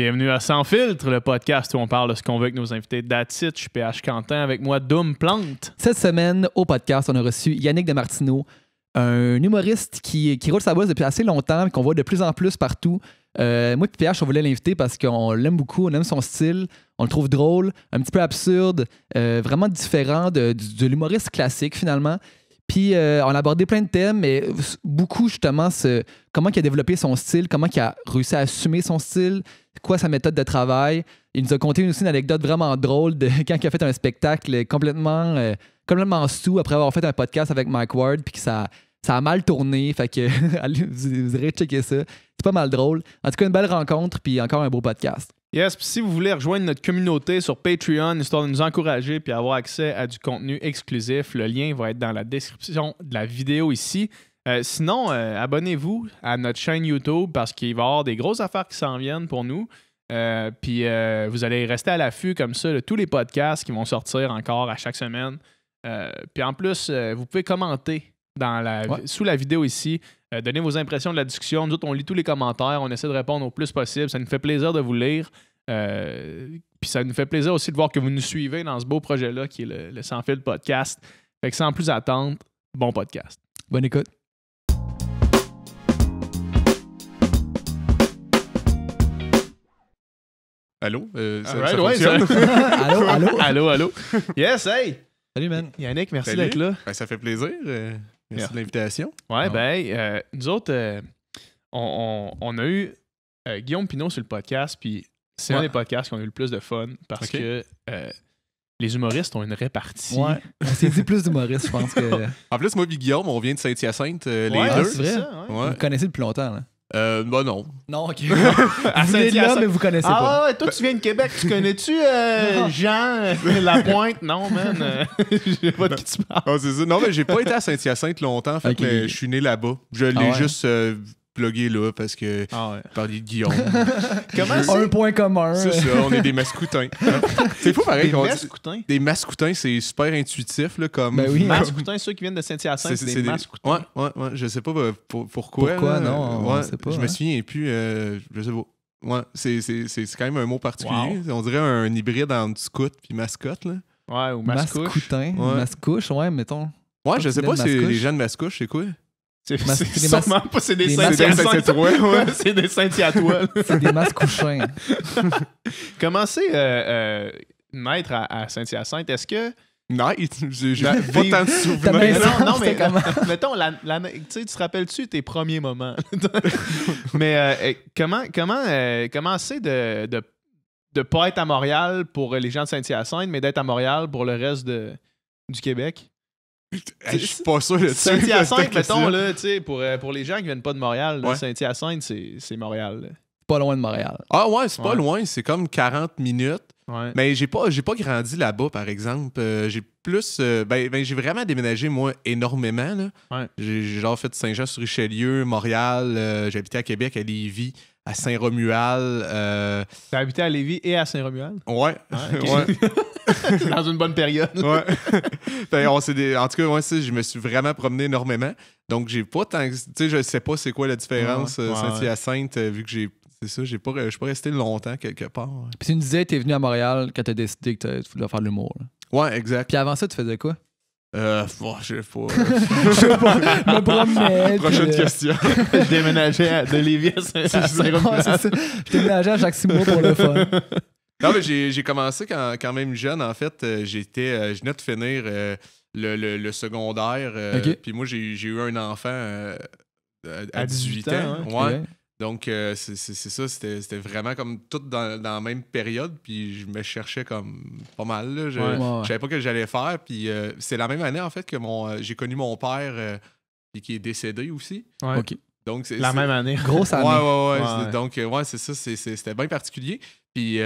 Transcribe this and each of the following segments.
Bienvenue à Sans Filtre, le podcast où on parle de ce qu'on veut avec nos invités. That's it, je suis PH Quentin, avec moi Doom Plante. Cette semaine, au podcast, on a reçu Yannick Demartino, un humoriste qui roule sa bosse depuis assez longtemps et qu'on voit de plus en plus partout. Moi et PH, on voulait l'inviter parce qu'on l'aime beaucoup, on aime son style, on le trouve drôle, un petit peu absurde, vraiment différent de l'humoriste classique finalement. Puis on a abordé plein de thèmes, mais beaucoup justement comment il a développé son style, comment il a réussi à assumer son style, quoi sa méthode de travail. Il nous a conté aussi une anecdote vraiment drôle de quand il a fait un spectacle complètement sous après avoir fait un podcast avec Mike Ward, puis que ça a mal tourné. Fait que allez, vous irez checker ça. C'est pas mal drôle. En tout cas, une belle rencontre, puis encore un beau podcast. Yes, puis si vous voulez rejoindre notre communauté sur Patreon, histoire de nous encourager puis avoir accès à du contenu exclusif, le lien va être dans la description de la vidéo ici. Sinon, abonnez-vous à notre chaîne YouTube parce qu'il va y avoir des grosses affaires qui s'en viennent pour nous. Puis vous allez rester à l'affût comme ça de tous les podcasts qui vont sortir encore à chaque semaine. Puis en plus, vous pouvez commenter sous la vidéo ici. Donnez vos impressions de la discussion. Nous autres, on lit tous les commentaires. On essaie de répondre au plus possible. Ça nous fait plaisir de vous lire. Puis ça nous fait plaisir aussi de voir que vous nous suivez dans ce beau projet-là qui est le Sans Fil podcast. Fait que sans plus attendre, bon podcast. Bonne écoute. Allô? Allô? Yes, hey! Salut, man. Yannick, merci Salut. d'être là. Ben, ça fait plaisir. Merci de l'invitation. Ouais, nous autres, on a eu Guillaume Pinot sur le podcast, puis c'est un des podcasts qu'on a eu le plus de fun parce que les humoristes ont une répartie. Ouais. On s'est dit plus d'humoristes, je pense que. En plus, moi et Guillaume, on vient de Saint-Hyacinthe, les Ah, deux. c'est vrai? Ça, ouais. Vous Ouais. me connaissez depuis longtemps, là. Bah non. Non, ok. À Vous venez de là, Saint-Hyacinthe. mais vous connaissez pas. Ah ouais, toi tu viens de Québec, tu connais-tu Jean Lapointe? Non, man. Je sais pas de qui tu parles. Ah, c'est ça. Non, mais j'ai pas été à Saint-Hyacinthe longtemps, en fait, Ok. mais je suis né là-bas. Je l'ai ouais? juste plugué là parce que parler de Guillaume. Comment Un point commun. C'est ça, on est des mascoutins. C'est fou pareil. Des qu'on dit- mascoutins? Des mascoutins, c'est super intuitif, là, comme. Ben oui. Mascoutins, ceux qui viennent de Saint-Hyacinthe, c'est des mascoutins. Ouais, je sais pas pourquoi. Pourquoi, là. non, on sait pas, Je hein. me souviens plus, je sais pas. Ouais, c'est quand même un mot particulier. Wow. On dirait un hybride entre scout puis mascotte, là. Ouais, ou mascouche. Mascoutin. Ouais. Mascouche, ouais, mettons. Ouais, je sais pas de si Mascouche. les gens de Mascouche, c'est quoi? C'est C'est des sûrement pas, c'est des des Saint-Hyacinthe. ouais. C'est des Saint-Hyacinthe. C'est des mascouchins. Comment c'est naître à Saint-Hyacinthe? Est-ce que... Nice, j'ai Ben, pas tant de Ta souvenirs. maison, non, mais c'était comment? mettons, tu sais, tu te rappelles-tu tes premiers moments? Mais comment c'est de pas être à Montréal pour les gens de Saint-Hyacinthe, mais d'être à Montréal pour le reste du Québec? Je suis pas sûr de ça. Saint-Hyacinthe, mettons, là, tu sais, pour les gens qui viennent pas de Montréal, là, Ouais. Saint-Hyacinthe, c'est Montréal. Là. Pas loin de Montréal. Ah ouais, c'est pas Ouais. loin, c'est comme 40 minutes. Ouais. Mais j'ai pas grandi là-bas, par exemple. J'ai plus. J'ai vraiment déménagé, moi, énormément. Là. Ouais. J'ai genre fait Saint-Jean-sur-Richelieu, Montréal. J'ai habité à Québec, à Lévis, à Saint-Romuald. T'as habité à Lévis et à Saint-Romuald? Ouais. Ok. Dans une bonne période. Ouais. En tout cas, ouais, je me suis vraiment promené énormément. Donc, j'ai pas tant. Tu sais, je sais pas c'est quoi la différence Ouais. Saint-Hyacinthe, vu que j'ai. C'est ça, je suis pas resté longtemps quelque part. Puis tu nous disais, t'es venu à Montréal quand t'as décidé que tu voulais faire de l'humour. là. Ouais, exact. Puis avant ça, tu faisais quoi? Je sais pas. Je sais pas. Me promenais. Prochaine puis, question. Je déménageais de Lévis à Ouais, Saint-Romuald. c'est ça. Je déménageais à chaque 6 mois pour le fun. Non, mais j'ai commencé quand même jeune. En fait, je venais de finir le secondaire. Ok. Puis moi, j'ai eu un enfant à 18 ans. ans, Ouais. Ouais. Donc, c'est ça. C'était vraiment comme tout dans la même période. Puis je me cherchais comme pas mal. Là. Je Ouais. savais pas ce que j'allais faire. Puis c'est la même année, en fait, que j'ai connu mon père puis qui est décédé aussi. Ouais. OK. Donc, La même année. Grosse année. Ouais. Ouais. Donc, ouais, c'est ça. C'était bien particulier. Puis,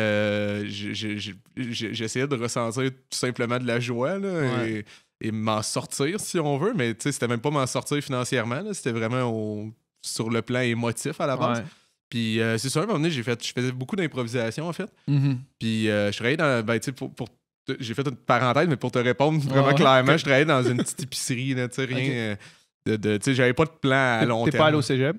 j'essayais de ressentir tout simplement de la joie là, Ouais. et m'en sortir, si on veut. Mais, tu sais, c'était même pas m'en sortir financièrement. là. C'était vraiment sur le plan émotif à la base. Ouais. Puis, c'est sûr, à un moment donné, je faisais beaucoup d'improvisation, en fait. Mhm. Puis, je travaillais dans. Ben, tu sais, j'ai fait une parenthèse, mais pour te répondre vraiment clairement, je travaillais dans une petite épicerie, là, tu sais, rien. Tu sais, j'avais pas de plan à long T'es terme. pas allé au cégep?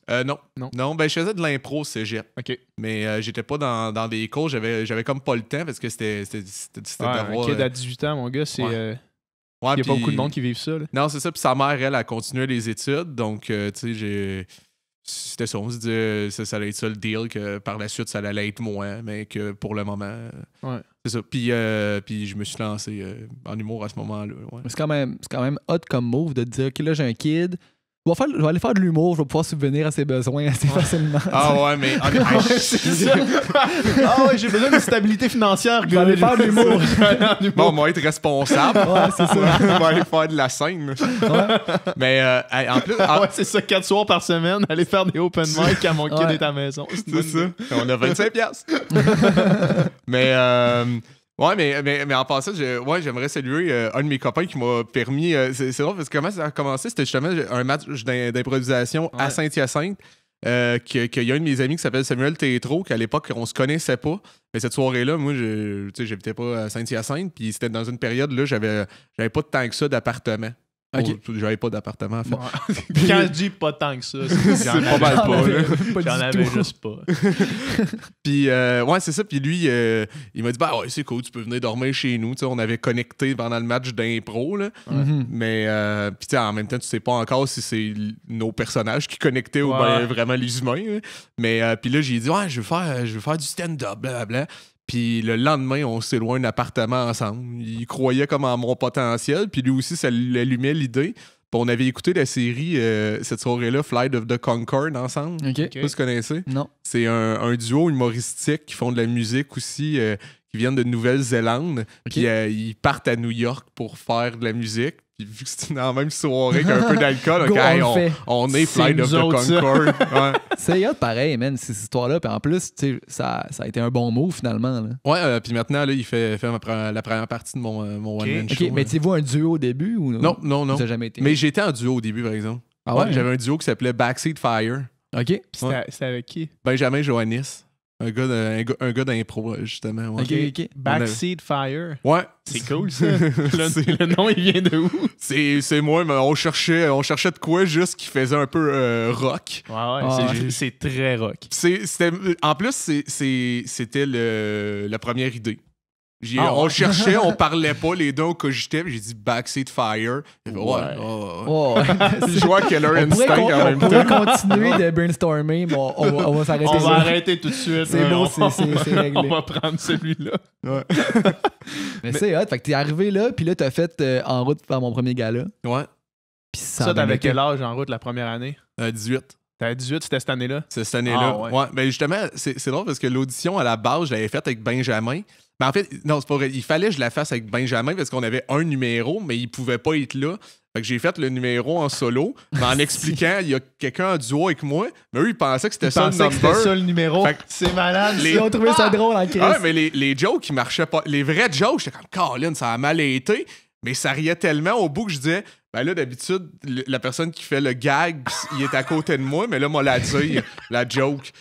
Non. Non. Non, ben je faisais de l'impro cégep. OK. Mais j'étais pas dans des cours. J'avais comme pas le temps parce que c'était Un d'avoir... kid à 18 ans, mon gars, c'est... Ouais. Il Ouais, n'y a pas puis- beaucoup de monde qui vivent ça. Là. Non, c'est ça. Puis sa mère, elle a continué les études. Donc, tu sais, c'était ça. On se disait ça allait être ça le deal, que par la suite, ça allait être moi, mais que pour le moment... Ouais. C'est ça. Puis je me suis lancé en humour à ce moment-là. Ouais. C'est quand même hot comme move de te dire, OK, là, j'ai un kid. Je vais aller faire de l'humour, je vais pouvoir subvenir à ses besoins assez facilement. Ah ouais, mais... C'est ça. Ah ouais, j'ai besoin d'une stabilité financière. Je vais aller faire de l'humour. Bon, on va être responsable. Ouais, c'est ça. On va aller faire de la scène. Ouais. Mais en plus... Ah ouais, c'est ça, 4 soirs par semaine, aller faire des open mic quand mon kid Ouais. est à la maison. C'est ça. On a 25 piastres. Mais... ouais, mais en passant, j'aimerais saluer un de mes copains qui m'a permis... c'est drôle parce que comment ça a commencé? C'était justement un match d'improvisation à Ouais. Saint-Hyacinthe. Qu'il y a un de mes amis qui s'appelle Samuel Tétrault, qu'à l'époque, on se connaissait pas. Mais cette soirée-là, moi, j'habitais pas à Saint-Hyacinthe. Puis c'était dans une période, là, j'avais pas tant que ça d'appartement. Ok. J'avais pas d'appartement, en fait. Ouais. Quand je dis pas tant que ça, C'est pas mal pas, là. J'en avais juste pas. Puis, ouais, c'est ça. Puis lui, il m'a dit, bah ouais, c'est cool, tu peux venir dormir chez nous. Tu sais, on avait connecté pendant le match d'impro, là. Mhm. Mais, puis, tu sais, en même temps, tu sais pas encore si c'est nos personnages qui connectaient ou Ouais. ben vraiment les humains. Là. Mais, puis là, j'ai dit, ouais, je veux faire du stand-up, blablabla. Puis le lendemain, on s'est loué un appartement ensemble. Il croyait comme en mon potentiel. Puis lui aussi, ça l'allumait l'idée. Puis on avait écouté la série cette soirée-là, Flight of the Concorde, ensemble. OK. Je sais pas si vous connaissez. Non. C'est un duo humoristique qui font de la musique aussi, qui viennent de Nouvelle-Zélande. Puis ils partent à New York pour faire de la musique. Puis vu que c'était dans la même soirée qu'un peu d'alcool, Go, ok, on le fait. on est C'est Flight of nous the autres, ça. Concorde. Ouais, C'est hot pareil, man, ces histoires-là. Puis en plus, tu sais, ça a été un bon move finalement. Là. ouais puis maintenant, là, il fait la première partie de mon one-man show. OK, mais tu vois un duo au début ou Non, non, non. Ça n'a jamais été. Mais j'étais en duo au début, par exemple. Ah ouais? J'avais un duo qui s'appelait Backseat Fire. OK. Puis c'était avec qui? Benjamin Johannis. Un gars d'impro, justement. Ouais. OK. Backseat Fire. Ouais. C'est cool, ça. C'est- Le nom, il vient de où? C'est moi, mais on cherchait de quoi juste qui faisait un peu rock. Ouais, Ah, c'est très rock. En plus, c'était la première idée. Ah, on ouais. cherchait, on parlait pas, les deux on cogitait, puis j'ai dit Backseat Fire. Il fait, Ouais. Oh, ouais. Il jouait à Killer On pourrait, Instinct en on même pourrait temps. continuer de brainstormer, mais on va s'arrêter On va là. arrêter tout de suite. C'est beau, On- c'est réglé. On va prendre celui-là. Mais c'est hot. Fait que t'es arrivé là, puis là, t'as fait En route vers mon premier gala. Ouais, Puis ça, Ça, a bien t'avais été. quel âge en route la première année? 18. T'avais 18, c'était cette année-là? C'est cette année-là. Ah, ouais. Ouais. Mais justement, c'est drôle parce que l'audition à la base, je l'avais faite avec Benjamin. Mais en fait, non, c'est pas vrai. Il fallait que je la fasse avec Benjamin parce qu'on avait un numéro, mais il pouvait pas être là. Fait que j'ai fait le numéro en solo, mais en expliquant, il y a quelqu'un en duo avec moi, mais eux, ils pensaient que c'était ça le pensais que c'était number. ça le numéro. Fait que- C'est malade. Les- Ils ont trouvé ça drôle en crise. Ah, mais les jokes, ils marchaient pas. Les vrais jokes, j'étais comme, Colin, ça a mal été. Mais ça riait tellement au bout que je disais, ben là, d'habitude, la personne qui fait le gag, il est à côté de moi, mais là, moi, la dire, la joke.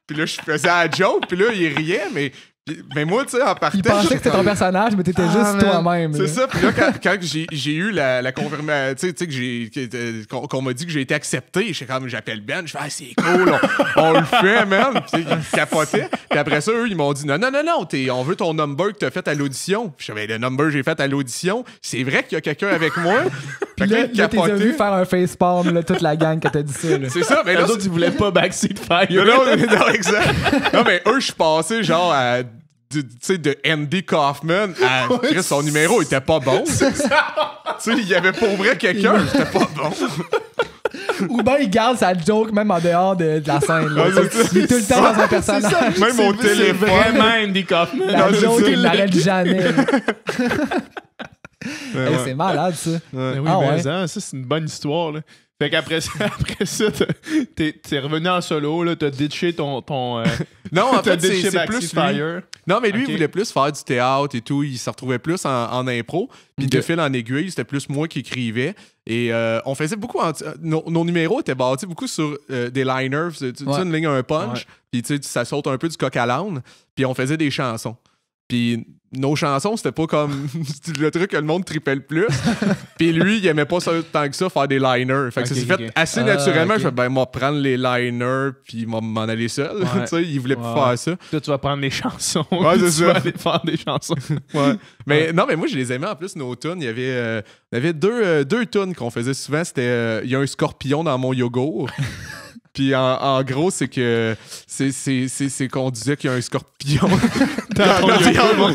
Puis là, je faisais la joke, puis là, il riait, mais moi, tu sais, en partant. Ils pensaient que c'était ton personnage, mais t'étais Ah, juste man. toi-même. C'est là. ça. Puis là, quand j'ai eu la confirmation, tu sais, qu'on m'a dit que j'ai été accepté, j'appelle Ben, je fais, ah, c'est cool, on le fait, man. Puis ils capotaient. Puis après ça, eux, ils m'ont dit, non, on veut ton number que t'as fait à l'audition. Puis je savais, le number que j'ai fait à l'audition, c'est vrai qu'il y a quelqu'un avec moi. Puis Fait que là, ils là t'es capotaient. vu faire un facepalm, là, toute la gang, quand t'as dit ça. Là. C'est ça, mais là, Les autres, ils voulaient pas Backseat Fire. non, exact. Non, mais eux, je suis passé genre à. Tu sais, de Andy Kaufman à. Chris, son numéro était pas bon. Tu sais, il y avait pour vrai quelqu'un, c'était pas bon. Ou bien il garde sa joke même en dehors de la scène. Là. Ouais, c'est ça. Il est tout le temps dans un personnage. Même au C'est téléphone. vraiment Andy Kaufman. La Non, c'est joke, ça. il l'arrête jamais. Ouais, Hey, ouais. c'est malade, ça. Mais oui, Ah mais ouais. ça, c'est une bonne histoire. Là. Fait qu'après ça, t'es revenu en solo, là, t'as ditché ton Non, en t'as fait, ditché c'est Backseat plus lui. Fire. Non, mais lui, Ok. il voulait plus faire du théâtre et tout. Il se retrouvait plus en impro. Puis de fil en aiguille, c'était plus moi qui écrivais. Et on faisait beaucoup... nos numéros étaient bâtis beaucoup sur des liners. Tu sais, Ouais. une ligne, un punch. Ouais. Puis tu sais, ça saute un peu du coq à l'âne. Puis on faisait des chansons. Puis nos chansons, c'était pas comme le truc que le monde tripait le plus. Puis lui, il aimait pas ça tant que ça faire des liners. Fait que ça s'est fait assez naturellement. Je fais, ben, moi, prendre les liners, puis m'en aller seul. Tu sais, il voulait plus faire ça. Toi, tu vas prendre les chansons. Ouais, c'est tu ça. vas aller faire des chansons. Ouais. Mais non, mais moi, je les aimais en plus, nos tunes. Il y avait deux tunes qu'on faisait souvent. C'était il y a un scorpion dans mon yogourt. Puis en gros, c'est que c'est qu'on disait qu'il y a un scorpion dans ton yogourt.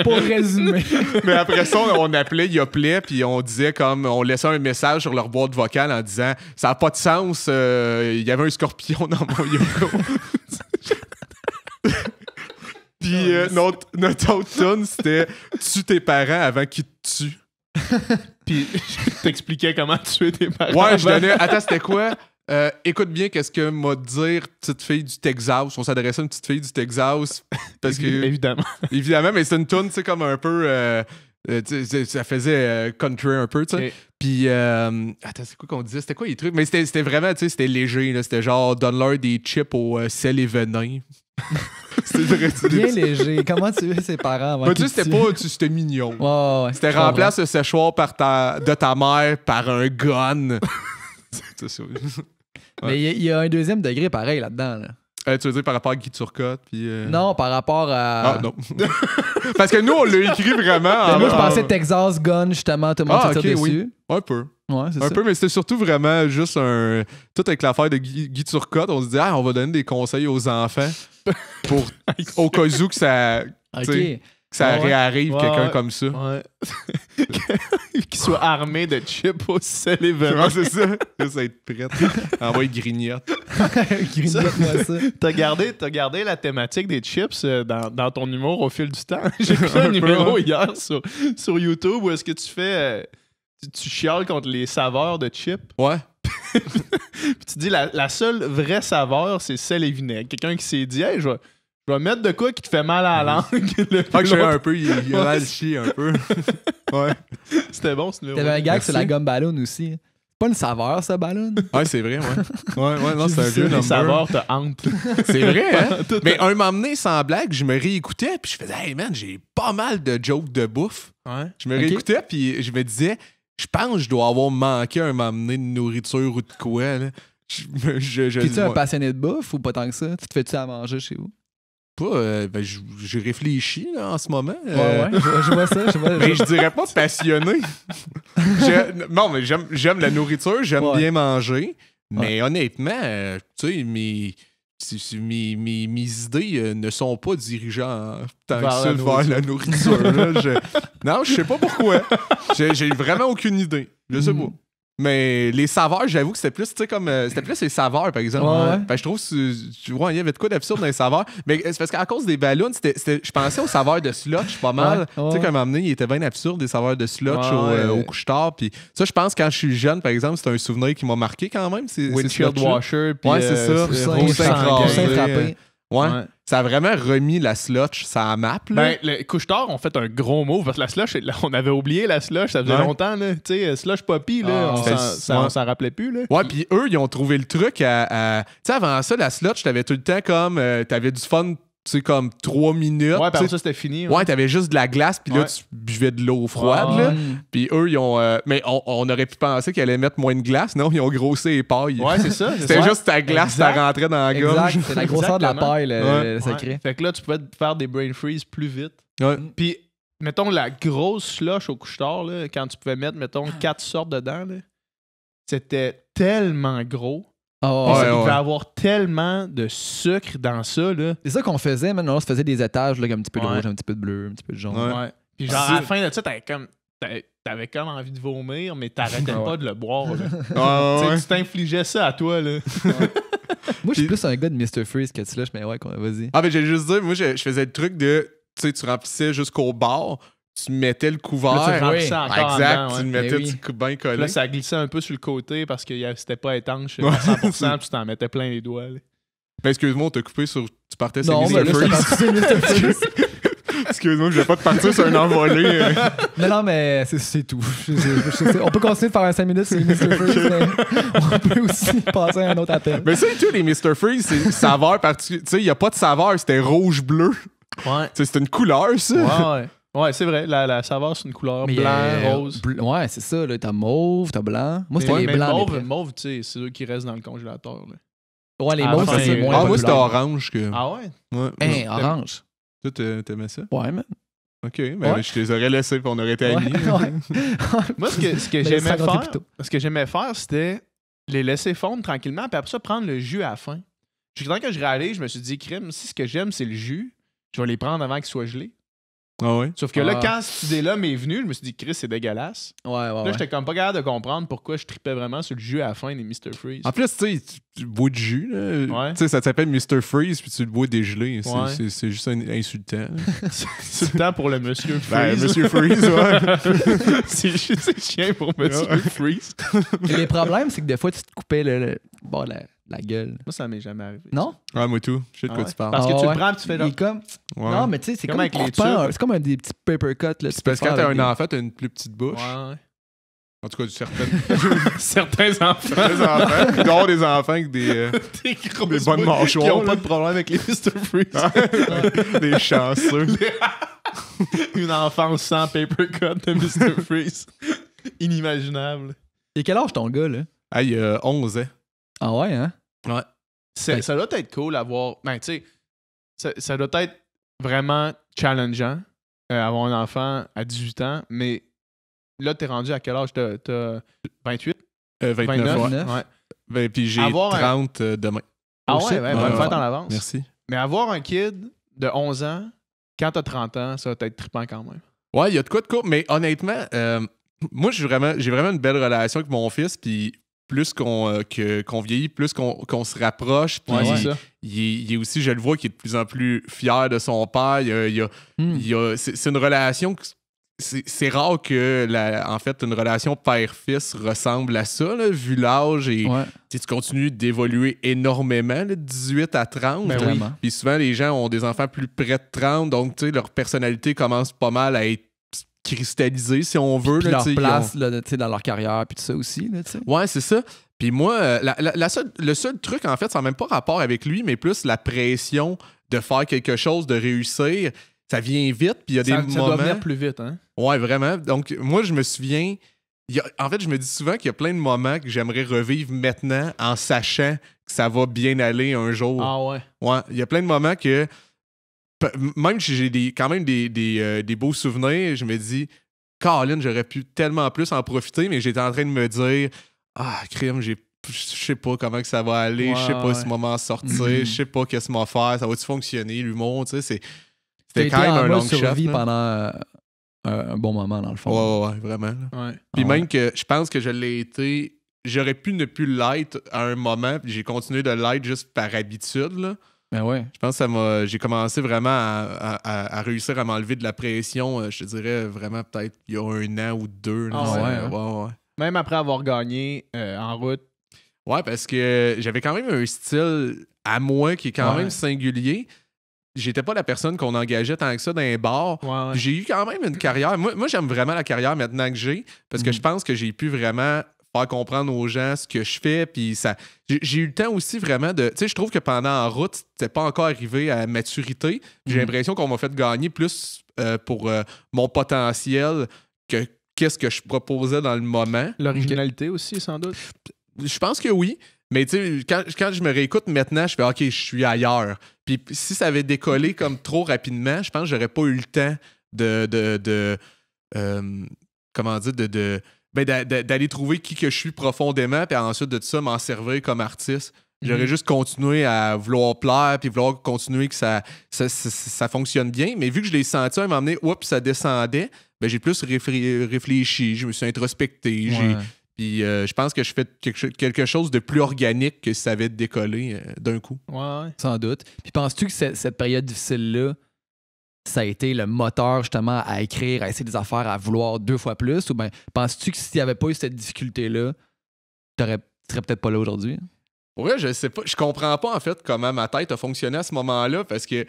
Pour résumer. Mais après ça, on appelait Yoplait, puis on disait comme on laissait un message sur leur boîte vocale en disant ça n'a pas de sens, il y avait un scorpion dans mon yogourt. Puis notre autre tune, c'était tue tes parents avant qu'ils te tuent. Puis t'expliquais comment tuer tes parents. Ouais, je donnais. Attends, c'était quoi? Écoute bien qu'est-ce que m'a dire petite fille du Texas. On s'adressait à une petite fille du Texas parce que évidemment, mais c'est une tune, tu sais, comme un peu ça faisait country un peu, tu sais. Puis attends, c'est quoi qu'on disait? C'était quoi les trucs? Mais c'était vraiment, tu sais, c'était léger, là. C'était genre donne-leur des chips au sel et venin. C'était bien léger. Comment tuer ses parents avant tu sais, c'était mignon. Ouais, c'était remplace le séchoir de ta mère par un gun. C'est ça. Mais il y a un deuxième degré pareil là-dedans. Là. Tu veux dire par rapport à Guy Turcotte? Puis Non, par rapport à... Ah, non. Parce que nous, on l'a écrit vraiment... moi, je pensais Texas Gun, justement, tout le monde se tire dessus. Oui. Un peu. Ouais, c'est un ça. peu, mais c'était surtout vraiment juste un... Tout avec l'affaire de Guy Turcotte, on se dit, on va donner des conseils aux enfants pour au cas où que ça... OK. Que ça réarrive quelqu'un comme ça. Ouais. Qu'il soit armé de chips au sel et venin. Ouais, c'est ça. Juste être prête. Envoyer grignote. Grignote-moi ça. T'as gardé la thématique des chips dans ton humour au fil du temps. J'ai écouté un numéro hier sur YouTube où est-ce que tu fais... tu chiales contre les saveurs de chips. Ouais. Puis tu dis la seule vraie saveur, c'est sel et vinaigre. Quelqu'un qui s'est dit, hey, je vais mettre de quoi qui te fait mal à la langue. Que je fais un peu, il a mal chier un peu. Ouais. C'était bon, ce numéro. T'avais un gag sur la gomme ballon aussi. C'est pas une saveur, ça, ballon? Ouais, c'est vrai, ouais. Ouais, non, c'est un vieux Les number. saveurs te hantent. C'est vrai, hein? Mais un moment donné, sans blague, je me réécoutais, puis je faisais, hey man, j'ai pas mal de jokes de bouffe. Ouais. Je me réécoutais, puis je me disais, je pense que je dois avoir manqué un moment donné de nourriture ou de quoi, là. T'es-tu un passionné de bouffe ou pas tant que ça? Tu te fais-tu à manger chez vous? Pas, j'ai réfléchi là, en ce moment. Ouais, je vois ça. Mais je dirais pas passionné. Non, mais j'aime la nourriture, j'aime bien manger, mais honnêtement, tu sais, mes idées ne sont pas dirigées tant que ça vers la nourriture. Là. Non, je sais pas pourquoi. J'ai vraiment aucune idée. Je sais pas. Mais les saveurs, j'avoue que c'était plus, tu sais, comme. C'était plus les saveurs, par exemple. Ouais. Je trouve que il y avait de quoi d'absurde dans les saveurs. Mais c'est parce qu'à cause des ballons, je pensais aux saveurs de slotch pas mal. Tu sais, qu'à un moment donné, il était bien absurde, des saveurs de slotch au couche-tard. Puis ça, je pense, quand je suis jeune, par exemple, c'est un souvenir qui m'a marqué quand même. Windshield washer. Ouais, c'est ça. Poussin frappé. Ouais. Ça a vraiment remis la slotch sur la map. Là. Ben, les couche-tard ont fait un gros move parce que la slush, on avait oublié la slush, ça faisait longtemps. Tu sais, slush poppy, là, on s'en rappelait plus. Là. Ouais, puis eux, ils ont trouvé le truc à... Tu sais, avant ça, la slotch, t'avais tout le temps comme... t'avais du fun, tu sais, comme 3 minutes. Ouais, par ça, c'était fini. Ouais, t'avais juste de la glace, puis là, tu buvais de l'eau froide. Là. Puis eux, ils ont... mais on aurait pu penser qu'ils allaient mettre moins de glace. Non, ils ont grossé les pailles. Ouais, c'est ça. C'était juste ta glace, ça rentrait dans la gorge. C'est la grosseur de la paille, le secret. Fait que là, tu pouvais faire des brain freeze plus vite. Ouais. Puis, mettons, la grosse slush au couche-tard, là, quand tu pouvais mettre, mettons, 4 sortes dedans, là, c'était tellement gros. Il devait avoir tellement de sucre dans ça. Là. C'est ça qu'on faisait, maintenant on se faisait des étages, là, un petit peu de rouge, un petit peu de bleu, un petit peu de jaune. Ouais. Puis genre, à la fin de ça, t'avais comme envie de vomir, mais t'arrêtais pas de le boire. Tu t'infligeais ça à toi. Là. Moi, je suis plus un gars de Mr. Freeze que Slush, mais ouais, vas-y. Ah, mais j'allais juste dire, moi, je faisais le truc de, tu sais, tu remplissais jusqu'au bord, tu mettais le couvert. Là, tu remplissais encore exact, dedans, tu le mettais bien collé. Là, ça glissait un peu sur le côté parce que c'était pas étanche à 100%, puis tu t'en mettais plein les doigts. Là. Ben, excuse-moi, on t'a coupé sur... Tu partais sur Mr. Freeze. Excuse-moi, je vais pas te partir sur un envolé. Non, mais c'est tout. On peut continuer de faire un 5 minutes sur les Mr. Freeze, mais on peut aussi passer à un autre appel. Mais ça et tout, les Mr. Freeze, c'est saveur particulière. Tu sais, il n'y a pas de saveur, c'était rouge-bleu. Ouais. C'est une couleur, ça. Ouais. Ouais, c'est vrai. La saveur, c'est une couleur Mais, blanc, rose. Ouais, c'est ça. Là, t'as mauve, t'as blanc. Moi, c'était Mais les blancs. mauve, tu sais, c'est eux qui restent dans le congélateur. Là. Ouais, les Ah, mauves, enfin, c'est moins Ah, moi, c'était populaire. orange. Ah ouais? Ouais. Hein, orange. Toi, t'aimais ça? Ouais, man. OK, mais je te les aurais laissés puis on aurait été amis. Ouais. Moi, ce que Mais j'aimais 50 faire, plus tôt. c'était les laisser fondre tranquillement, puis après ça, prendre le jus à la fin. Jusqu'à temps que je réalise, je me suis dit, crème, si ce que j'aime, c'est le jus, je vais les prendre avant qu'ils soient gelés. Ah ouais? Sauf que là, quand cette idée-là m'est venue, je me suis dit, Chris, c'est dégueulasse. Ouais. Là, j'étais comme pas capable de comprendre pourquoi je tripais vraiment sur le jus à la fin des Mr. Freeze. En plus, tu sais, tu bois du jus. Là. Ouais. Tu sais, ça s'appelle Mr. Freeze puis tu le bois dégelé. Ouais. C'est juste insultant. C'est le temps pour le Monsieur Ben, Freeze. Monsieur Freeze, ouais. c'est chien pour Monsieur Freeze. Les problèmes, c'est que des fois, tu te coupais la gueule. Moi, ça m'est jamais arrivé. Non? Ah, moi tout. Je sais de Ah quoi ouais? tu parles. Parce que Ah tu ouais. le prends et tu fais Il genre... est comme... Ouais. Non, mais tu sais, c'est Comme comme, avec les coupant, tubes. c'est comme un des petits paper cuts. Là, tu C'est parce que peux quand faire t'as avec un enfant, t'as une plus petite bouche. Ouais. En tout cas, certains Certains enfants. des enfants. Il doit y avoir des enfants avec des bonnes mâchoires. Qui n'ont là. pas de problème avec les Mr. Freeze. Des chanceux. Une enfance sans paper cut de Mr. Freeze. Inimaginable. Et quel âge ton gars, là? Ah, il y a 11 ans. Ah ouais, hein? Ouais. Ça doit être cool avoir... Ben, tu sais, ça doit être vraiment challengeant avoir un enfant à 18 ans, mais là, t'es rendu à quel âge? T'as 28? 29, 29? ouais. 29. Ouais. Ben, puis j'ai Avoir 30 demain. Ah Oh, ouais, shit. bonne Ouais, fête ouais. en avance. Merci. Mais avoir un kid de 11 ans, quand t'as 30 ans, ça va être trippant quand même. Ouais, il y a de quoi de court, mais honnêtement, moi, j'ai vraiment une belle relation avec mon fils, puis plus qu'on vieillit, plus qu'on se rapproche, puis Ouais, c'est ça. il est aussi, je le vois, qu'il est de plus en plus fier de son père. C'est une relation... C'est rare que, en fait, une relation père-fils ressemble à ça, là, vu l'âge. Et Ouais. tu continues d'évoluer énormément, là, de 18 à 30. Ben oui. Vraiment. Puis souvent, les gens ont des enfants plus près de 30, donc leur personnalité commence pas mal à être cristallisée, si on veut. Puis là, leur tu sais, place là, tu sais, dans leur carrière, puis tout ça aussi. Là, tu sais. Ouais, c'est ça. Puis moi, le seul truc, en fait, ça n'a même pas rapport avec lui, mais plus la pression de faire quelque chose, de réussir. Ça vient vite, puis il y a des Ça moments... doit venir plus vite, hein? Ouais, vraiment. Donc, moi, je me souviens... En fait, je me dis souvent qu'il y a plein de moments que j'aimerais revivre maintenant en sachant que ça va bien aller un jour. Ah ouais. Ouais, il y a plein de moments que... Même si j'ai quand même des beaux souvenirs, je me dis... Colin, j'aurais pu tellement plus en profiter, mais j'étais en train de me dire... Ah, crime, je sais pas comment que ça va aller, je sais pas Ouais, ce moment sortir, Mhm. je sais pas qu'est-ce que m'a faire, ça va-tu fonctionner, l'humour, tu sais, T'as c'était été quand même en un mode long shot. survie là. pendant un bon moment, dans le fond. Ouais, vraiment. là. Ouais. Puis Ah même que je pense que je l'ai été. J'aurais pu ne plus l'être à un moment, puis j'ai continué de l'être juste par habitude. Là. Mais ouais. Je pense que j'ai commencé vraiment à réussir à m'enlever de la pression, je te dirais vraiment peut-être il y a 1 an ou 2. Là, Ah C'est- ouais, hein? ouais. Même après avoir gagné en route. Ouais, parce que j'avais quand même un style à moi qui est quand Ouais. même singulier. J'étais pas la personne qu'on engageait tant que ça dans les bars. Ouais. J'ai eu quand même une carrière. Moi j'aime vraiment la carrière maintenant que j'ai parce que je pense que j'ai pu vraiment faire comprendre aux gens ce que je fais. Puis ça, j'ai eu le temps aussi vraiment de. Tu sais, je trouve que pendant En route, c'était pas encore arrivé à maturité. J'ai l'impression qu'on m'a fait gagner plus pour mon potentiel que qu'est-ce que je proposais dans le moment. L'originalité aussi, sans doute. Je pense que oui. Mais tu sais, quand je me réécoute maintenant, je fais OK, je suis ailleurs. Puis si ça avait décollé comme trop rapidement, je pense que j'aurais pas eu le temps comment dire, d'aller trouver qui que je suis profondément, puis ensuite de tout ça, m'en servir comme artiste. J'aurais juste continué à vouloir plaire, puis vouloir continuer que ça fonctionne bien. Mais vu que je l'ai senti à un moment donné, oups, ça descendait, ben j'ai plus réfléchi, je me suis introspecté. Ouais. Puis je pense que je fais quelque chose de plus organique que si ça avait décollé d'un coup. Ouais. Sans doute. Puis penses-tu que cette période difficile-là, ça a été le moteur justement à écrire, à essayer des affaires, à vouloir 2 fois plus? Ou bien penses-tu que s'il n'y avait pas eu cette difficulté-là, tu serais peut-être pas là aujourd'hui? Ouais, je sais pas. Je comprends pas en fait comment ma tête a fonctionné à ce moment-là parce que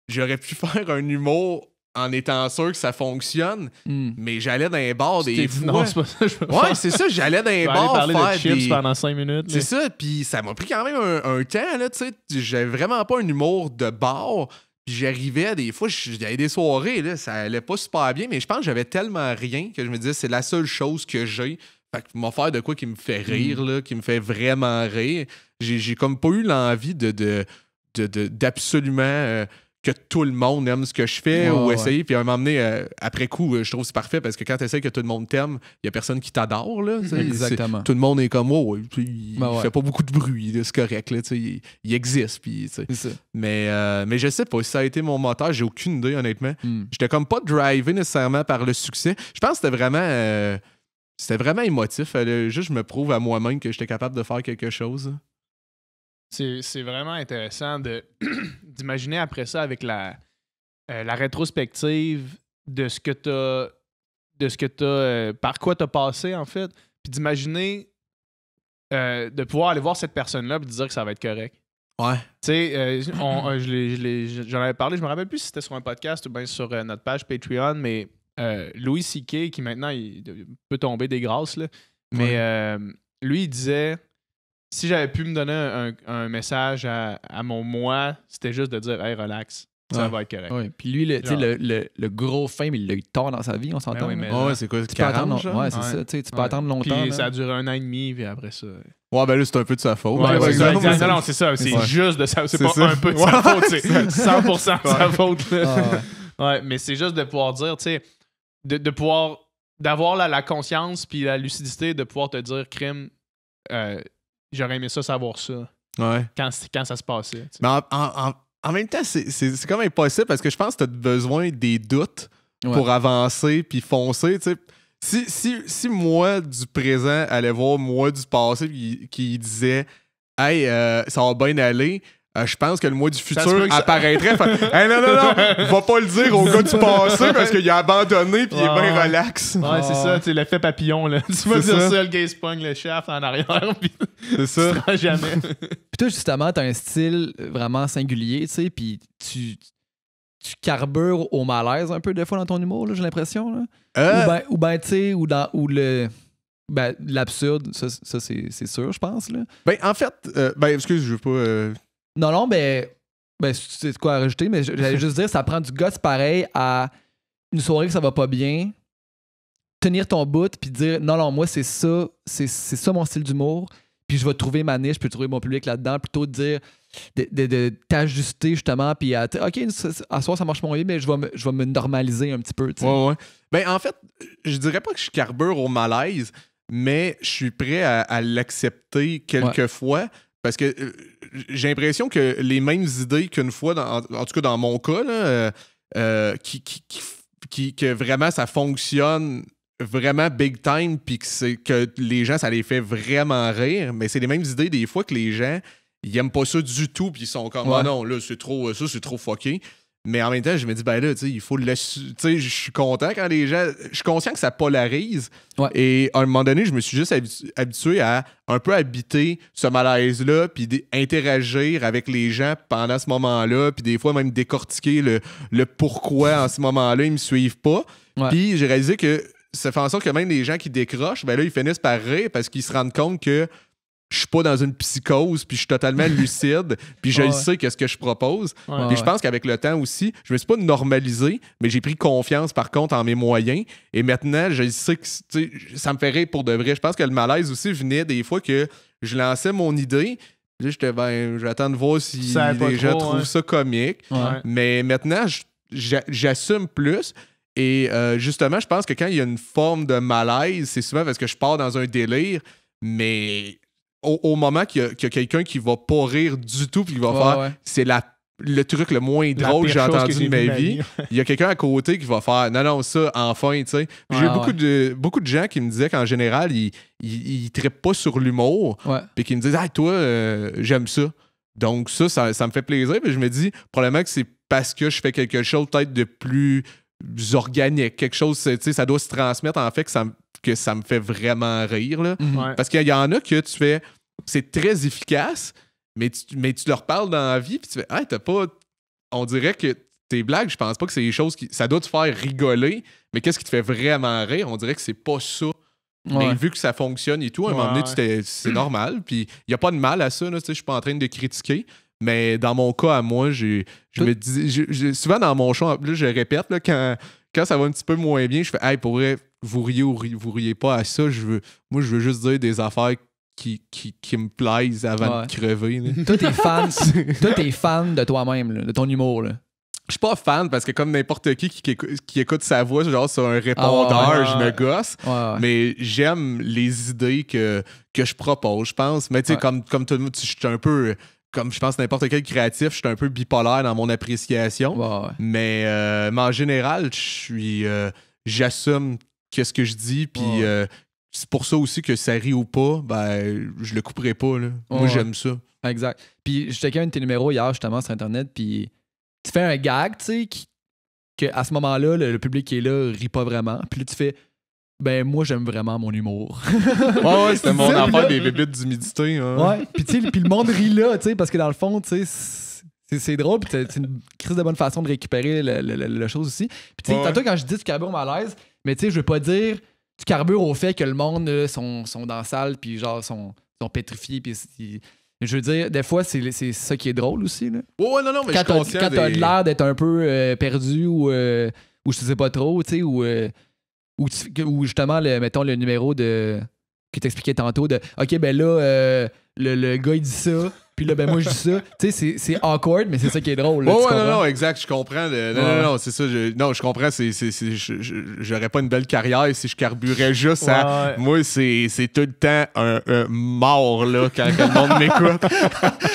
j'aurais pu faire un humour en étant sûr que ça fonctionne, mais j'allais dans les bars Tu des t'es dit, fois. non, c'est pas ça que je veux Ouais, faire. c'est ça, j'allais dans les Je vais aller bars parler de faire chips des... pendant 5 minutes. C'est ça, puis ça m'a pris quand même un temps, là, tu sais. J'avais vraiment pas un humour de bar, Puis j'arrivais, des fois, il y avait des soirées, là, ça allait pas super bien, mais je pense que j'avais tellement rien que je me disais, c'est la seule chose que j'ai. Fait que m'a faire de quoi qui me fait rire, là, qui me fait vraiment rire. J'ai comme pas eu l'envie d'absolument que tout le monde aime ce que je fais ou essayer. Puis à un moment donné, après coup, je trouve que c'est parfait parce que quand tu essaies que tout le monde t'aime, il y a personne qui t'adore. Là, Exactement. Tout le monde est comme, oh, il fait pas beaucoup de bruit, là, c'est correct. Là, il existe. Puis, mais je sais pas si ça a été mon moteur, j'ai aucune idée, honnêtement. J'étais comme pas drivé nécessairement par le succès. Je pense que c'était vraiment émotif. Juste, je me prouve à moi-même que j'étais capable de faire quelque chose. C'est vraiment intéressant d'imaginer après ça avec la rétrospective de ce que t'as par quoi t'as passé, en fait, puis d'imaginer de pouvoir aller voir cette personne-là et de dire que ça va être correct. Ouais. Tu sais, j'en avais parlé, je me rappelle plus si c'était sur un podcast ou bien sur notre page Patreon, mais Louis C.K., qui maintenant il peut tomber des grâces, là, mais lui, il disait... Si j'avais pu me donner un message à mon moi, c'était juste de dire « Hey, relax, ça va être correct. Ouais. » Puis lui, le gros fame, il l'a eu tard dans sa vie, on s'entend. C'est quoi, tu peux attendre, c'est ça, tu peux attendre longtemps. Puis ça a duré 1 an et demi, puis après ça... Ouais, ben là, c'est un peu de sa faute. Ouais, non, c'est ça. C'est juste de sa faute. C'est pas un peu de sa faute, c'est 100% de sa faute. Ouais, mais c'est juste de pouvoir dire, tu sais, de pouvoir... D'avoir la conscience puis la lucidité de pouvoir te dire « Crime... J'aurais aimé ça savoir ça quand ça se passait. T'sais. Mais en même temps, c'est comme impossible parce que je pense que tu as besoin des doutes pour avancer puis foncer. T'sais. Si moi du présent allait voir moi du passé qui disait « Hey, ça va bien aller », je pense que le moi du futur apparaîtrait. Hey, non, va pas le dire au gars du passé parce qu'il a abandonné puis il est bien relax. Ouais, c'est ça, tu l'effet papillon. Là. Tu vas dire ça, le gars se pogne le shaft en arrière puis c'est ça. Tu seras jamais. Puis toi, justement, t'as un style vraiment singulier, tu sais, puis tu carbures au malaise un peu des fois dans ton humour, là, j'ai l'impression. Là. Ou ben, tu sais, ou l'absurde, ça c'est sûr, je pense. Là. Ben, en fait, excuse, je veux pas... Non, ben, c'est quoi à rajouter, mais j'allais juste dire, ça prend du guts pareil à une soirée que ça va pas bien, tenir ton bout, puis dire, non, moi, c'est ça mon style d'humour, puis je vais trouver ma niche, puis trouver mon public là-dedans, plutôt de dire, de t'ajuster justement, puis OK, à soir, ça marche moins bien, mais je vais me normaliser un petit peu. T'sais. Ouais. Ben, en fait, je dirais pas que je carbure au malaise, mais je suis prêt à l'accepter quelquefois. Parce que j'ai l'impression que les mêmes idées qu'une fois, en tout cas dans mon cas, là, que vraiment ça fonctionne vraiment big time, puis que les gens, ça les fait vraiment rire, mais c'est les mêmes idées des fois que les gens, ils aiment pas ça du tout, puis ils sont comme, ah non, là, c'est trop fucké. Mais en même temps, je me dis, ben là, tu sais, il faut le. Tu sais, je suis content quand les gens. Je suis conscient que ça polarise. Ouais. Et à un moment donné, je me suis juste habitué à un peu habiter ce malaise-là, puis interagir avec les gens pendant ce moment-là, puis des fois même décortiquer le pourquoi en ce moment-là, ils me suivent pas. Ouais. Puis j'ai réalisé que ça fait en sorte que même les gens qui décrochent, ben là, ils finissent par rire parce qu'ils se rendent compte que je suis pas dans une psychose, puis je suis totalement lucide, puis je sais qu'est-ce que je propose. Puis je pense qu'avec le temps aussi, je me suis pas normalisé, mais j'ai pris confiance par contre en mes moyens. Et maintenant, je sais que ça me fait rire pour de vrai. Je pense que le malaise aussi venait des fois que je lançais mon idée. Là, j'étais j'attends de voir si les gens trouvent ça comique. Ouais. Mais maintenant, j'assume plus. Et justement, je pense que quand il y a une forme de malaise, c'est souvent parce que je pars dans un délire, mais au moment qu'il y a quelqu'un qui va pas rire du tout puis qui va faire c'est le truc le moins drôle que j'ai entendu de ma vie. Il y a quelqu'un à côté qui va faire non, ça, enfin, tu sais. J'ai eu beaucoup de gens qui me disaient qu'en général, ils trippent pas sur l'humour puis qui me disent toi, j'aime ça. Donc ça me fait plaisir. Puis je me dis, probablement que c'est parce que je fais quelque chose peut-être de plus organique. Quelque chose, tu sais, ça doit se transmettre en fait que ça me fait vraiment rire. Là. Mm-hmm. Parce qu'il y en a que tu fais, c'est très efficace, mais tu leur parles dans la vie, puis tu fais, t'as pas. On dirait que tes blagues, je pense pas que c'est des choses qui. Ça doit te faire rigoler, mais qu'est-ce qui te fait vraiment rire? On dirait que c'est pas ça. Mais vu que ça fonctionne et tout, à un moment donné, c'est normal, puis il n'y a pas de mal à ça, je suis pas en train de critiquer, Mais dans mon cas, à moi, je me dis... souvent, dans mon show, en plus, je répète, là, quand ça va un petit peu moins bien, je fais « Hey, pour vrai, vous riez pas à ça. Moi, je veux juste dire des affaires qui me plaisent avant de crever. » Toi, t'es fan de toi-même, là, de ton humour. Là. Je suis pas fan parce que comme n'importe qui écoute sa voix, genre sur un répondeur, je me gosse. Mais j'aime les idées que je propose, je pense. Mais tu sais, comme tout le monde, je suis un peu... Comme je pense n'importe quel créatif, je suis un peu bipolaire dans mon appréciation. Mais en général, j'assume qu'est-ce que je dis, puis c'est pour ça aussi que ça rit ou pas, ben je le couperai pas. Là. Moi, j'aime ça. Exact. Puis je checkais un de tes numéros hier, justement, sur Internet, puis tu fais un gag, tu sais, qu'à ce moment-là, le public qui est là rit pas vraiment. Puis là, tu fais, ben moi, j'aime vraiment mon humour. Ouais, c'était mon affaire des bébites d'humidité. Hein. Ouais, puis tu sais, puis le monde rit là, tu sais, parce que dans le fond, tu sais, c'est drôle, puis c'est une crise de bonne façon de récupérer la chose aussi. Puis tu sais, tantôt quand je dis tu carbures au malaise, mais tu sais, je veux pas dire tu carbures au fait que le monde là, sont dans la salle, puis genre sont pétrifiés, puis je veux dire, des fois, c'est ça qui est drôle aussi. Là. Ouais, non, mais quand t'as l'air d'être un peu perdu ou je sais pas trop, tu sais, ou justement, mettons le numéro que t'expliquais tantôt de OK, ben là, le gars il dit ça, puis là, ben moi je dis ça. Tu sais, c'est awkward, mais c'est ça qui est drôle. Là, non, exact, je comprends. Non, c'est ça. Je comprends. J'aurais pas une belle carrière si je carburais juste à. Moi, c'est tout le temps un mort là, quand le monde m'écoute.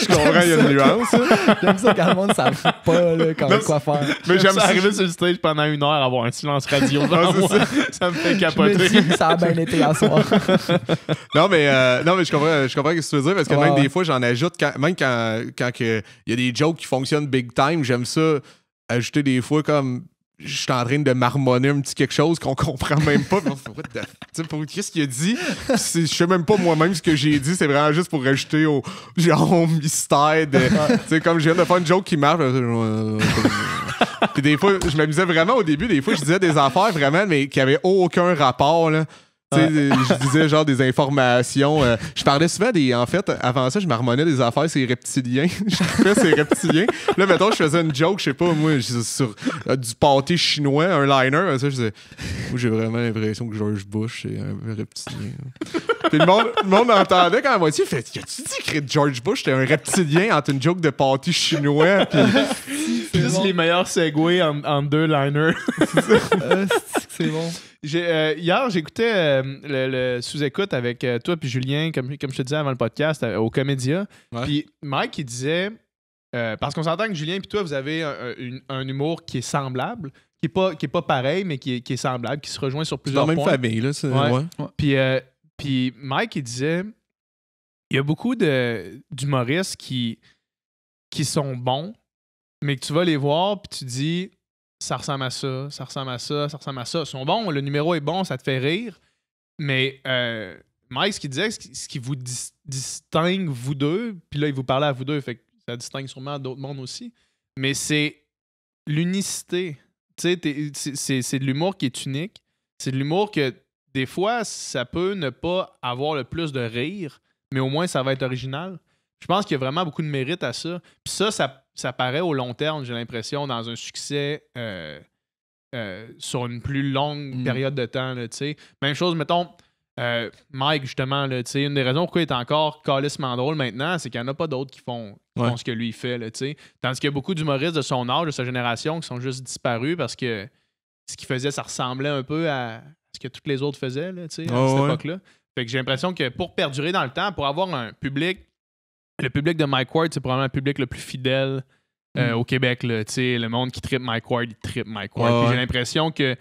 Je comprends, il y a une nuance. J'aime ça quand le monde ne savent pas là, quoi faire. Mais j'aime ça arriver sur le stage pendant 1 heure, avoir un silence radio. Ça me fait capoter. Je me dis, ça a bien été à soir. non, mais je comprends ce que tu veux dire parce que même des fois, j'en ajoute même quand il y a des jokes qui fonctionnent big time, j'aime ça ajouter des fois comme je suis en train de marmonner un petit quelque chose qu'on comprend même pas. Qu'est-ce qu'il a dit? Je sais même pas moi-même ce que j'ai dit. C'est vraiment juste pour rajouter au mystère. Comme je viens de faire une joke qui marche. Puis des fois, je m'amusais vraiment au début. Des fois, je disais des affaires vraiment, mais qui avaient aucun rapport. Là. Je disais genre des informations. Je parlais souvent en fait, avant ça, je marmonnais des affaires, c'est reptiliens. Je fais ces reptiliens. Là, mettons, je faisais une joke, je sais pas, moi, sur du pâté chinois, un liner. Ça, je disais, moi, j'ai vraiment l'impression que George Bush, c'est un reptilien. Puis le monde entendait quand même, il fait, as-tu dit que George Bush était un reptilien entre une joke de pâté chinois? Puis... C'est juste les meilleurs segways en 2 liners. C'est bon. Hier, j'écoutais le sous-écoute avec toi puis Julien, comme je te disais avant le podcast, au Comédia. Puis Mike, il disait, parce qu'on s'entend que Julien puis toi, vous avez un humour qui est semblable, qui est pas pareil, mais qui est semblable, qui se rejoint sur plusieurs points. Dans la même famille, là. Ouais. Puis Mike, il disait, il y a beaucoup d'humoristes qui sont bons, mais que tu vas les voir puis tu dis... Ça ressemble à ça, ça ressemble à ça, ça ressemble à ça. Ils sont bons, le numéro est bon, ça te fait rire. Mais Mike, ce qu'il disait, ce qui vous distingue, vous deux, puis là, il vous parlait à vous deux, fait que ça distingue sûrement d'autres mondes aussi. Mais c'est l'unicité. Tu sais, c'est de l'humour qui est unique. C'est de l'humour que, des fois, ça peut ne pas avoir le plus de rire, mais au moins, ça va être original. Je pense qu'il y a vraiment beaucoup de mérite à ça. Puis ça paraît au long terme, j'ai l'impression, dans un succès sur une plus longue période de temps. Là, même chose, mettons, Mike, justement, là, une des raisons pourquoi il est encore calissement drôle maintenant, c'est qu'il n'y en a pas d'autres qui font ce que lui il fait. Là, tandis qu'il y a beaucoup d'humoristes de son âge, de sa génération, qui sont juste disparus parce que ce qu'il faisait, ça ressemblait un peu à ce que tous les autres faisaient là, à cette époque-là. Fait que j'ai l'impression que pour perdurer dans le temps, pour avoir un public... Le public de Mike Ward, c'est probablement le public le plus fidèle au Québec. Là, le monde qui trippe Mike Ward, il trippe Mike Ward. J'ai l'impression que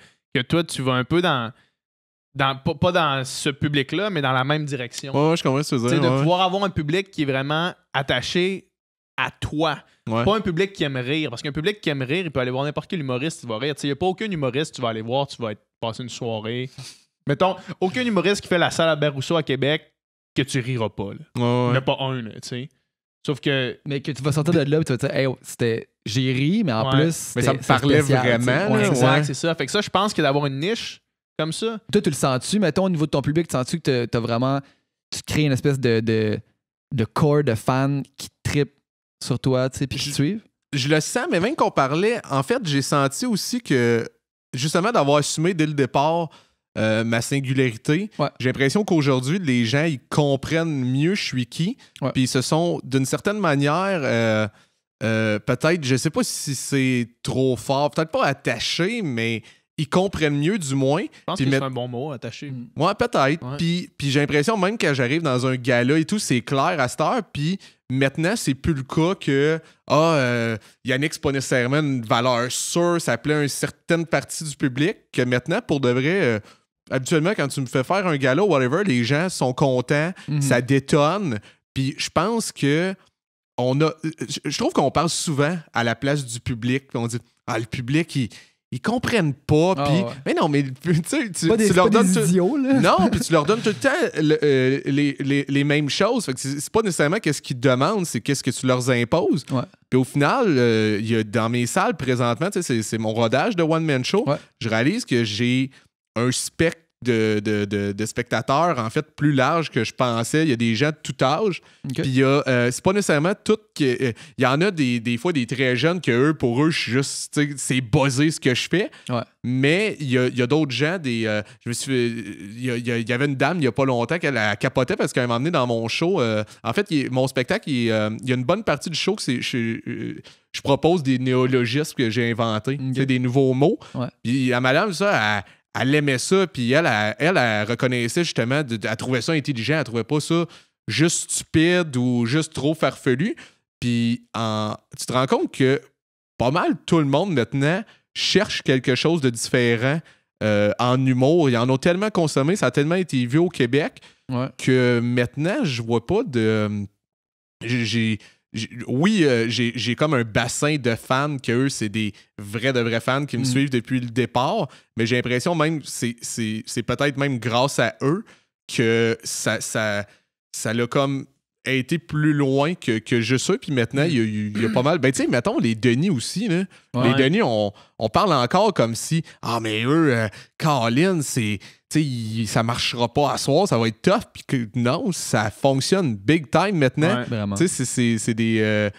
toi, tu vas un peu pas dans ce public-là, mais dans la même direction. Je comprends ce que tu veux dire. De pouvoir avoir un public qui est vraiment attaché à toi. Pas un public qui aime rire. Parce qu'un public qui aime rire, il peut aller voir n'importe quel humoriste, il va rire. Il n'y a pas aucun humoriste, tu vas aller voir, tu vas passer une soirée. Mettons, aucun humoriste qui fait la salle Albert Rousseau à Québec que tu riras pas. Là. Il n'y en a pas un, tu sais. Sauf que... Mais que tu vas sortir de là et tu vas te dire, hey, j'ai ri, mais en plus... Mais ça me parlait spécial, vraiment. Exact, c'est ça. Fait que ça, je pense que d'avoir une niche comme ça... Toi, tu le sens-tu, mettons, au niveau de ton public, tu sens-tu que t'as vraiment... Tu crées une espèce de corps de fans qui trippent sur toi, tu sais, puis qui te suivent? Je le sens, mais même qu'on parlait, en fait, j'ai senti aussi que, justement, d'avoir assumé dès le départ ma singularité, j'ai l'impression qu'aujourd'hui, les gens, ils comprennent mieux je suis qui, puis ils se sont, d'une certaine manière, peut-être, je sais pas si c'est trop fort, peut-être pas attaché, mais ils comprennent mieux, du moins. Je pense que c'est un bon mot, attaché. Ouais, peut-être. Ouais. Puis j'ai l'impression, même quand j'arrive dans un gala et tout, c'est clair à cette heure. Puis maintenant, c'est plus le cas que Yannick, c'est pas nécessairement une valeur sûre, ça plaît à une certaine partie du public. Que maintenant, pour de vrai, habituellement, quand tu me fais faire un gala ou whatever, les gens sont contents, ça détonne. Puis je pense que je trouve qu'on parle souvent à la place du public. On dit, le public, ils comprennent pas. Mais non, mais tu sais, tu leur donnes. Idiots, là. Non, puis tu leur donnes tout le temps les mêmes choses. Fait que c'est pas nécessairement qu'est-ce qu'ils te demandent, c'est qu'est-ce que tu leur imposes. Puis au final, il y a dans mes salles présentement, c'est mon rodage de One Man Show. Je réalise que j'ai un spectre de spectateurs, en fait, plus large que je pensais. Il y a des gens de tout âge. Puis c'est pas nécessairement tout. Il y en a des fois des très jeunes que pour eux, je suis juste, c'est buzzé ce que je fais. Mais il y a d'autres gens, il y avait une dame il y a pas longtemps qu'elle a capoté parce qu'elle m'a emmené dans mon show. En fait, mon spectacle, il y a une bonne partie du show que je propose des néologismes que j'ai inventés, des nouveaux mots. Puis la madame, ça, elle aimait ça, puis elle reconnaissait justement, elle trouvait ça intelligent, elle trouvait pas ça juste stupide ou juste trop farfelu. Puis tu te rends compte que pas mal tout le monde maintenant cherche quelque chose de différent en humour. Ils en ont tellement consommé, ça a tellement été vu au Québec que maintenant, je vois pas de... j'ai comme un bassin de fans que eux, c'est des de vrais fans qui me suivent depuis le départ, mais j'ai l'impression même c'est peut-être même grâce à eux que ça l'a comme été plus loin que juste ça. Puis maintenant, il y a pas mal... Ben, tu sais, mettons, les Denis aussi, là. Les Denis, on parle encore comme si, mais eux, Colin, c'est... ça marchera pas à soir, ça va être tough. Puis que non, ça fonctionne big time maintenant. Tu sais, c'est des...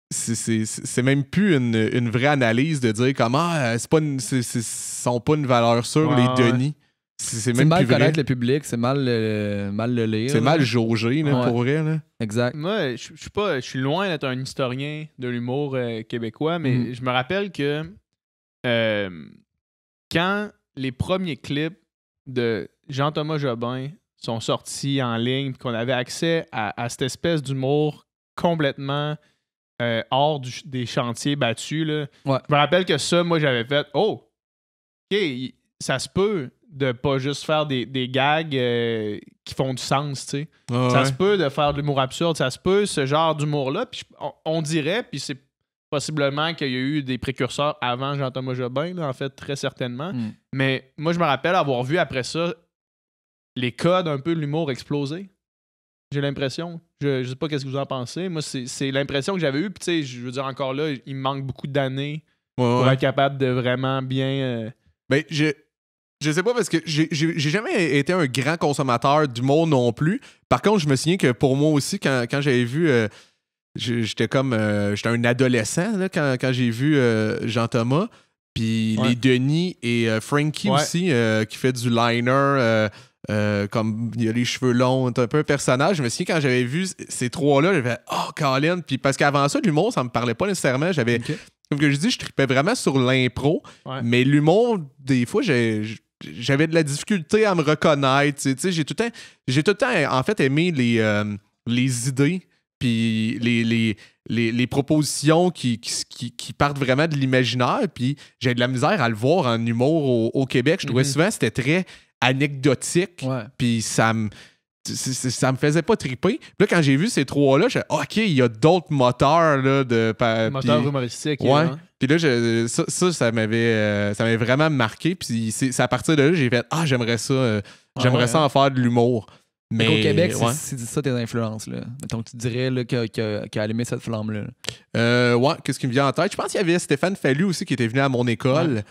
c'est même plus une vraie analyse de dire comment sont pas une valeur sûre, les Denis. C'est même mal plus connaître vrai. le public, c'est mal le lire. C'est mal jaugé, là, pour vrai. Là. Exact. Moi, je suis loin d'être un historien de l'humour québécois, mais je me rappelle que quand les premiers clips de Jean-Thomas Jobin sont sortis en ligne et qu'on avait accès à cette espèce d'humour complètement hors des chantiers battus, là, je me rappelle que ça, moi, j'avais fait « Oh, OK, ça se peut de pas juste faire des gags qui font du sens, tu sais. Ça se peut de faire de l'humour absurde, ça se peut, ce genre d'humour-là. Puis on dirait, puis c'est possiblement qu'il y a eu des précurseurs avant Jean-Thomas Jobin, là, en fait, très certainement. Mais moi, je me rappelle avoir vu après ça les codes un peu de l'humour exploser. J'ai l'impression. Je sais pas qu'est-ce que vous en pensez. Moi, c'est l'impression que j'avais eue. Puis, tu sais, je veux dire, encore là, il me manque beaucoup d'années pour être capable de vraiment bien... Ben, je sais pas parce que j'ai jamais été un grand consommateur d'humour non plus. Par contre, je me souviens que pour moi aussi, quand j'avais vu... j'étais un adolescent là, quand j'ai vu Jean-Thomas. Puis les Denis et Frankie aussi, qui fait du liner... comme il a les cheveux longs, un peu un personnage. Je me souviens quand j'avais vu ces trois-là, j'avais Colin. Puis parce qu'avant ça, l'humour, ça me parlait pas nécessairement. Comme que je dis, je tripais vraiment sur l'impro. Mais l'humour, des fois, j'avais de la difficulté à me reconnaître. Tu sais, j'ai tout le temps, en fait, aimé les idées. Puis les propositions qui partent vraiment de l'imaginaire. Puis j'ai de la misère à le voir en humour au Québec. Je trouvais souvent que c'était très anecdotique, puis ça me faisait pas triper. Puis là, quand j'ai vu ces trois-là, j'ai dit, OK, il y a d'autres moteurs là, moteurs humoristiques. Puis là, ça m'avait vraiment marqué. Puis c'est à partir de là, j'ai fait, j'aimerais ça, ça en faire de l'humour. Mais au Québec, c'est ça tes influences. Là. Donc, tu dirais qu'il a allumé cette flamme-là. Qu'est-ce qui me vient en tête? Je pense qu'il y avait Stéphane Fallu aussi qui était venu à mon école.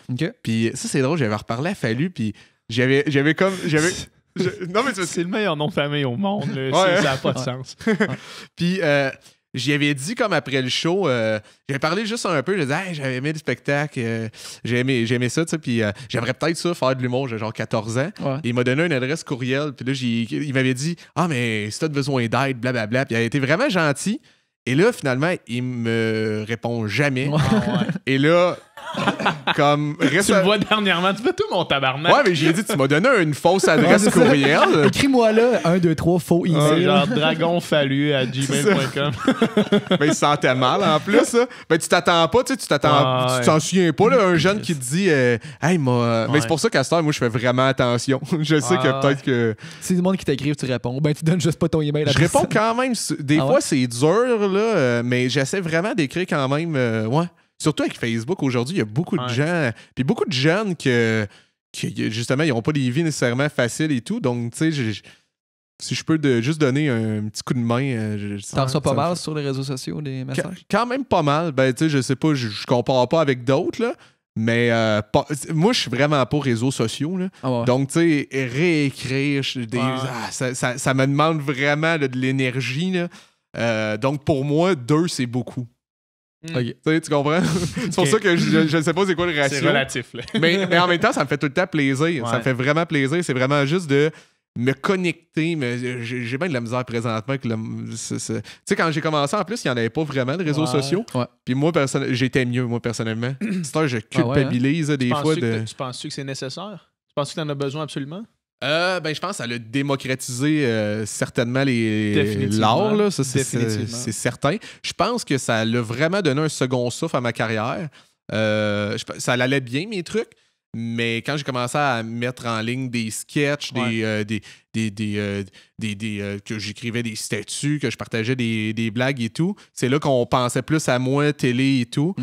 Puis ça, c'est drôle, j'avais reparlé à Fallu, puis j'avais non, mais c'est le meilleur nom de famille au monde. Ça n'a pas de sens. Puis j'y avais dit comme après le show, j'avais parlé juste un peu, j'ai dit hey, j'avais aimé le spectacle, j'ai aimé ça, tu sais, puis j'aimerais peut-être ça, faire de l'humour, j'ai genre 14 ans. Ouais. Et il m'a donné une adresse courriel, puis là, il m'avait dit ah, mais si t'as besoin d'aide, blablabla, puis il a été vraiment gentil. Et là, finalement, il me répond jamais. Ouais. Et là, comme Tu le vois dernièrement, tu fais tout mon tabarnak. Ouais, mais j'ai dit, tu m'as donné une fausse adresse c'est ça. courriel. Écris-moi là, 1, 2, 3, faux C'est email. genre dragonfallu@gmail.com. Ben, il se sentait mal en plus. Là. Ben, tu t'attends pas, tu sais, tu t'en souviens pas, là, un jeune qui te dit hey, moi. Mais c'est pour ça qu'à cette heure, moi, je fais vraiment attention. Je sais que peut-être que. Si le monde qui t'écrive, tu réponds. Ben, tu donnes juste pas ton email à Je réponds personne. quand même. Des fois, c'est dur, là, mais j'essaie vraiment d'écrire quand même. Ouais. Surtout avec Facebook, aujourd'hui, il y a beaucoup de gens, puis beaucoup de jeunes qui justement, ils n'ont pas des vies nécessairement faciles et tout. Donc, tu sais, si je peux juste donner un petit coup de main. T'en reçois pas mal sur les réseaux sociaux, des messages? Quand même pas mal. Ben, tu sais, je sais pas, je compare pas avec d'autres, là. Mais moi, je suis vraiment pas réseaux sociaux. Là. Ah ouais. Donc, tu sais, réécrire, ça me demande vraiment là, de l'énergie. Là. Donc, pour moi, 2, c'est beaucoup. Okay. Tu comprends? C'est pour ça que je ne sais pas c'est quoi le ratio. C'est relatif. Là. mais en même temps, ça me fait tout le temps plaisir. Ça me fait vraiment plaisir. C'est vraiment juste de me connecter. Mais j'ai bien de la misère présentement. Tu sais, quand j'ai commencé, en plus, il n'y en avait pas vraiment de réseaux sociaux. Ouais. Puis moi, j'étais mieux, moi, personnellement. C'est je culpabilise des fois. Tu penses-tu que c'est nécessaire? Tu penses que tu en as besoin absolument? Ben, je pense que ça a démocratisé certainement Définitivement. l'art, là. Ça, c'est certain. Je pense que ça l'a vraiment donné un second souffle à ma carrière. Ça allait bien, mes trucs. Mais quand j'ai commencé à mettre en ligne des sketchs, que j'écrivais des statuts, que je partageais des blagues et tout, c'est là qu'on pensait plus à moi, télé et tout.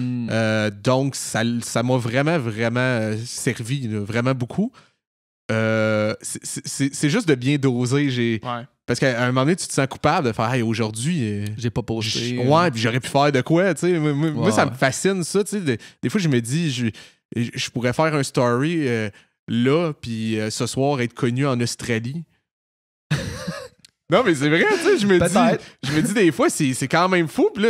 Donc, ça m'a vraiment, vraiment servi, là, vraiment beaucoup. C'est juste de bien doser. Parce qu'à un moment donné, tu te sens coupable de faire hey, aujourd'hui. J'ai pas posté. Ouais, puis j'aurais pu faire de quoi, tu sais. Moi, ça me fascine, ça, tu sais. Des fois, je me dis, je pourrais faire un story là, puis ce soir, être connu en Australie. Non, mais c'est vrai, tu sais, je me dis des fois, c'est quand même fou. Puis là,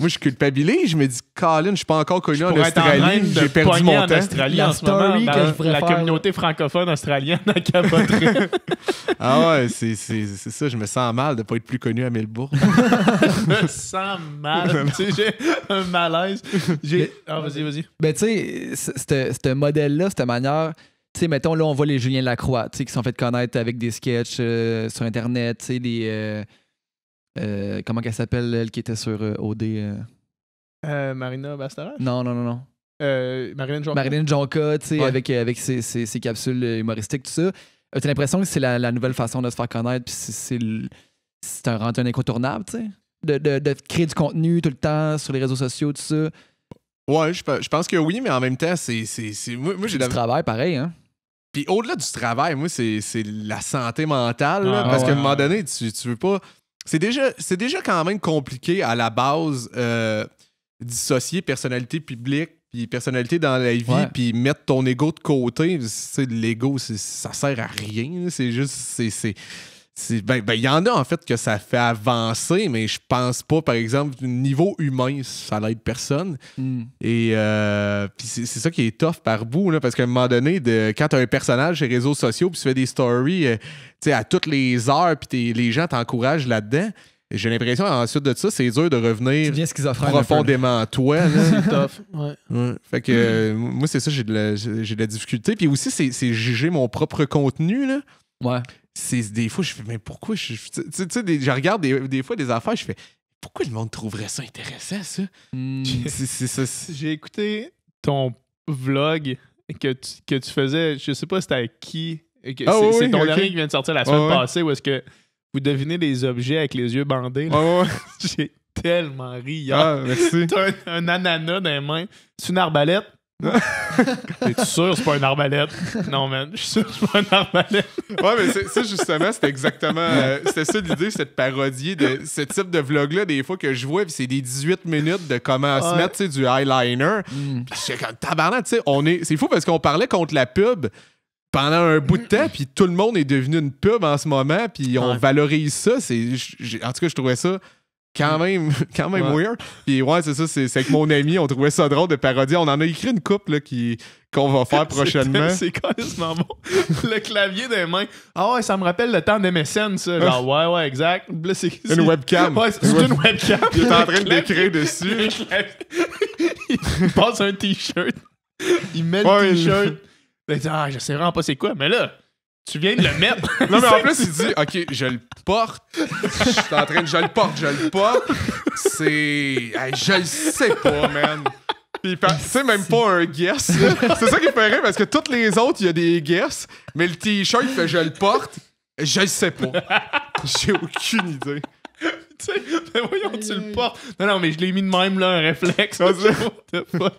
moi, je culpabilise. Je me dis, Colin, je suis pas encore connu en Australie. J'ai perdu mon temps. La story que je pourrais faire. La communauté francophone australienne a capoterait. Ah ouais, c'est ça. Je me sens mal de pas être plus connu à Melbourne. Je me sens mal. Tu sais, j'ai un malaise. Vas-y. Ben, tu sais, ce modèle-là, cette manière... Tu sais, mettons, là, on voit les Julien Lacroix, tu sais, qui sont fait connaître avec des sketchs sur Internet, tu sais, des... comment qu'elle s'appelle, elle, qui était sur OD? Marina Bastarache? Non. Marilyn Jonca. Marilyn Jonca, tu sais, avec ses capsules humoristiques, tout ça. T'as l'impression que c'est la nouvelle façon de se faire connaître, puis c'est un incontournable, tu sais, de créer du contenu tout le temps sur les réseaux sociaux, tout ça. Ouais, je pense que oui, mais en même temps, moi j'ai du travail pareil, hein? Puis au-delà du travail, moi, c'est la santé mentale. Là, parce qu'à un moment donné, tu veux pas. C'est déjà quand même compliqué à la base dissocier personnalité publique puis personnalité dans la vie, puis mettre ton ego de côté. L'ego, ça sert à rien. C'est juste. Il y en a en fait que ça fait avancer, mais je pense pas, par exemple, niveau humain, ça l'aide personne. Et puis c'est ça qui est tough par bout, là, parce qu'à un moment donné, quand tu as un personnage sur les réseaux sociaux, puis tu fais des stories à toutes les heures, puis les gens t'encouragent là-dedans, j'ai l'impression ensuite de ça, c'est dur de revenir profondément à toi. C'est tough. Ouais. Fait que moi, c'est ça, j'ai de la difficulté. Puis aussi, c'est juger mon propre contenu, là. Ouais. Des fois, je fais, mais pourquoi tu sais, je regarde des fois des affaires, je fais, pourquoi le monde trouverait ça intéressant, ça? J'ai écouté ton vlog que tu faisais, je sais pas c'était avec qui. C'est ton dernier qui vient de sortir la semaine passée, où est-ce que vous devinez des objets avec les yeux bandés. J'ai tellement ri hier. Ah, merci. T'as un ananas dans les mains. C'est une arbalète? T'es-tu sûr que c'est pas une arbalète? Non, man, je suis sûr que c'est pas une arbalète. Ouais, mais ça, justement, c'était exactement... c'était ça l'idée, c'était de parodier ce type de vlog-là, des fois que je vois, puis c'est des 18 minutes de comment se mettre, tu sais, du eyeliner. Puis je suis comme, tabarnak, tu sais, c'est fou parce qu'on parlait contre la pub pendant un bout de temps, puis tout le monde est devenu une pub en ce moment, puis on valorise ça. En tout cas, je trouvais ça quand même weird. Puis ouais, c'est ça, c'est avec mon ami, on trouvait ça drôle de parodier. On en a écrit une couple là, qu'on va faire prochainement. C'est carrément bon. Le clavier des mains. Ah ouais, ça me rappelle le temps d'MSN, ça. Genre, ouais, exact. Là, c'est une webcam. Ouais, c'est une webcam. Il est en train de l'écrire dessus. Il passe un t-shirt. Il met le t-shirt. Il dit, je sais vraiment pas c'est quoi. Mais là, tu viens de le mettre. Non, mais en plus, il dit, OK, je le porte. Je le porte. C'est... Hey, je le sais pas, man. Puis c'est même pas un guess. C'est ça qui me fait rire, parce que toutes les autres, il y a des guess, mais le t-shirt, il fait je le porte. Je le sais pas. J'ai aucune idée. Tu sais, mais voyons, tu le portes. Non, mais je l'ai mis de même, là, un réflexe. What the fuck?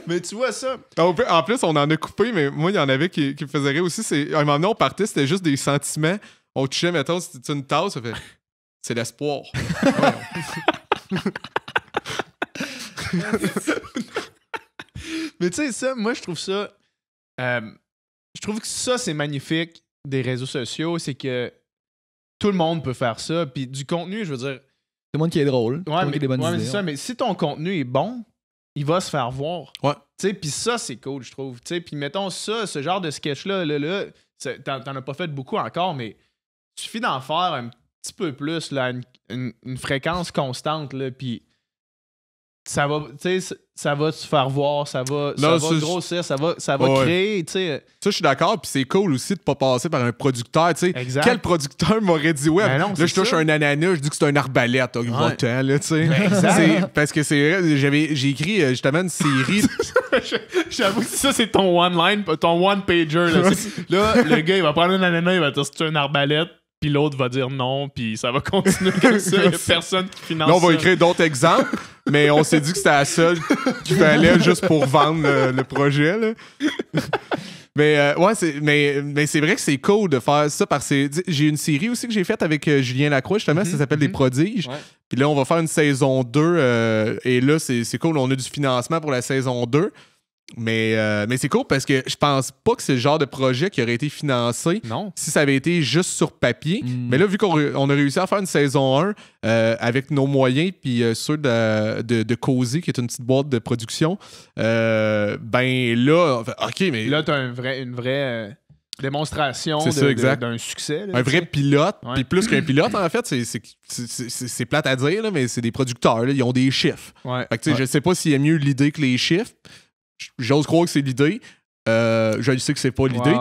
Mais tu vois ça. En plus, on en a coupé, mais moi, il y en avait qui me faisaient rire aussi. À un moment donné, on partait, c'était juste des sentiments. On touchait, mettons, c'était une tasse, ça fait c'est l'espoir. Mais tu sais, ça, moi, je trouve ça. Je trouve que ça, c'est magnifique des réseaux sociaux. C'est que tout le monde peut faire ça. Puis du contenu, je veux dire. Tout le monde qui est drôle. Ouais, mais, qui a des bonnes idées. mais c'est ça. Mais si ton contenu est bon, il va se faire voir. Ouais. Tu sais, puis ça, c'est cool, je trouve. Tu sais, puis mettons ça, ce genre de sketch-là, t'en as pas fait beaucoup encore, mais il suffit d'en faire un petit peu plus, là, une fréquence constante, là, puis ça va, tu sais, ça va se faire voir, ça va grossir, ça va créer, tu sais. Ça, je suis d'accord, puis c'est cool aussi de pas passer par un producteur, tu sais. Exact. Quel producteur m'aurait dit, ouais, non, là, je touche un ananas, je dis que c'est un arbalète, va-t'en, là, tu sais. Exact. Parce que c'est vrai, j'ai écrit justement une série. J'avoue que ça, c'est ton one-line, ton one-pager, là. Là, le gars, il va prendre un ananas, il va dire c'est une arbalète. Puis l'autre va dire non, puis ça va continuer comme ça. Il n'y a personne qui finance ça. Là, on va écrire d'autres exemples, mais on s'est dit que c'était la seule qu'il fallait juste pour vendre le projet. Là. Mais mais c'est vrai que c'est cool de faire ça parce que j'ai une série aussi que j'ai faite avec Julien Lacroix, justement, ça s'appelle Les Prodiges. Ouais. Puis là, on va faire une saison 2 et là, c'est cool, on a du financement pour la saison 2. Mais c'est cool parce que je pense pas que c'est le genre de projet qui aurait été financé si ça avait été juste sur papier. Mais là, vu qu'on a réussi à faire une saison 1 avec nos moyens puis ceux de Cozy, qui est une petite boîte de production, ben là, OK, mais... Là, t'as une vraie démonstration d'un succès. Là, un vrai pilote. Puis plus qu'un pilote, en fait, c'est plate à dire, là, mais c'est des producteurs. Là, ils ont des chiffres. Ouais. Fait que, je sais pas s'il y a mieux l'idée que les chiffres. J'ose croire que c'est l'idée. Je sais que c'est pas l'idée.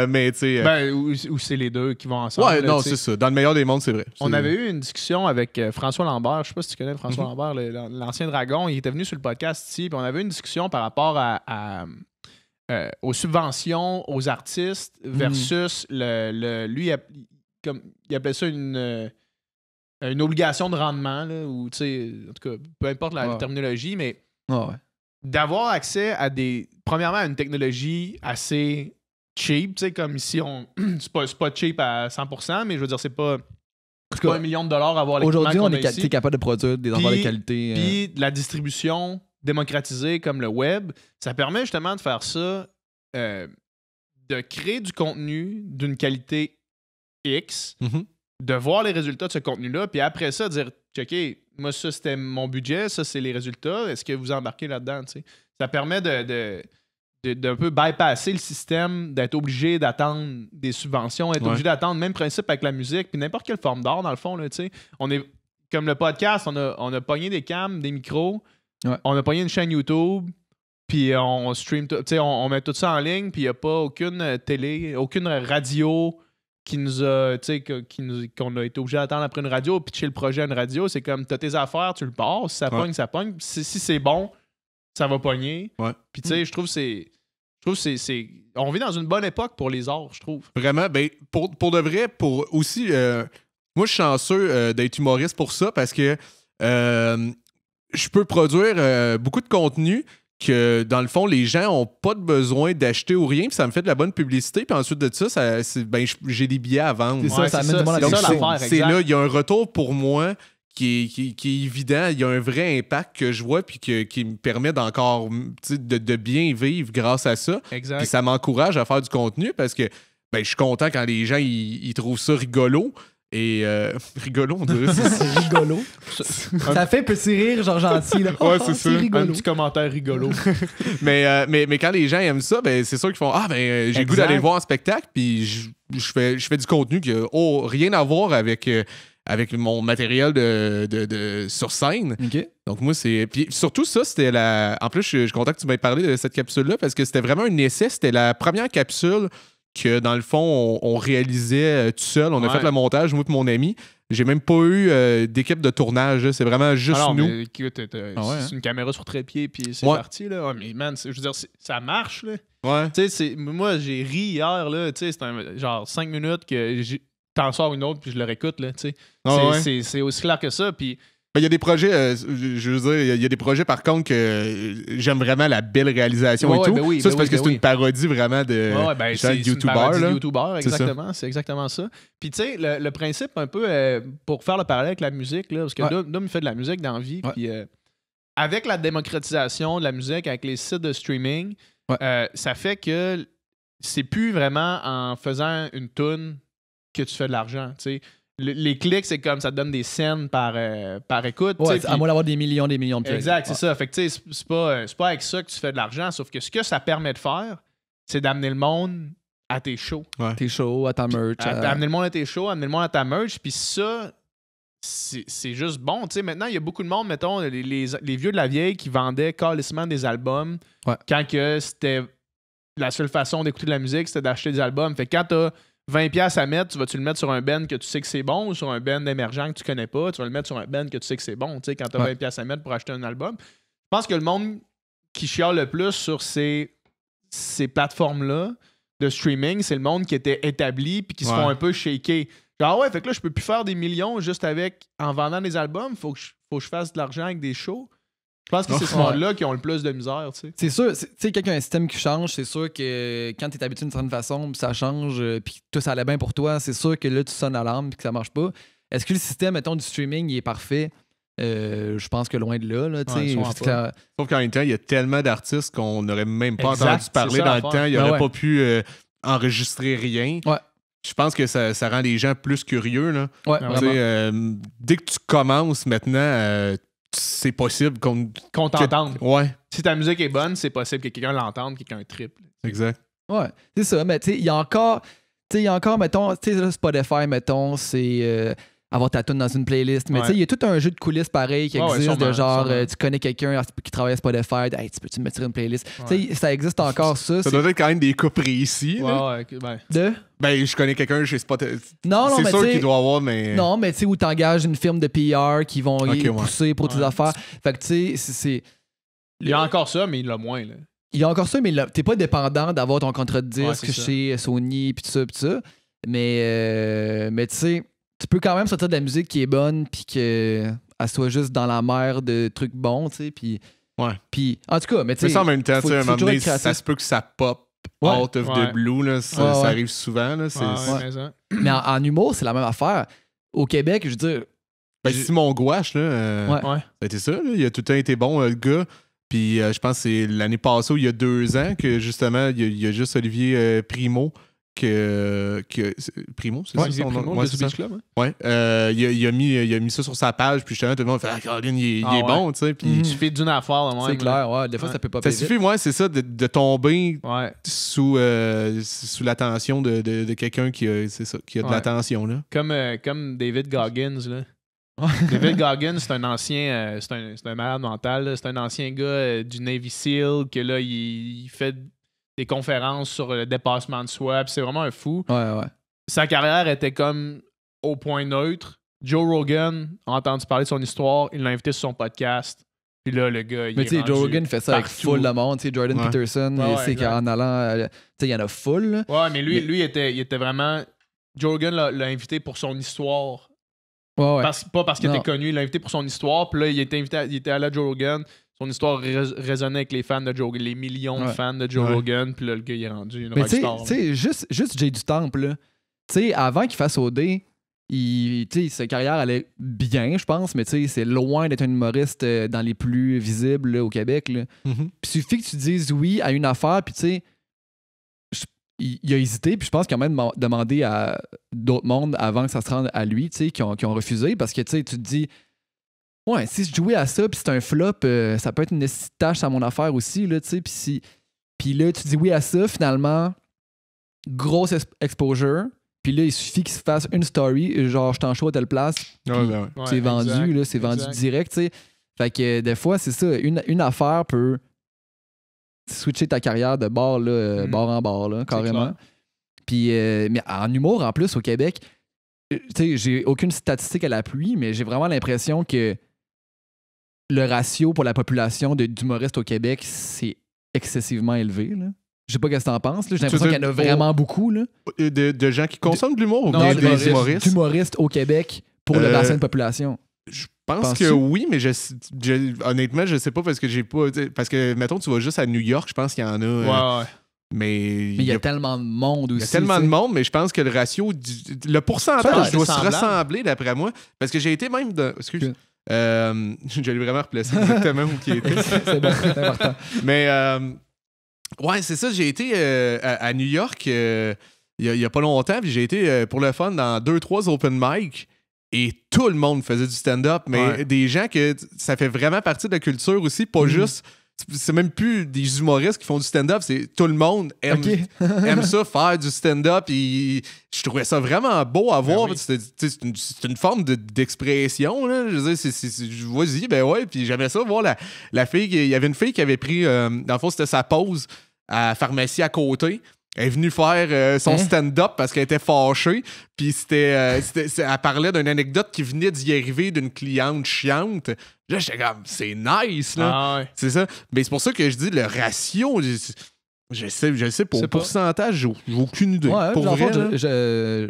Mais tu sais. Ou c'est les deux qui vont ensemble. Ouais, là, non, c'est ça. Dans le meilleur des mondes, c'est vrai. On avait eu une discussion avec François Lambert. Je sais pas si tu connais François Lambert, l'ancien dragon. Il était venu sur le podcast ici. Puis on avait eu une discussion par rapport aux subventions aux artistes versus lui, il appelait ça une obligation de rendement. Là, ou, en tout cas, peu importe la terminologie, mais. D'avoir accès à premièrement, à une technologie assez cheap, tu sais, comme ici, c'est pas cheap à 100%, mais je veux dire, c'est pas $1 million à avoir l'équipement. Aujourd'hui, on est capable de produire des affaires de qualité. Puis de la distribution démocratisée comme le web, ça permet justement de faire ça, de créer du contenu d'une qualité X, de voir les résultats de ce contenu-là, puis après ça, dire, checker, moi, ça, c'était mon budget, ça, c'est les résultats, est-ce que vous embarquez là-dedans, tu sais? Ça permet d'un peu bypasser le système, d'être obligé d'attendre des subventions, d'être obligé d'attendre, même principe avec la musique, puis n'importe quelle forme d'art, dans le fond, là, tu sais. On est, comme le podcast, on a pogné des cams, des micros, on a pogné une chaîne YouTube, puis on stream, tu sais, on met tout ça en ligne, puis il n'y a pas aucune télé, aucune radio qui nous a, tu sais, qu'on a été obligé d'attendre après une radio, pitcher le projet à une radio. C'est comme, t'as tes affaires, tu le passes, si ça pogne, ça pogne. Si c'est bon, ça va pogner. Ouais. Puis tu sais, je trouve c'est on vit dans une bonne époque pour les arts, je trouve. Vraiment, ben, pour de vrai, pour aussi, moi, je suis chanceux d'être humoriste pour ça parce que je peux produire beaucoup de contenu que, dans le fond, les gens n'ont pas de besoin d'acheter ou rien, puis ça me fait de la bonne publicité, puis ensuite de ça, j'ai des billets à vendre. C'est ça, ça amène du monde à l'affaire. C'est là, il y a un retour pour moi qui est évident. Il y a un vrai impact que je vois, puis qui me permet d'encore de bien vivre grâce à ça. Exact. Puis ça m'encourage à faire du contenu parce que je suis content quand les gens ils trouvent ça rigolo. Et rigolo, on dirait. C'est rigolo. Ça fait petit rire, genre gentil. Là. Ouais, c'est ça. Un rigolo. petit commentaire rigolo. mais quand les gens aiment ça, ben, c'est sûr qu'ils font j'ai le goût d'aller le voir en spectacle, puis je fais du contenu qui n'a rien à voir avec mon matériel de sur scène. OK. Donc moi, c'est... Puis surtout ça, c'était la... En plus, je suis content que tu m'aies parlé de cette capsule-là parce que c'était vraiment un essai. C'était la première capsule que, dans le fond, on réalisait tout seul. On a fait le montage, moi et mon ami. J'ai même pas eu d'équipe de tournage. Là. C'est vraiment juste nous. Mais, écoute, c'est une caméra sur trépied, puis c'est parti. Là. Ouais, mais man, je veux dire, ça marche. Là. Ouais. Tu sais, moi, j'ai ri hier. Là, c'était genre 5 minutes que t'en sors une autre, puis je le réécoute. Là, c'est aussi clair que ça. Puis il y a des projets, je veux dire, il y a des projets par contre que j'aime vraiment la belle réalisation et tout. Ben oui, ça, c'est parce que c'est une parodie vraiment de c'est YouTuber. Une parodie de YouTuber, exactement. C'est exactement ça. Puis tu sais, le principe un peu, pour faire le parallèle avec la musique, là, parce que Dom fait de la musique dans la vie, puis avec la démocratisation de la musique, avec les sites de streaming, ça fait que c'est plus vraiment en faisant une toune que tu fais de l'argent, tu sais. Les clics, c'est comme ça te donne des scènes par écoute. Ouais, à moins d'avoir des millions de clics. Exact, c'est ça. Fait que tu sais, c'est pas avec ça que tu fais de l'argent, sauf que ce que ça permet de faire, c'est d'amener le monde à tes shows. Ouais. Tes shows, à ta merch. Amener le monde à tes shows, amener le monde à ta merch, puis ça, c'est juste bon. Tu sais, maintenant, il y a beaucoup de monde, mettons, les vieux de la vieille qui vendaient calissement des albums quand que c'était la seule façon d'écouter de la musique, c'était d'acheter des albums. Fait que quand t'as 20$ à mettre, tu vas-tu le mettre sur un band que tu sais que c'est bon ou sur un band émergent que tu connais pas? Tu vas le mettre sur un band que tu sais que c'est bon, tu sais, quand tu as 20$ à mettre pour acheter un album. Je pense que le monde qui chiale le plus sur ces plateformes-là de streaming, c'est le monde qui était établi puis qui se font un peu shaker. Genre, fait que là, je peux plus faire des millions juste en vendant des albums. Faut que je fasse de l'argent avec des shows. Je pense que c'est ce monde-là qui ont le plus de misère, tu sais. C'est sûr, tu sais, quand il y a un système qui change, c'est sûr que quand tu es habitué d'une certaine façon, ça change, puis tout ça allait bien pour toi, c'est sûr que là, tu sonnes l'alarme puis que ça marche pas. Est-ce que le système, mettons, du streaming, il est parfait? Je pense que loin de là, tu sais. Sauf qu'en même temps, il y a tellement d'artistes qu'on n'aurait même pas entendu parler dans le temps. Il n'aurait pas pu enregistrer rien. Ouais. Je pense que ça rend les gens plus curieux, là. Ouais, dès que tu commences maintenant... c'est possible qu'on t'entende. Ouais. Si ta musique est bonne, c'est possible que quelqu'un l'entende, quelqu'un triple. Exact. Ouais, c'est ça. Mais tu sais, il y a encore, mettons, tu sais, Spotify, mettons, c'est avoir ta tune dans une playlist. Mais tu sais, il y a tout un jeu de coulisses pareil qui existe, de genre, tu connais quelqu'un qui travaille à Spotify, hey, tu peux-tu me mettre une playlist? Tu sais, ça existe encore, ça. Ça doit être quand même des cas précis. Ben, je connais quelqu'un chez Spotify. Non, c'est sûr qu'il doit avoir, mais... Non, mais tu sais, où t'engages une firme de PR qui vont pousser pour tes affaires. Fait que tu sais, c'est... Il y a encore ça, mais il y en a moins, là. Il y a encore ça, mais t'es pas dépendant d'avoir ton contrat de disque chez Sony pis tout ça. Mais tu sais, tu peux quand même sortir de la musique qui est bonne puis qu'elle soit juste dans la mer de trucs bons, tu sais, puis... Ouais. Puis, en tout cas, mais tu sais... Mais ça, en même temps, tu sais, à un moment donné, ça se peut que ça pop out of the blue, là. Ça arrive souvent, là. Mais en humour, c'est la même affaire. Au Québec, je veux dire... Ben, Simon Gouache, là, ça a été ça, là. Il a tout le temps été bon, le gars. Puis je pense que c'est l'année passée ou il y a 2 ans que justement, il y a juste Olivier Primo Primo, c'est ça son nom? Ouais, c'est Beach Club. Ouais. Il a mis ça sur sa page, puis justement, tout le monde fait Caroline, il est bon, tu sais. Il suffit d'une affaire, c'est clair, ouais. Des fois, ça peut pas Ça suffit, c'est ça, de tomber sous l'attention de quelqu'un qui a de l'attention, là. Comme David Goggins, là. David Goggins, c'est un ancien, c'est un malade mental, là. C'est un ancien gars du Navy SEAL que là, il fait des conférences sur le dépassement de soi, puis c'est vraiment un fou. Ouais. Sa carrière était comme au point neutre. Joe Rogan a entendu parler de son histoire, il l'a invité sur son podcast. Puis là, le gars, mais tu sais, Joe Rogan fait ça avec full de monde. Tu sais, Jordan Peterson, c'est qu'en allant, tu sais, il y en a full. Là. Ouais, mais lui, il était vraiment... Joe Rogan l'a invité pour son histoire. Ouais. Pas parce qu'il était connu, il l'a invité pour son histoire. Puis là, il était allé à Joe Rogan. Son histoire résonnait avec les fans de Joe Rogan, les millions de fans de Joe Rogan. Puis là, le gars, il est rendu une rockstar. Tu sais, juste Jay du Temple, là. Tu sais, avant qu'il fasse OD, sa carrière allait bien, je pense, mais tu sais, c'est loin d'être un humoriste dans les plus visibles là, au Québec. Là. Mm-hmm. Puis il suffit que tu dises oui à une affaire, puis tu sais, il a hésité, puis je pense qu'il a même demandé à d'autres mondes avant que ça se rende à lui, tu sais, qui ont refusé, parce que tu sais, tu te dis, ouais, si je jouais à ça, puis c'est un flop, ça peut être une tâche à mon affaire aussi, là, tu sais, puis là, tu dis oui à ça, finalement, grosse exposure, puis là, il suffit qu'il se fasse une story, genre, je t'en show à telle place, puis c'est vendu, exact, là, c'est vendu direct, tu sais. Fait que des fois, c'est ça, une affaire peut switcher ta carrière de bord, là, bord en bord, là, carrément. Puis, mais en humour, en plus, au Québec, tu sais, j'ai aucune statistique à l'appui, mais j'ai vraiment l'impression que le ratio pour la population d'humoristes au Québec, c'est excessivement élevé, là. Je sais pas qu'est-ce que t'en penses, là. J'ai l'impression qu'il y en a vraiment beaucoup, là. De gens qui consomment de l'humour ou Non, des humoristes? D'humoristes au Québec pour l'ancienne population. Je pense que oui, mais honnêtement, je sais pas parce que j'ai pas. Parce que, mettons, tu vas juste à New York, je pense qu'il y en a. Ouais. Mais il y a tellement de monde aussi. Il y a tellement de monde, mais je pense que le ratio, le pourcentage doit se semblable. ressembler d'après moi. Parce que j'ai été même dans. Excuse. J'allais vraiment replacer exactement où qui était. C'est bon, c'est important. Mais ouais, c'est ça. J'ai été à New York il y a pas longtemps, puis j'ai été pour le fun dans 2-3 open mic. Et tout le monde faisait du stand-up, mais des gens que ça fait vraiment partie de la culture aussi, pas juste. C'est même plus des humoristes qui font du stand-up, c'est tout le monde aime ça, faire du stand-up. Et je trouvais ça vraiment beau à voir. C'est une forme d'expression. Là. Je veux dire, vas-y, ben ouais. Puis j'aimais ça voir la fille. Il y avait une fille qui avait pris, dans le fond, c'était sa pause à la pharmacie à côté. Elle est venue faire son stand-up parce qu'elle était fâchée. Puis elle parlait d'une anecdote qui venait d'y arriver d'une cliente chiante. Là, j'étais comme, c'est nice, là. Ah ouais. C'est ça. Mais c'est pour ça que je dis le ratio. Je sais pour pourcentage, j'ai aucune idée. Ouais, pour vrai, je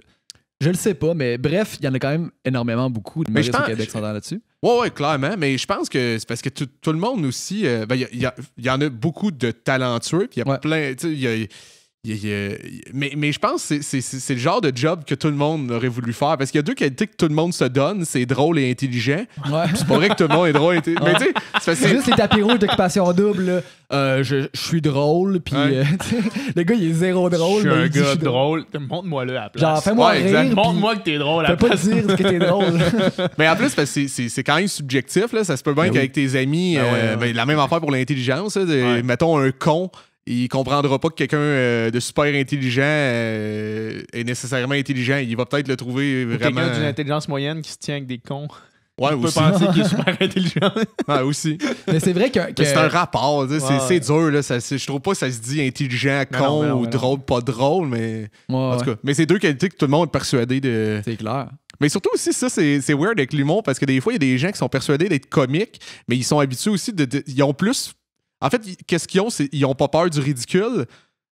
le sais pas, mais bref, il y en a quand même énormément beaucoup de humoristes au Québec qui sont là-dessus. Ouais, clairement. Mais je pense que c'est parce que tout le monde aussi. Il y en a beaucoup de talentueux. Puis il y a plein. Mais je pense que c'est le genre de job que tout le monde aurait voulu faire parce qu'il y a deux qualités que tout le monde se donne, c'est drôle et intelligent. Ouais. C'est pas vrai que tout le monde est drôle et intelligent. Mais tu sais, c'est juste les tapis rouges d'occupation double. Je suis drôle, puis le gars il est zéro drôle. Je suis un gars drôle. Montre-moi le à la place. Genre fais-moi rire. Montre-moi que t'es drôle à la place. Fais pas dire que t'es drôle. Mais en plus, parce que c'est quand même subjectif. Là. Ça se peut bien qu'avec tes amis, la même affaire pour l'intelligence. Mettons un con. Il comprendra pas que quelqu'un de super intelligent est nécessairement intelligent. Il va peut-être le trouver vraiment... Quelqu'un d'une intelligence moyenne qui se tient avec des cons. Ouais, on peut penser qu'il est super intelligent. Ouais, aussi. Mais c'est vrai que c'est un rapport. C'est dur. Là, je trouve pas que ça se dit intelligent, con ou drôle, pas drôle. Mais en tout cas, mais c'est deux qualités que tout le monde est persuadé de... C'est clair. Mais surtout aussi, ça, c'est weird avec l'humour parce que des fois, il y a des gens qui sont persuadés d'être comiques, mais ils sont habitués aussi ils ont plus... En fait, qu'est-ce qu'ils ont? Ils ont pas peur du ridicule.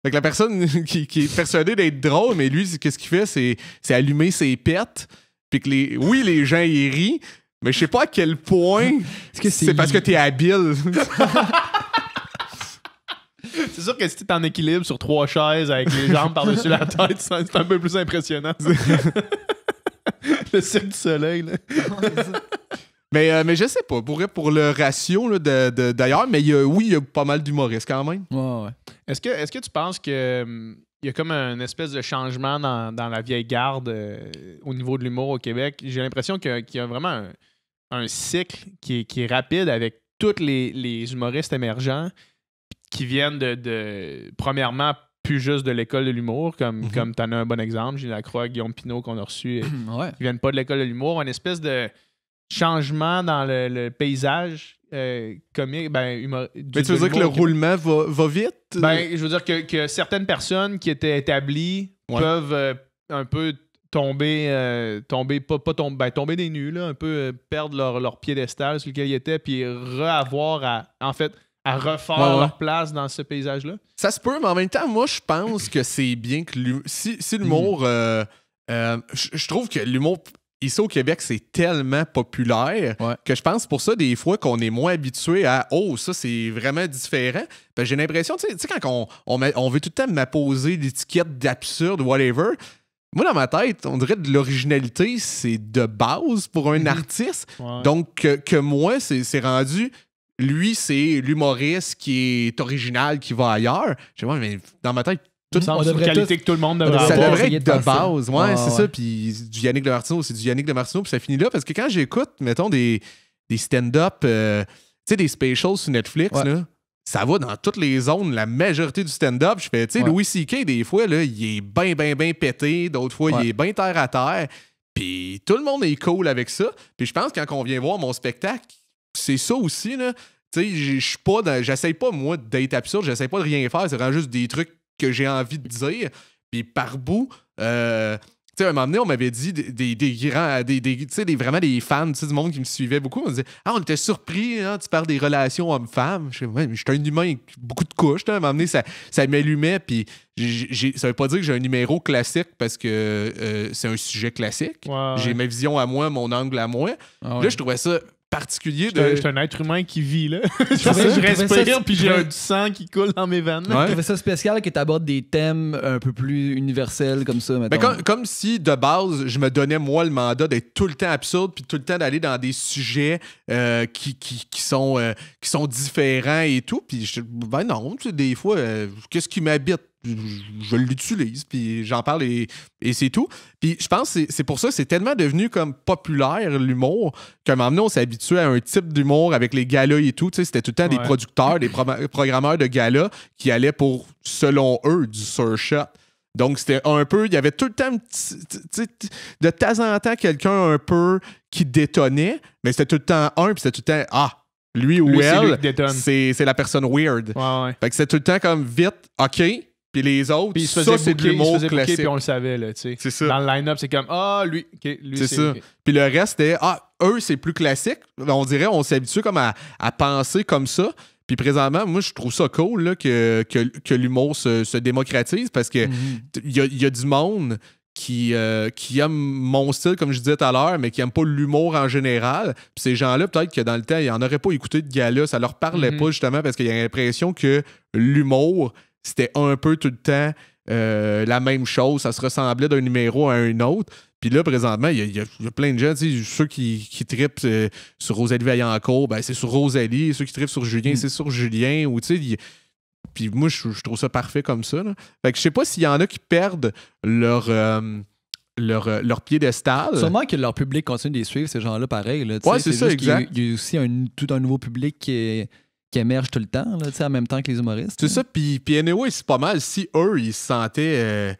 Fait que la personne qui est persuadée d'être drôle, mais lui, qu'est-ce qu'il fait? C'est allumer ses pets. Puis que les gens y rient, mais je sais pas à quel point c'est parce que t'es habile. C'est sûr que si t'es en équilibre sur 3 chaises avec les jambes par-dessus la tête, c'est un peu plus impressionnant. Le Cirque du Soleil, là. Mais je sais pas, pour le ratio là, d'ailleurs, mais il y a pas mal d'humoristes quand même. Ouais. Est-ce que tu penses que il y a comme une espèce de changement dans la vieille garde au niveau de l'humour au Québec? J'ai l'impression qu'il y a vraiment un cycle qui est rapide avec tous les humoristes émergents qui viennent de premièrement, plus juste de l'école de l'humour, comme t'en as un bon exemple, Gilles Lacroix, Guillaume Pinault qu'on a reçu, qui viennent pas de l'école de l'humour, une espèce de changement dans le paysage comique. Mais tu veux dire que le roulement va vite? Je veux dire que certaines personnes qui étaient établies peuvent un peu tomber des nues, là, un peu perdre leur piédestal sur lequel ils étaient, puis avoir à refaire leur place dans ce paysage-là? Ça se peut, mais en même temps, moi, je pense que c'est bien que si l'humour... je trouve que l'humour... Ici au Québec, c'est tellement populaire que je pense pour ça, des fois, qu'on est moins habitué à « Oh, ça, c'est vraiment différent. » J'ai l'impression, tu sais, quand on veut tout le temps m'apposer l'étiquette d'absurde, whatever, moi, dans ma tête, on dirait de l'originalité, c'est de base pour un artiste. Ouais. Donc, que moi, c'est rendu... Lui, c'est l'humoriste qui est original, qui va ailleurs. Je sais pas, mais dans ma tête, C'est une qualité que tout le monde devrait Ça avoir. devrait être de base. Ouais, c'est ouais. ça. Puis du Yannick Lamartino, c'est du Yannick Lamartino, puis ça finit là. Parce que quand j'écoute, mettons, des stand-up, tu sais, des specials sur Netflix, là, ça va dans toutes les zones, la majorité du stand-up. Je fais, tu sais, Louis C.K., des fois, là, il est bien pété. D'autres fois, il est bien terre à terre. Puis tout le monde est cool avec ça. Puis je pense que quand on vient voir mon spectacle, c'est ça aussi, là. Tu sais, je suis pas j'essaye pas, moi, d'être absurde. J'essaye pas de rien faire. C'est vraiment juste des trucs que j'ai envie de dire. Puis par bout, tu sais, à un moment donné, on m'avait dit des grands, tu sais, vraiment des fans, tu sais, du monde qui me suivait beaucoup. On me disait, on était surpris, hein, tu parles des relations hommes-femmes. Je disais, mais je suis un humain avec beaucoup de couches. À un moment donné, ça m'allumait. Puis ça veut pas dire que j'ai un numéro classique parce que c'est un sujet classique. Ouais. J'ai ma vision à moi, mon angle à moi. Ah Là, je trouvais ça particulier. Je suis un être humain qui vit, là. Je trouvais respire, ça- puis j'ai du sang qui coule dans mes veines. Je trouvais ça spécial que tu abordes des thèmes un peu plus universels comme ça, Ben, mettons. comme si, de base, je me donnais, moi, le mandat d'être tout le temps absurde puis tout le temps d'aller dans des sujets qui sont différents et tout. Puis, ben non, tu sais, des fois, qu'est-ce qui m'habite? Je l'utilise, puis j'en parle et c'est tout. Puis je pense que c'est pour ça que c'est tellement devenu comme populaire, l'humour, qu'à un moment donné, on s'est habitué à un type d'humour avec les galas et tout. Tu sais, c'était tout le temps des producteurs, des programmeurs de galas qui allaient pour, selon eux, du surshot. Donc, c'était un peu... Il y avait tout le temps, de temps en temps, quelqu'un un peu qui détonnait, mais c'était tout le temps un, puis c'était tout le temps... Lui ou elle, c'est la personne weird. Ouais. Fait que c'est tout le temps comme vite, OK... Puis les autres, puis ça, c'est de l'humour classique. Puis on le savait, là, tu sais. C'est ça. Dans le line-up, c'est comme, lui, c'est ça. Okay. Puis le reste, c'était, eux, c'est plus classique. On dirait, on s'habitue comme à penser comme ça. Puis présentement, moi, je trouve ça cool là, que l'humour se démocratise parce que il y a du monde qui aime mon style, comme je disais tout à l'heure, mais qui n'aime pas l'humour en général. Puis ces gens-là, peut-être que dans le temps, ils n'en auraient pas écouté de gala. Ça leur parlait pas, justement, parce qu'il y a l'impression que l'humour... C'était un peu tout le temps la même chose. Ça se ressemblait d'un numéro à un autre. Puis là, présentement, il y a plein de gens. Ceux qui trippent sur Rosalie Vaillancourt, ben, c'est sur Rosalie. Ceux qui trippent sur Julien, c'est sur Julien. Ou, puis moi, je trouve ça parfait comme ça. Là. Fait que je sais pas s'il y en a qui perdent leur piédestal. Sûrement que leur public continue de les suivre, ces gens-là, pareil. Là, c'est ça, exact. Il y a aussi tout un nouveau public qui émerge tout le temps, là, en même temps que les humoristes. C'est ça, puis anyway, c'est pas mal. Si eux, ils se sentaient...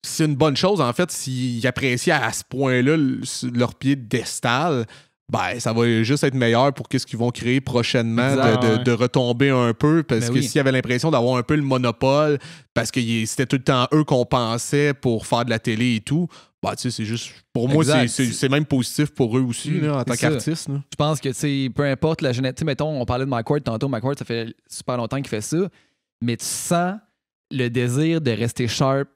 c'est une bonne chose, en fait, s'ils appréciaient à ce point-là leur piédestal, ben, ça va juste être meilleur pour qu'est-ce qu'ils vont créer prochainement, de retomber un peu, parce que s'ils avaient l'impression d'avoir un peu le monopole, parce que c'était tout le temps eux qu'on pensait pour faire de la télé et tout, bah, tu sais, c'est juste... Pour moi, c'est même positif pour eux aussi, là, en tant qu'artistes. Je pense que, tu sais, peu importe la génétique... Mettons, on parlait de Mike Ward tantôt. Mike Ward, ça fait super longtemps qu'il fait ça. Mais tu sens le désir de rester sharp,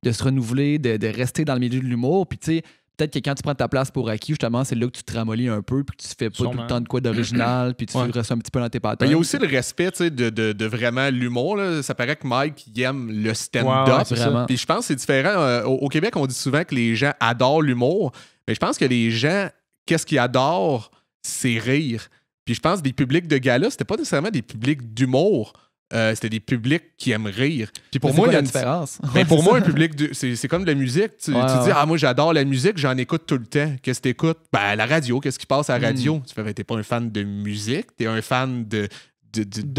de se renouveler, de rester dans le milieu de l'humour. Puis, tu sais, peut-être que quand tu prends ta place pour acquis, justement, c'est là que tu te ramollis un peu, puis que tu fais pas tout le temps de quoi d'original, puis tu restes un petit peu dans tes patterns. Il y a aussi le respect, tu sais, de vraiment l'humour. Là. Ça paraît que Mike, il aime le stand-up. Puis je pense que c'est différent. Au Québec, on dit souvent que les gens adorent l'humour, mais je pense que les gens, qu'est-ce qu'ils adorent, c'est rire. Puis je pense que des publics de gala, c'était pas nécessairement des publics d'humour. C'était des publics qui aiment rire. Puis pour moi, il y a une différence. Mais pour moi, un public, c'est comme de la musique. Tu dis, moi, j'adore la musique, j'en écoute tout le temps. Qu'est-ce que t'écoutes? Ben, la radio. Qu'est-ce qui passe à la radio? Tu fais, t'es pas un fan de musique, t'es un fan de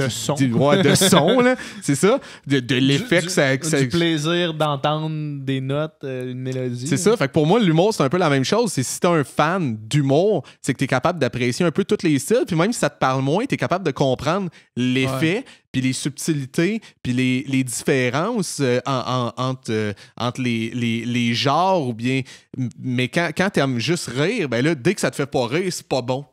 son. De son, là. C'est ça. De l'effet que ça... Du plaisir d'entendre des notes, une mélodie. C'est ça. Fait que pour moi, l'humour, c'est un peu la même chose. C'est si t'es un fan d'humour, c'est que t'es capable d'apprécier un peu tous les styles. Puis même si ça te parle moins, t'es capable de comprendre l'effet, puis les subtilités, puis les différences entre les genres ou bien... Mais quand t'aimes juste rire, ben là, dès que ça te fait pas rire, c'est pas bon.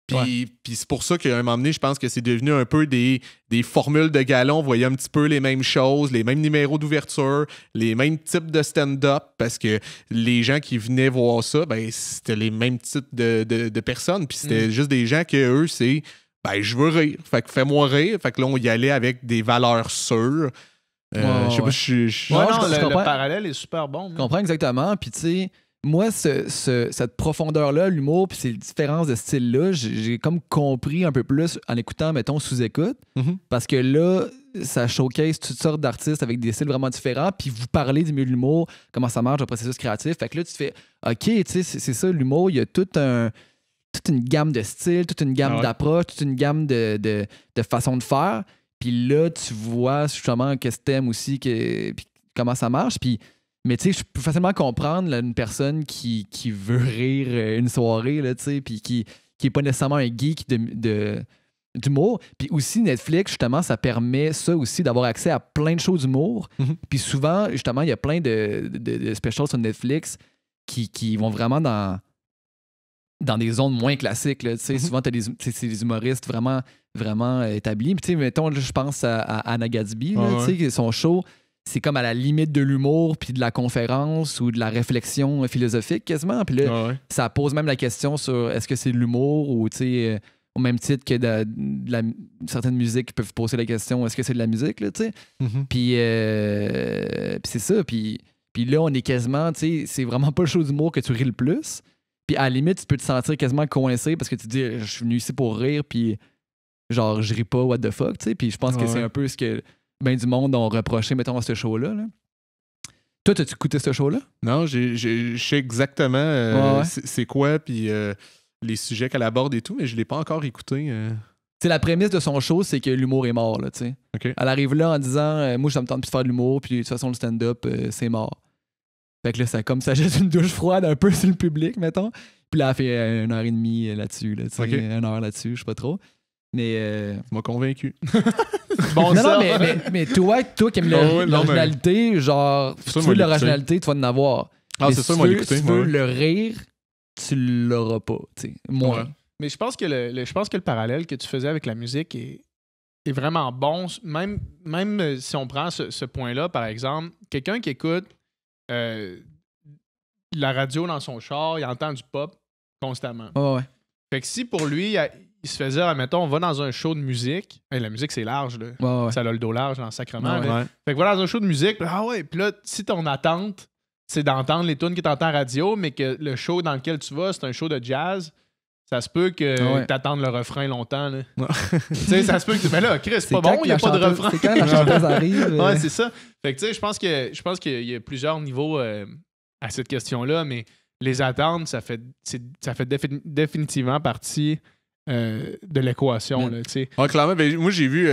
Puis c'est pour ça qu'à un moment donné, je pense que c'est devenu un peu des formules de gala. On voyait un petit peu les mêmes choses, les mêmes numéros d'ouverture, les mêmes types de stand-up, parce que les gens qui venaient voir ça, ben c'était les mêmes types de personnes. Puis c'était juste des gens que eux, c'est ben je veux rire. Fait que fais-moi rire. Fait que là, on y allait avec des valeurs sûres. Je sais pas si je... le parallèle est super bon. Je comprends exactement. Puis tu sais, moi, cette profondeur-là, l'humour, puis ces différences de style-là, j'ai comme compris un peu plus en écoutant, mettons, sous-écoute. Parce que là, ça showcase toutes sortes d'artistes avec des styles vraiment différents, puis vous parlez du milieu de l'humour, comment ça marche, le processus créatif. Fait que là, tu te fais, OK, tu sais, c'est ça, l'humour, il y a toute une gamme de styles, toute une gamme d'approches, toute une gamme de façons de faire. Puis là, tu vois justement qu'est-ce que t'aimes aussi, puis comment ça marche. Mais tu sais, je peux facilement comprendre là, une personne qui veut rire une soirée, là, tu sais, puis qui n'est pas nécessairement un geek d'humour. Puis aussi, Netflix, justement, ça permet ça aussi d'avoir accès à plein de shows d'humour. Puis souvent, justement, il y a plein de specials sur Netflix qui vont vraiment dans des zones moins classiques. Là. Souvent, c'est des humoristes vraiment, vraiment établis. Puis, mettons, là, je pense à Anna Gatsby, là, son show, c'est comme à la limite de l'humour, puis de la conférence ou de la réflexion philosophique quasiment. Puis là, ça pose même la question sur est-ce que c'est de l'humour ou, au même titre que certaines musiques peuvent poser la question est-ce que c'est de la musique, là, tu sais. Puis c'est ça. Puis là, on est quasiment, c'est vraiment pas le show d'humour que tu ris le plus. Puis à la limite, tu peux te sentir quasiment coincé parce que tu te dis je suis venu ici pour rire, puis genre, je ris pas, what the fuck, tu sais. Puis je pense que c'est un peu ce que ben du monde ont reproché, mettons, à ce show-là. Là. Toi, t'as-tu écouté ce show-là? Non, je sais exactement c'est quoi, puis les sujets qu'elle aborde et tout, mais je l'ai pas encore écouté. La prémisse de son show, c'est que l'humour est mort, là, tu sais. Okay. Elle arrive là en disant moi, ça me tente plus de faire de l'humour, puis de toute façon, le stand-up, c'est mort. Fait que là, ça comme ça jette une douche froide un peu sur le public, mettons. Puis là, elle fait 1h30 là-dessus, là, tu sais, 1 heure là-dessus, je sais pas trop. Mais. Tu m'as convaincu. Bon, non, mais toi qui aimes l'originalité, genre, si tu veux l'originalité, tu vas en avoir. Ah, c'est ça, moi, l'écouter. Si tu veux le rire, tu l'auras pas, tu sais. Moi. Ouais. Mais je pense que le parallèle que tu faisais avec la musique est vraiment bon. Même si on prend ce point-là, par exemple, quelqu'un qui écoute la radio dans son char, il entend du pop constamment. Ouais. Fait que si pour lui, il se faisait, mettons, on va dans un show de musique. Hey, la musique, c'est large, là. Ouais. Ça a le dos large dans le sacrement. Ouais. Fait que va dans un show de musique. Puis là, si ton attente, c'est d'entendre les tunes que tu entends à radio, mais que le show dans lequel tu vas, c'est un show de jazz, ça se peut que t'attendes le refrain longtemps. Là. Tu sais, ça se peut que tu. Mais là, Chris, c'est pas bon, il n'y a pas de refrain. C'est quand la chanteuse arrive. Ouais, c'est ça. Fait que tu sais, je pense qu'il y a plusieurs niveaux à cette question-là, mais les attentes, ça fait définitivement partie de l'équation. Là, clairement, moi j'ai vu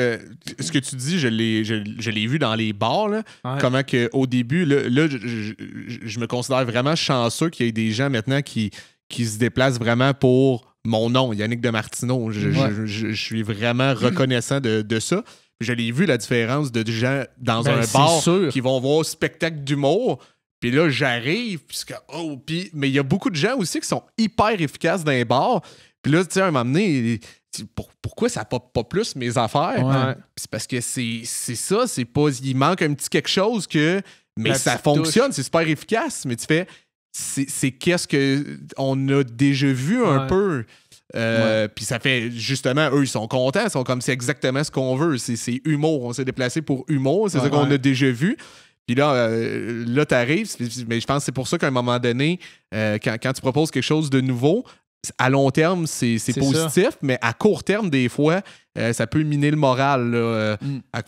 ce que tu dis, je l'ai vu dans les bars. Là, comment que, au début, là je me considère vraiment chanceux qu'il y ait des gens maintenant qui se déplacent vraiment pour mon nom, Yannick de Martineau. Je suis vraiment reconnaissant de ça. Je l'ai vu, la différence de gens dans un bar qui vont voir spectacle d'humour. Puis là, j'arrive, mais il y a beaucoup de gens aussi qui sont hyper efficaces dans les bars. Puis là, tu sais, à un moment donné, pourquoi ça pop pas plus mes affaires? Ouais. C'est parce que c'est ça, c'est pas. Il manque un petit quelque chose que. Mais la ça fonctionne, c'est super efficace. Mais tu fais. C'est qu'est-ce qu'on a déjà vu un peu. Puis ça fait justement, eux, ils sont contents. Ils sont comme c'est exactement ce qu'on veut. C'est humour. On s'est déplacé pour humour. C'est ça qu'on a déjà vu. Puis là t'arrives, mais je pense que c'est pour ça qu'à un moment donné, quand tu proposes quelque chose de nouveau, à long terme, c'est positif, mais à court terme, des fois, ça peut miner le moral. Là,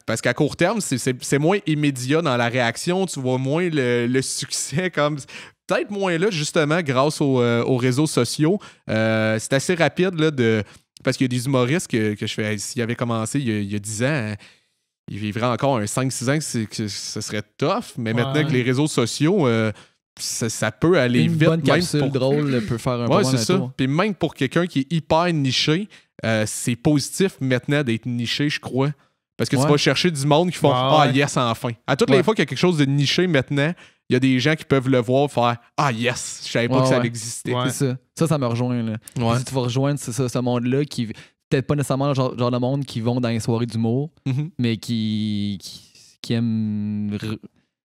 parce qu'à court terme, c'est moins immédiat dans la réaction. Tu vois moins le succès comme... Peut-être moins là, justement, grâce aux réseaux sociaux. C'est assez rapide, là, parce qu'il y a des humoristes que je fais... S'il avait commencé il y a 10 ans... il vivrait encore un 5-6 ans que ce serait tough, mais maintenant que les réseaux sociaux, ça peut aller vite. Une bonne capsule drôle peut faire un bon c'est ça. Puis même pour quelqu'un qui est hyper niché, c'est positif maintenant d'être niché, je crois. Parce que tu vas chercher du monde qui font yes, enfin. À toutes les fois qu'il y a quelque chose de niché maintenant, il y a des gens qui peuvent le voir faire yes, je savais pas que ça existait. C'est ça. Ça me rejoint. Là. Si tu vas rejoindre ce monde-là qui... Peut-être pas nécessairement le genre de monde qui vont dans les soirées d'humour, mais qui aiment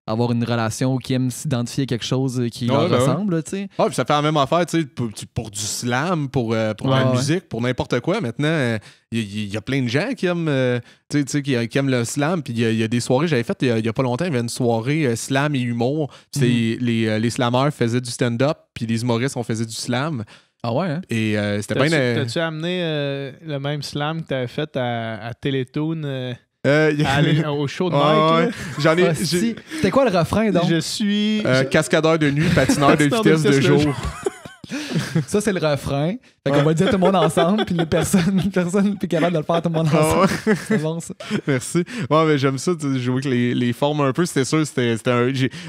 avoir une relation ou qui aiment s'identifier à quelque chose qui leur ressemble, tu sais. Puis ça fait la même affaire, tu sais, pour du slam, pour la musique, pour n'importe quoi. Maintenant, il y a plein de gens qui aiment, qui aiment le slam. Puis il y a des soirées, j'avais fait il y a pas longtemps, il y avait une soirée slam et humour. Puis les slammeurs faisaient du stand-up, puis les humoristes, on faisait du slam. Ah ouais, hein? Et c'était bien... T'as-tu amené le même slam que t'avais fait à Télétoon Aller au show de Mike. ouais. J'en ai. C'était quoi le refrain, donc? Je suis... Cascadeur de nuit, patineur de vitesse de jour. Ça, c'est le refrain. Fait qu'on va le dire tout le monde ensemble, puis personne n'est plus capable de le faire tout le monde ensemble. C'est bon, ça. Merci. Ouais, mais j'aime ça, jouer avec les formes un peu. C'était sûr,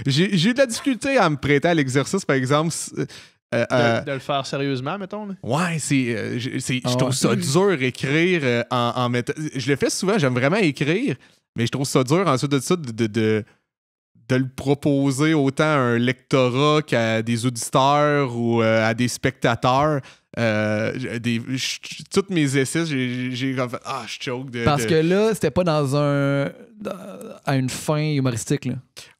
j'ai eu de la difficulté à me prêter à l'exercice, par exemple. De le faire sérieusement, mettons. Là. Ouais, je trouve ça dur écrire en mettant. Je le fais souvent, j'aime vraiment écrire, mais je trouve ça dur ensuite de ça de le proposer autant à un lectorat qu'à des auditeurs ou à des spectateurs. Tous mes essais, j'ai comme fait je choke Parce que là, c'était pas à une fin humoristique, là.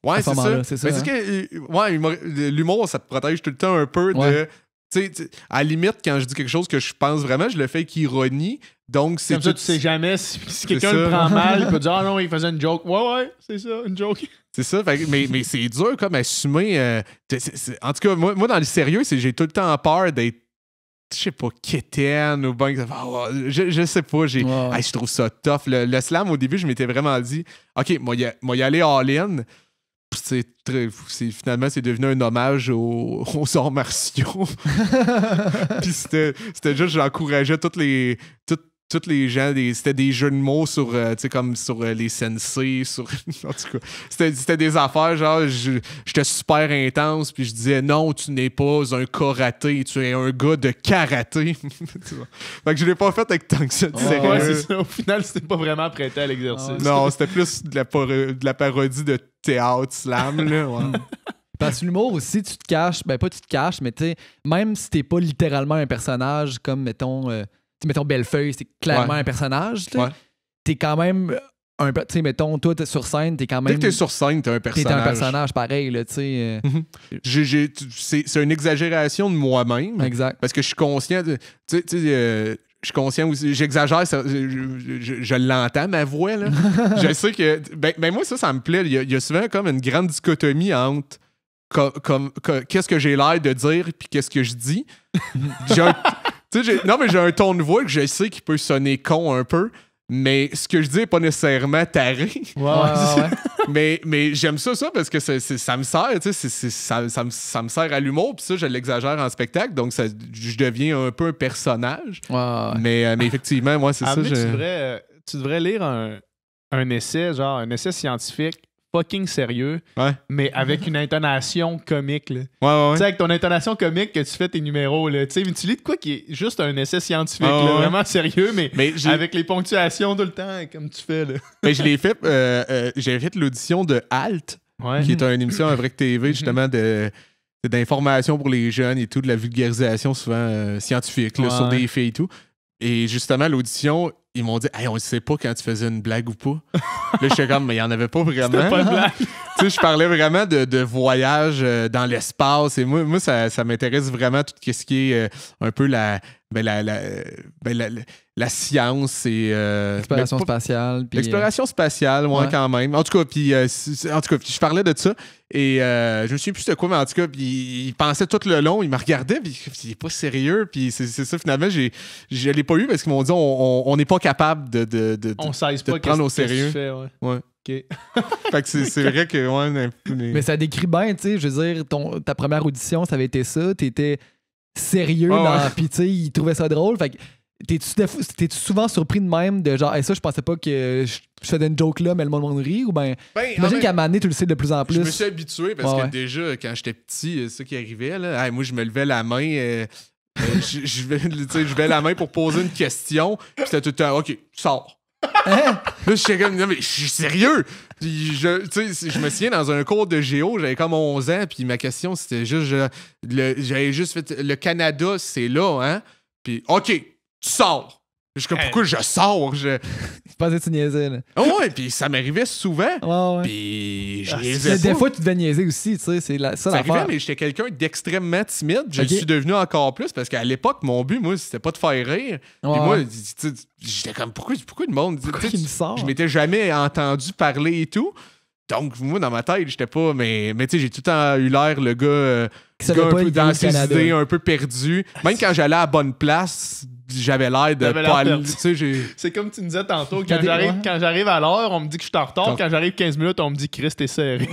Ouais, c'est ça. Mais c'est que l'humour, ça te protège tout le temps un peu de. Tu sais, à la limite, quand je dis quelque chose que je pense vraiment, je le fais avec ironie. Donc, c'est comme ça, tu sais jamais si quelqu'un le prend mal, il peut dire non, il faisait une joke. Ouais, c'est ça, une joke. C'est ça, mais c'est dur comme assumer. En tout cas, moi, dans le sérieux, j'ai tout le temps peur d'être, je sais pas, quétaine ou ben. Je sais pas, je trouve ça tough. Le slam, au début, je m'étais vraiment dit, OK, moi, y aller all-in. Finalement, c'est devenu un hommage aux arts martiaux. Puis c'était juste, j'encourageais tous les gens, c'était des jeux de mots sur, comme sur les sensei, en tout cas, c'était des affaires, genre, j'étais super intense, puis je disais, non, tu n'es pas un karaté, tu es un gars de karaté. Fait que je l'ai pas fait avec tant que ça de sérieux. Ouais, c'est ça. Au final, c'était pas vraiment prêté à l'exercice. Non, c'était plus de la parodie de théâtre slam, là, ouais. Parce que l'humour aussi, tu te caches, ben pas tu te caches, mais tu sais, même si t'es pas littéralement un personnage, comme mettons Bellefeuille, c'est clairement un personnage, t'es quand même un peu, tu sais, mettons, toi, t'es sur scène, t'es quand même... Dès que t'es sur scène, t'es un personnage. T'es un personnage pareil, là, tu sais. C'est une exagération de moi-même. Exact. Parce que je suis conscient de... je suis conscient aussi, j'exagère, je l'entends, ma voix, là. Je sais que... Ben moi, ça me plaît. Il y a souvent comme une grande dichotomie entre qu'est-ce que j'ai l'air de dire puis qu'est-ce que je dis. Non, mais j'ai un ton de voix que je sais qu'il peut sonner con un peu, mais ce que je dis n'est pas nécessairement taré. Ouais. mais j'aime ça parce que ça me sert, ça me sert à l'humour, puis ça, je l'exagère en spectacle, donc je deviens un peu un personnage. Ouais. Mais effectivement, moi, c'est ça. Tu devrais lire un essai, genre un essai scientifique fucking sérieux, mais avec une intonation comique. Là. Ouais. Tu sais, avec ton intonation comique que tu fais tes numéros, là, tu lis de quoi qui est juste un essai scientifique, là, vraiment sérieux, mais avec les ponctuations tout le temps, comme tu fais. Là. Mais je l'ai fait, j'ai fait l'audition de Halt, qui est une émission à Vrac TV, justement, d'information pour les jeunes et tout, de la vulgarisation souvent scientifique, là, sur des faits et tout. Et justement, l'audition, ils m'ont dit « Hey, on ne sait pas quand tu faisais une blague ou pas. » Là, j'étais comme « Mais il n'y en avait pas vraiment. » C'était pas une blague. Tu sais, je parlais vraiment de voyage dans l'espace. Et moi ça m'intéresse vraiment tout ce qui est un peu la science et... L'exploration spatiale. L'exploration spatiale, quand même. En tout cas, puis je parlais de ça et je me souviens plus de quoi, mais en tout cas, puis il pensait tout le long, il me regardait, puis il est pas sérieux, puis c'est ça, finalement, je l'ai pas eu parce qu'ils m'ont dit on n'est pas capable de prendre au sérieux. Ouais. OK. Fait que c'est vrai que... Mais ça décrit bien, tu sais, je veux dire, ta première audition, ça avait été ça, t'étais sérieux, puis tu sais, ils trouvaient ça drôle, fait que t'es-tu souvent surpris de même de genre, ça, je pensais pas que je faisais une joke là, mais le monde rit, ou j'imagine qu'à un moment donné, tu le sais de plus en plus. Je me suis habitué parce que déjà, quand j'étais petit, ça qui arrivait, là, moi, je me levais la main, je vais la main pour poser une question, puis c'était tout le temps, OK, sors. Là, j'étais comme, non, mais je suis sérieux. Puis je me souviens, dans un cours de géo, j'avais comme 11 ans, puis ma question, c'était juste, j'avais juste fait, le Canada, c'est là, hein? Puis, OK, tu sors. Je suis comme, pourquoi je sors? Je pensais que tu niaisais, là. Ouais, puis ça m'arrivait souvent. Ouais. Puis je niaisais pas. Des fois, tu devais niaiser aussi, tu sais, ça l'affaire. Arrivait, mais j'étais quelqu'un d'extrêmement timide. Je suis devenu encore plus parce qu'à l'époque, mon but, moi, c'était pas de faire rire. Puis moi, j'étais comme, pourquoi le monde... Pourquoi il me sort? Je m'étais jamais entendu parler et tout. Donc, moi, dans ma tête, j'étais pas... Mais tu sais, j'ai tout le temps eu l'air, le gars un peu dans ses idées, un peu perdu. Même quand j'allais à la bonne place... j'avais l'air de T'avais l'air pas aller. perdu. Tu sais, j'ai. C'est comme tu me disais tantôt, T'as des- quand j'arrive à l'heure, on me dit que je suis en retard. Quand j'arrive 15 minutes, on me dit Chris, t'es serré.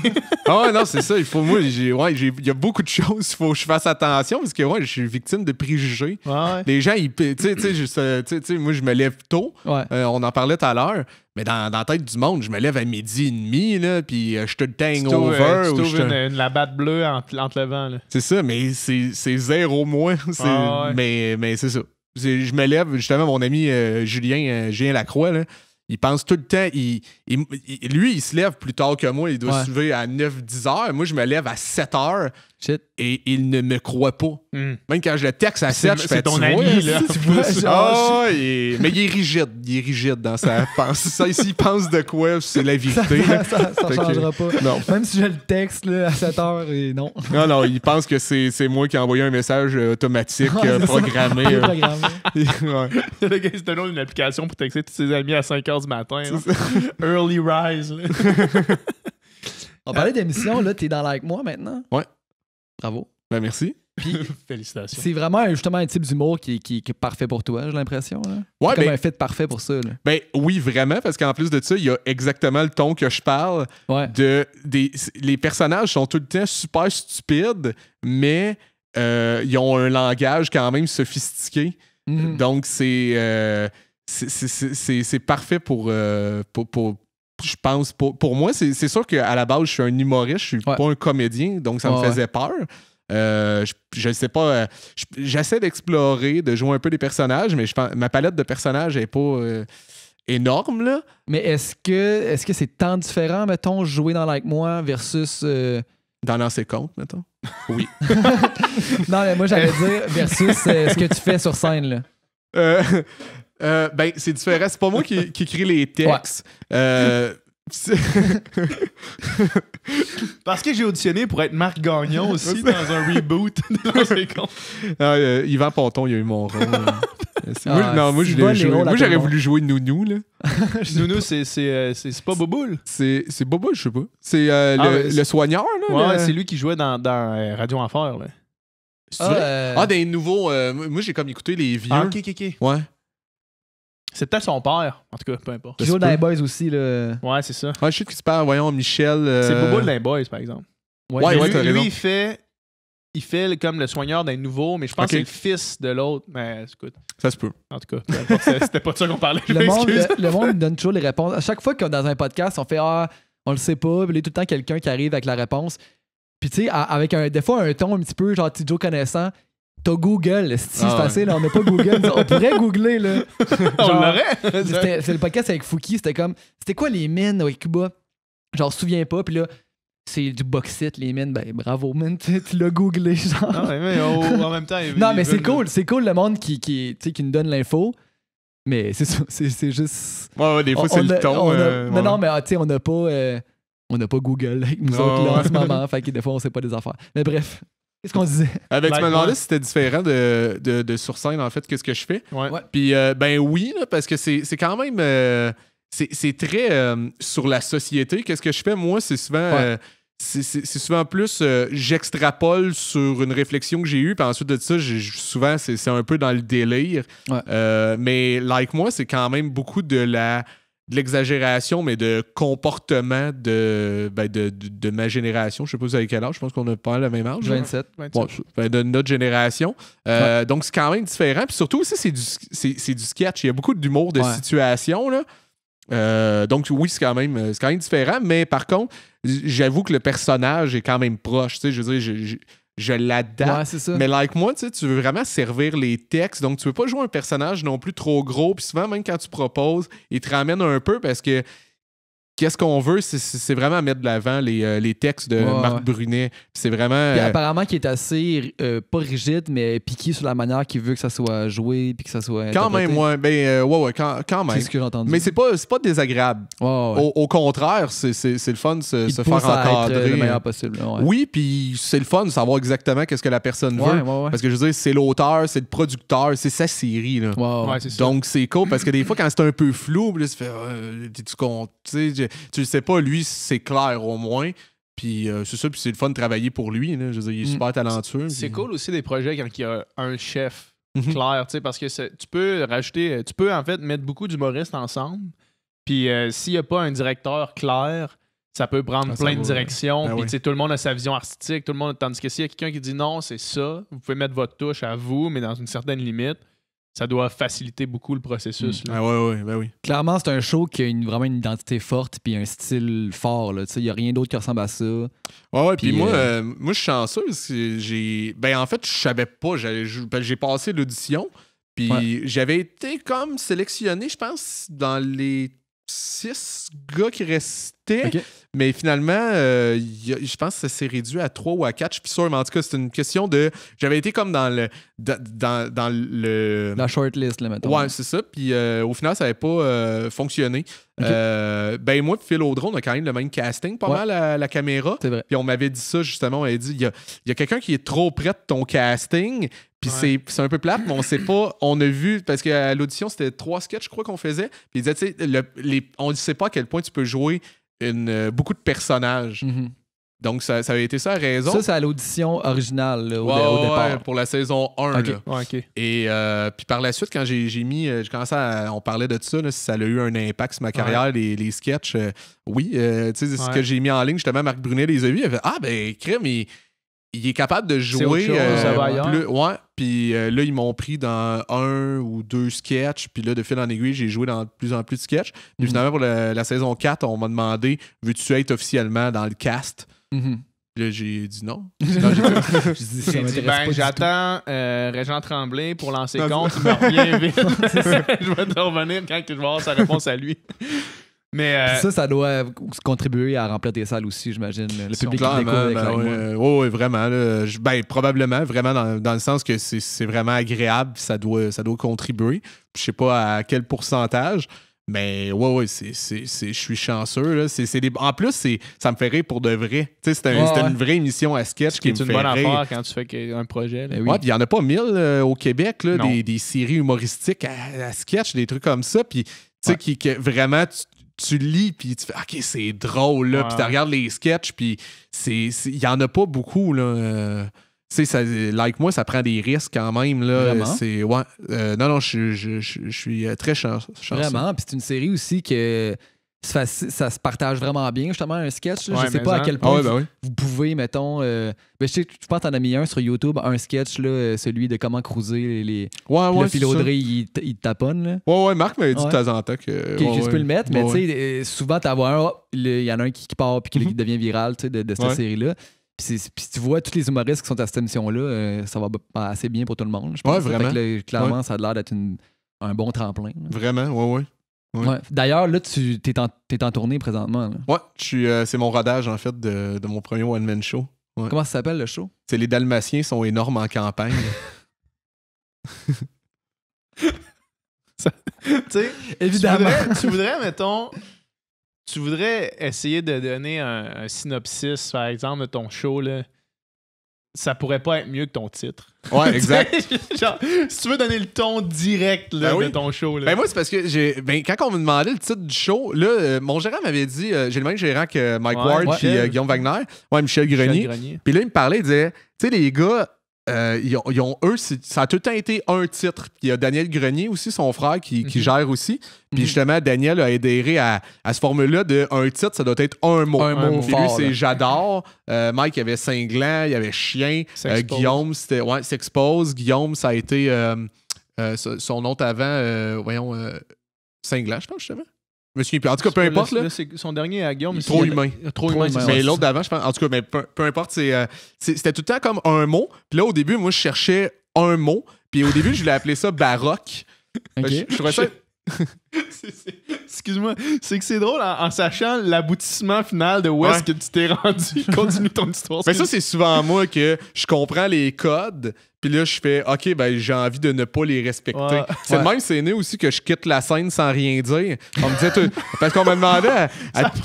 Ah ouais, non, c'est ça. Il faut, moi, il y a beaucoup de choses. Il faut que je fasse attention parce que je suis victime de préjugés. Ouais. Les gens, tu sais, moi, je me lève tôt. Ouais. On en parlait tout à l'heure. Mais dans la tête du monde, je me lève à 12:30, là, puis je te le Tu hangover. ou je trouves te- une labatte bleue entre le vent. Là. C'est ça, mais c'est zéro moins. Ah Mais c'est ça. Je me lève, justement, mon ami Julien Lacroix, là, il pense tout le temps, lui, il se lève plus tard que moi, il doit se lever à 9-10 heures. Moi, je me lève à 7 heures Shit. et il ne me croit pas. Hmm. Même quand je le texte à 7, je fais c'est ton tu ami, vois, là. tu vois, Ouais, genre, mais il est rigide. Il est rigide dans sa pensée. Ça, ici, il pense de quoi, c'est la vérité. là. Ça Fait que- changera pas. Non. Même si je le texte là, à 7h, et non. Non, il pense que c'est moi qui ai envoyé un message automatique, Ouais, c'est ça. programmé. Programmé. Ouais. Le gars, il se donne une application pour texter tous ses amis à 5h du matin. là. Early rise. Là. On parlait d'émission, là, t'es dans Like Moi maintenant. Ouais. Bravo. Ben, merci. Félicitations. C'est vraiment justement un type d'humour qui est parfait pour toi, j'ai l'impression. Là. Ouais, C'est comme ben, un fit parfait pour ça. Là. ben oui, vraiment, parce qu'en plus de ça, il y a exactement le ton que je parle. Ouais. Les personnages sont tout le temps super stupides, mais ils ont un langage quand même sophistiqué. Mhm. Donc, c'est parfait pour je pense, pour moi. C'est sûr qu'à la base, je suis un humoriste, je suis Ouais. pas un comédien, donc ça me Ouais, faisait peur. Je sais pas, j'essaie d'explorer, de jouer un peu des personnages, mais ma palette de personnages est pas énorme, là. Mais est-ce que c'est tant différent, mettons, jouer dans Like Moi versus. Dans Lancer Compte, mettons. Oui. Non, mais moi, j'allais dire versus ce que tu fais sur scène. Là. Ben, c'est différent. C'est pas moi qui écris les textes. Parce que j'ai auditionné pour être Marc Gagnon aussi dans un reboot de Lancer Compte. Yvan Ponton, il a eu mon rôle. Moi, tu voles les rôles à tout j'aurais le voulu jouer Nounou, là. Nounou, c'est pas Boboul. C'est Bobo, je sais pas. C'est mais le soigneur, là. Ouais, le- c'est lui qui jouait dans Radio Enfer. Là. C'est vrai? Des nouveaux. Moi, j'ai comme écouté les vieux. Ah, ok. Ouais. C'est peut-être son père. En tout cas, peu importe. Qui joue dans les Boys aussi. Là. Ouais, c'est ça. Je sais que tu parles, voyons, Michel. C'est Boboul dans les Boys, par exemple. Ouais, Mais t'as lui, raison. il fait comme le soigneur d'un nouveau, mais je pense Ok. que c'est le fils de l'autre. Mais écoute, Ça se peut. en tout cas, peu importe, c'était pas de ça qu'on parlait. Je Le monde, m'excuse. le monde donne toujours les réponses. À chaque fois que dans un podcast, on fait on le sait pas, puis il y a tout le temps quelqu'un qui arrive avec la réponse. Puis tu sais, avec des fois un ton un petit peu genre Tidjo connaissant, t'as Google, c'est Ah ouais. facile, on n'a pas Google. On pourrait googler, là. On Genre, l'aurait. C'est le podcast avec Fouki, c'était quoi les mines au Cuba? Genre, je me souviens pas, puis là, c'est du bauxite, les mines. Ben, bravo, man, tu l'as googlé, genre. Non, mais en même temps, Non, mais c'est cool le monde qui nous donne l'info. Mais c'est ça, c'est juste. Ouais, des fois, c'est le ton. Non, mais tu sais, on n'a pas Google avec nous autres là, en ce moment. Fait que des fois, on sait pas des affaires. Mais bref, qu'est-ce qu'on disait? Tu me Like demandais moi. si c'était différent de sur scène, en fait, qu'est-ce que je fais. Ouais. Ouais. Puis, ben oui, là, parce que c'est quand même. C'est très sur la société. Qu'est-ce que je fais? Moi, c'est souvent. Ouais. C'est souvent plus. J'extrapole sur une réflexion que j'ai eue, puis ensuite de ça, souvent, c'est un peu dans le délire. Ouais. Mais, like moi, c'est quand même beaucoup de l'exagération, mais de comportement de ma génération. Je sais pas vous avez quel âge, je pense qu'on a pas la même âge. 27. Ouais, de notre génération. Donc, c'est quand même différent. Puis surtout aussi, c'est du sketch. Il y a beaucoup d'humour de situation. Là. Donc, oui, c'est quand même différent. Mais par contre, j'avoue que le personnage est quand même proche. Tu sais, je veux dire, je l'adapte. Ouais, c'est ça. Mais like moi, tu veux vraiment servir les textes. Donc, tu veux pas jouer un personnage non plus trop gros. Puis souvent, même quand tu proposes, il te ramène un peu parce que qu'est-ce qu'on veut, c'est vraiment mettre de l'avant les textes de Marc Brunet. C'est vraiment... Puis apparemment, qui est assez, pas rigide, mais piqué sur la manière qu'il veut que ça soit joué puis que ça soit quand interprété. même, ouais, quand même. C'est ce que j'ai entendu. Mais c'est pas désagréable. Ouais. Au contraire, c'est le fun de se Il te faire pousse à être encadrer. le meilleur possible. Ouais. Oui, puis c'est le fun de savoir exactement qu'est-ce que la personne veut. Ouais. Parce que je veux dire, c'est l'auteur, c'est le producteur, c'est sa série. Là. Ouais. C'est ça. Donc c'est cool parce que des fois, quand c'est un peu flou, là, tu fais t'es-tu content? Tu le sais pas, lui, c'est clair au moins. Puis c'est ça, puis c'est le fun de travailler pour lui. Là. Je veux dire, il est super talentueux. C'est puis- cool aussi des projets quand il y a un chef clair, tu sais, parce que tu peux rajouter, tu peux en fait mettre beaucoup d'humoristes ensemble, puis s'il n'y a pas un directeur clair, ça peut prendre plein de directions, puis tu sais, tout le monde a sa vision artistique, tout le monde, tandis que s'il y a quelqu'un qui dit non, c'est ça, vous pouvez mettre votre touche à vous, mais dans une certaine limite, ça doit faciliter beaucoup le processus. Là. Ben oui. Clairement, c'est un show qui a vraiment une identité forte puis un style fort. Il n'y a rien d'autre qui ressemble à ça. Ouais, puis moi, je suis chanceux. En fait, je savais pas. J'ai passé l'audition, puis j'avais été comme sélectionné, je pense, dans les 6 gars qui restaient. Okay. Mais finalement, je pense que ça s'est réduit à 3 ou à 4. Je suis plus sûr, mais en tout cas, c'est une question de... J'avais été comme dans le... La shortlist, là, mettons. Ouais, c'est ça. Puis au final, ça n'avait pas fonctionné. Okay. Moi, Phil Audron, on a quand même le même casting, pas mal à la caméra. C'est vrai. Puis on m'avait dit ça, justement. On m'avait dit, il y a quelqu'un qui est trop près de ton casting. Puis c'est un peu plate, mais on sait pas. On a vu, parce qu'à l'audition, c'était 3 sketchs, je crois, qu'on faisait. Puis il disait, tu sais, on ne sait pas à quel point tu peux jouer beaucoup de personnages. Mm-hmm. Donc, ça avait été ça la raison. Ça, c'est à l'audition originale, là, au départ. Pour la saison 1. Okay. Là. Et puis par la suite, quand j'ai commencé on parlait de ça, là, si ça a eu un impact sur ma carrière, les sketchs. Tu sais, ce que j'ai mis en ligne, justement, Marc Brunet les a vus. Il a fait, ben, crème, il est capable de jouer plus. Ouais. Puis là, ils m'ont pris dans 1 ou 2 sketchs. Puis là, de fil en aiguille, j'ai joué dans de plus en plus de sketchs. Puis finalement, pour la saison 4, on m'a demandé, veux-tu être officiellement dans le cast? Mm-hmm. Puis là, j'ai dit non. J'ai dit, j'attends Régent Tremblay pour lancer compte. Il me revient vite. Je vais te revenir quand je vais avoir sa réponse à lui. Mais ça doit contribuer à remplir tes salles aussi, j'imagine. Le public qui découvre avec vraiment. Là, probablement, vraiment dans le sens que c'est vraiment agréable, ça doit contribuer. Je sais pas à quel pourcentage, mais je suis chanceux. Là. En plus, ça me fait rire pour de vrai. C'était une vraie émission à sketch qui me fait rire. C'est une bonne affaire quand tu fais un projet. Là. Ouais, puis il n'y en a pas 1000 au Québec, là, des séries humoristiques à sketch, des trucs comme ça. Puis, tu sais, qui vraiment... Tu lis, puis tu fais « OK, c'est drôle, là. » Puis tu regardes les sketchs, puis il y en a pas beaucoup, là. Tu sais, like moi, ça prend des risques quand même, là. Vraiment? Non, je suis très chanceux. Vraiment, puis c'est une série aussi que... Ça se partage vraiment bien, justement, un sketch. Là. Je sais pas à quel point vous pouvez, mettons... je pense que t'en as mis un sur YouTube, un sketch, là, celui de comment cruiser les... le Phil Audrey, il te taponne. Là. Ouais, Marc m'avait dit de temps en temps que... tu peux le mettre, mais tu sais, souvent, il y en a un qui part puis qui devient viral de cette série-là. Puis tu vois tous les humoristes qui sont à cette émission-là, ça va assez bien pour tout le monde. Je pense. Vraiment. Clairement, ça a l'air d'être un bon tremplin. Là. Vraiment, ouais. Ouais. D'ailleurs, là, t'es en tournée présentement. Là. Ouais, c'est mon rodage, en fait, de mon premier one-man show. Ouais. Comment ça s'appelle, le show? C'est Les Dalmatiens sont énormes en campagne. Tu sais, évidemment. Tu voudrais, mettons... Tu voudrais essayer de donner un synopsis, par exemple, de ton show, là. Ça pourrait pas être mieux que ton titre. Ouais, exact. Genre, si tu veux donner le ton direct là, de ton show. Là. Moi, c'est parce que quand on me demandait le titre du show, là, mon gérant m'avait dit, j'ai le même gérant que Mike Ward et Guillaume Wagner. Ouais, Michel Grenier. Puis là, il me parlait, il disait, tu sais, les gars, ça a tout le temps été un titre. Puis il y a Daniel Grenier aussi, son frère, qui gère aussi. Puis justement, Daniel a adhéré à ce formule-là de un titre, ça doit être un mot. Un mot puis fort, lui, c'est là. J'adore. Mike, il y avait Cinglant, il y avait Chien. Guillaume, c'était S'expose. Guillaume, ça a été son nom avant, Cinglant, je pense, justement. Je me souviens plus. En tout cas, peu importe. Là, son dernier à Guillaume, trop humain. Trop humain. Mais l'autre d'avant, je pense. En tout cas, mais peu importe. C'était tout le temps comme un mot. Puis là, au début, moi, je cherchais un mot. Puis au début, je voulais appeler ça baroque. Okay. Je trouvais ça. Excuse-moi, c'est que c'est drôle en sachant l'aboutissement final de où est-ce que tu t'es rendu. Continue ton histoire. Mais ça, c'est souvent moi que je comprends les codes, puis là, je fais OK, ben j'ai envie de ne pas les respecter. C'est le même, c'est né aussi que je quitte la scène sans rien dire. On me disait parce qu'on me demandait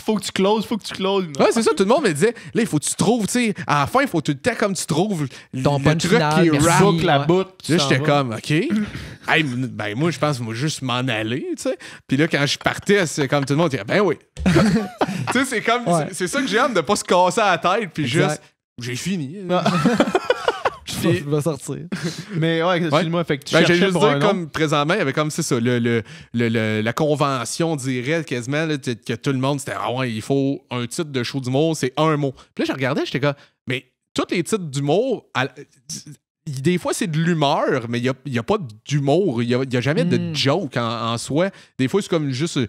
faut que tu closes. Ouais, c'est ça, tout le monde me disait là, il faut que tu trouves, tu sais, à la fin, il faut tout le temps comme tu trouves ton le truc final, qui boucle la boucle. Là, j'étais comme OK. Hey, ben moi, je pense moi juste m'en aller, tu sais. Puis là, quand je partais, c'est comme tout le monde disait ben oui. Tu sais, c'est comme c'est ça que j'ai hâte de pas se casser la tête, puis juste j'ai fini. je vais sortir. Mais ouais, excuse-moi, fait que tu J'allais cherchais juste pour un dire, nom. comme présentement, il y avait comme, c'est ça, la convention dirait quasiment là, que tout le monde, c'était, ah ouais, il faut un titre de show d'humour, c'est un mot. Puis là, je regardais, j'étais comme, mais tous les titres d'humour, des fois, c'est de l'humeur, mais il n'y a pas d'humour. Il n'y a jamais de joke en soi. Des fois, c'est comme juste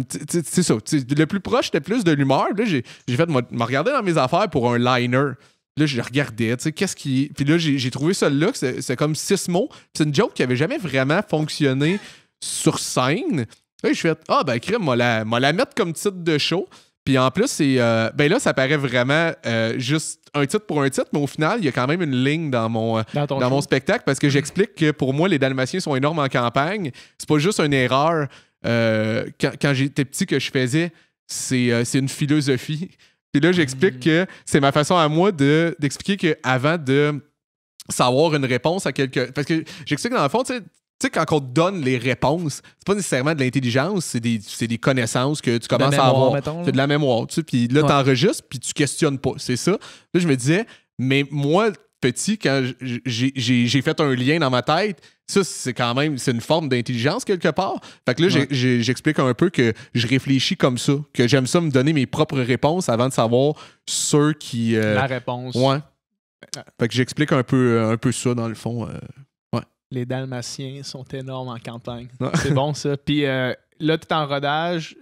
c'est ça. Le plus proche, c'était plus de l'humeur. Là, j'ai fait me regarder dans mes affaires pour un liner. Là, je regardais, tu sais, qu'est-ce qui. Puis là, j'ai trouvé celui-là, que c'est comme 6 mots. Puis c'est une joke qui avait jamais vraiment fonctionné sur scène. Là, je fait, ah, ben, crème, moi la mettre comme titre de show. Puis en plus, c'est. Ben là, ça paraît vraiment juste un titre pour un titre, mais au final, il y a quand même une ligne dans mon spectacle parce que j'explique que pour moi, les Dalmatiens sont énormes en campagne. C'est pas juste une erreur. Quand j'étais petit que je faisais, c'est une philosophie. Puis là, j'explique que c'est ma façon à moi d'expliquer qu'avant de savoir une réponse à quelque. Parce que j'explique dans le fond, tu sais, quand on te donne les réponses, c'est pas nécessairement de l'intelligence, c'est des connaissances que tu commences à avoir. C'est de la mémoire, tu sais. Puis là, t'enregistres, puis tu questionnes pas. C'est ça. Là, je me disais, mais moi, petit, quand j'ai fait un lien dans ma tête, ça, c'est quand même, c'est une forme d'intelligence quelque part. Fait que là, j'explique un peu que je réfléchis comme ça, que j'aime ça me donner mes propres réponses avant de savoir ceux qui... La réponse. Ouais. Fait que j'explique un peu ça, dans le fond. Les Dalmatiens sont énormes en campagne. Ouais. C'est bon, ça. Puis là, tu es en rodage.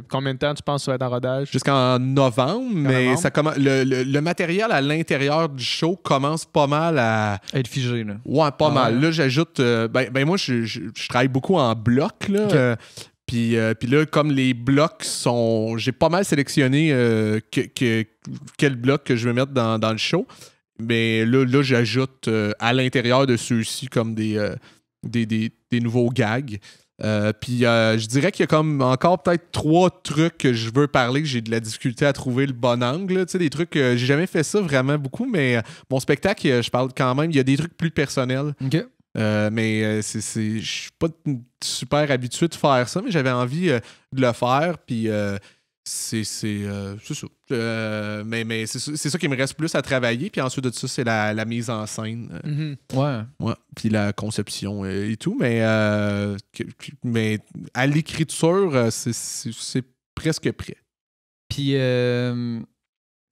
Combien de temps tu penses que tu vas être en rodage? Jusqu'en novembre, mais ça commence. Le matériel à l'intérieur du show commence pas mal à être figé, là. Ouais, pas mal. Là, j'ajoute. Ben moi, je travaille beaucoup en bloc, là. Okay. Puis là, comme les blocs sont. J'ai pas mal sélectionné quel bloc que je vais mettre dans le show. Mais là j'ajoute à l'intérieur de ceux-ci comme des nouveaux gags. Puis je dirais qu'il y a comme encore peut-être 3 trucs que je veux parler, que j'ai de la difficulté à trouver le bon angle. Tu sais, des trucs que j'ai jamais fait ça vraiment beaucoup, mais mon spectacle, je parle quand même, il y a des trucs plus personnels. OK. Mais je suis pas super habitué de faire ça, mais j'avais envie de le faire. Puis c'est ça. Mais c'est ça qui me reste plus à travailler. Puis ensuite de ça, c'est la mise en scène. Ouais. Puis la conception et tout. Mais à l'écriture, c'est presque prêt. Puis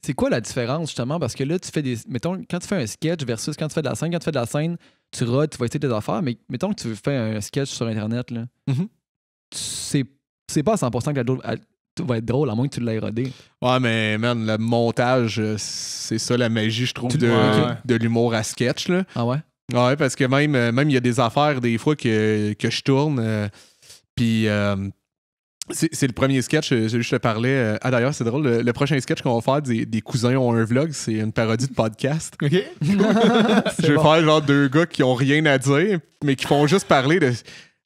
c'est quoi la différence, justement? Parce que là, tu fais des. Mettons, quand tu fais un sketch versus quand tu fais de la scène, quand tu fais de la scène, tu rodes, tu vas essayer tes affaires, mais mettons que tu fais un sketch sur Internet, là. C'est pas à 100% que tout va être drôle, à moins que tu l'aies rodé. Ouais, mais man, le montage, c'est ça la magie, je trouve, de l'humour à sketch, là. Ah ouais? Ouais, parce que même il y a des affaires, des fois, que je tourne, puis... c'est le premier sketch, je te parlais. D'ailleurs, c'est drôle, le prochain sketch qu'on va faire des cousins ont un vlog, c'est une parodie de podcast. OK. Je vais faire genre 2 gars qui ont rien à dire, mais qui font juste parler de...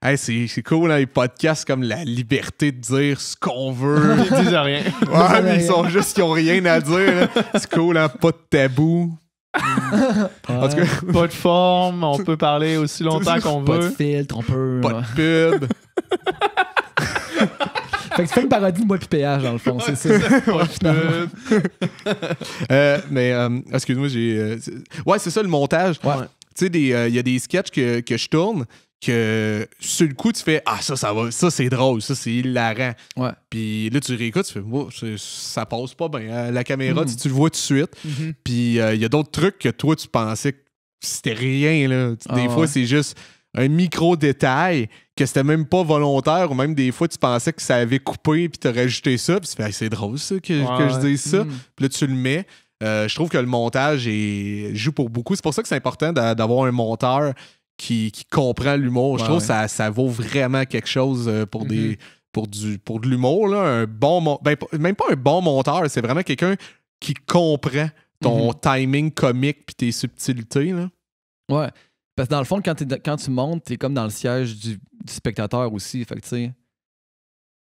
Hey, c'est cool, hein, les podcasts comme la liberté de dire ce qu'on veut. Ils disent rien. Ouais, mais ils sont juste, ils ont rien à dire. C'est cool, hein, pas de tabou. En tout cas, pas de forme, on peut parler aussi longtemps qu'on veut. Pas de filtre, on peut. Pas de pub. Fait que tu fais une parodie de moi puis péage, dans le fond, c'est ça. Pas de pub. Mais, excuse-moi, ouais, c'est ça le montage. Ouais. Tu sais, il y a des sketchs que je tourne que sur le coup, tu fais ah, ça va, ça c'est drôle, ça c'est hilarant. Ouais. Puis là, tu réécoutes, tu fais oh, ça passe pas bien. La caméra, tu le vois tout de suite. Puis il y a d'autres trucs que toi, tu pensais que c'était rien. Là. Des fois, c'est juste un micro-détail que c'était même pas volontaire, ou même des fois, tu pensais que ça avait coupé, puis t'as rajouté ça, puis tu fais c'est drôle ça que je dise ça. Puis là, tu le mets. Je trouve que le montage joue pour beaucoup. C'est pour ça que c'est important d'avoir un monteur qui comprend l'humour. Je trouve que ça vaut vraiment quelque chose pour de l'humour. Là. Même pas un bon monteur, c'est vraiment quelqu'un qui comprend ton timing comique puis tes subtilités. Là. Ouais. Parce que dans le fond, quand tu montes, t'es comme dans le siège du spectateur aussi. Fait que tu sais.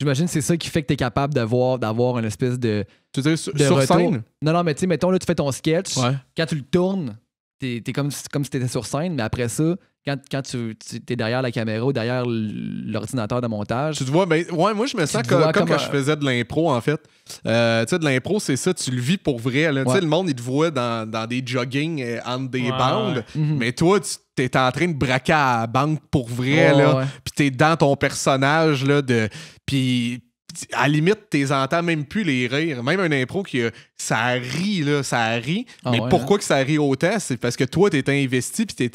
J'imagine que c'est ça qui fait que t'es capable d'avoir une espèce de. Tu veux dire sur scène? Non, mais tu sais, mettons là, tu fais ton sketch. Ouais. Quand tu le tournes, t'es comme si t'étais sur scène, mais après ça, quand tu es derrière la caméra ou derrière l'ordinateur de montage. Tu te vois, ben, ouais, moi, je me sens comme quand je faisais de l'impro, en fait. Tu sais, de l'impro, c'est ça, tu le vis pour vrai. Tu sais, le monde, il te voit dans des jogging entre des bandes, mais toi, tu t'es en train de braquer à la banque pour vrai, là. Puis t'es dans ton personnage, là, puis à la limite, t'es entends même plus les rires. Même un impro ça rit, là, ça rit. Mais pourquoi que ça rit autant? C'est parce que toi, t'étais investi, puis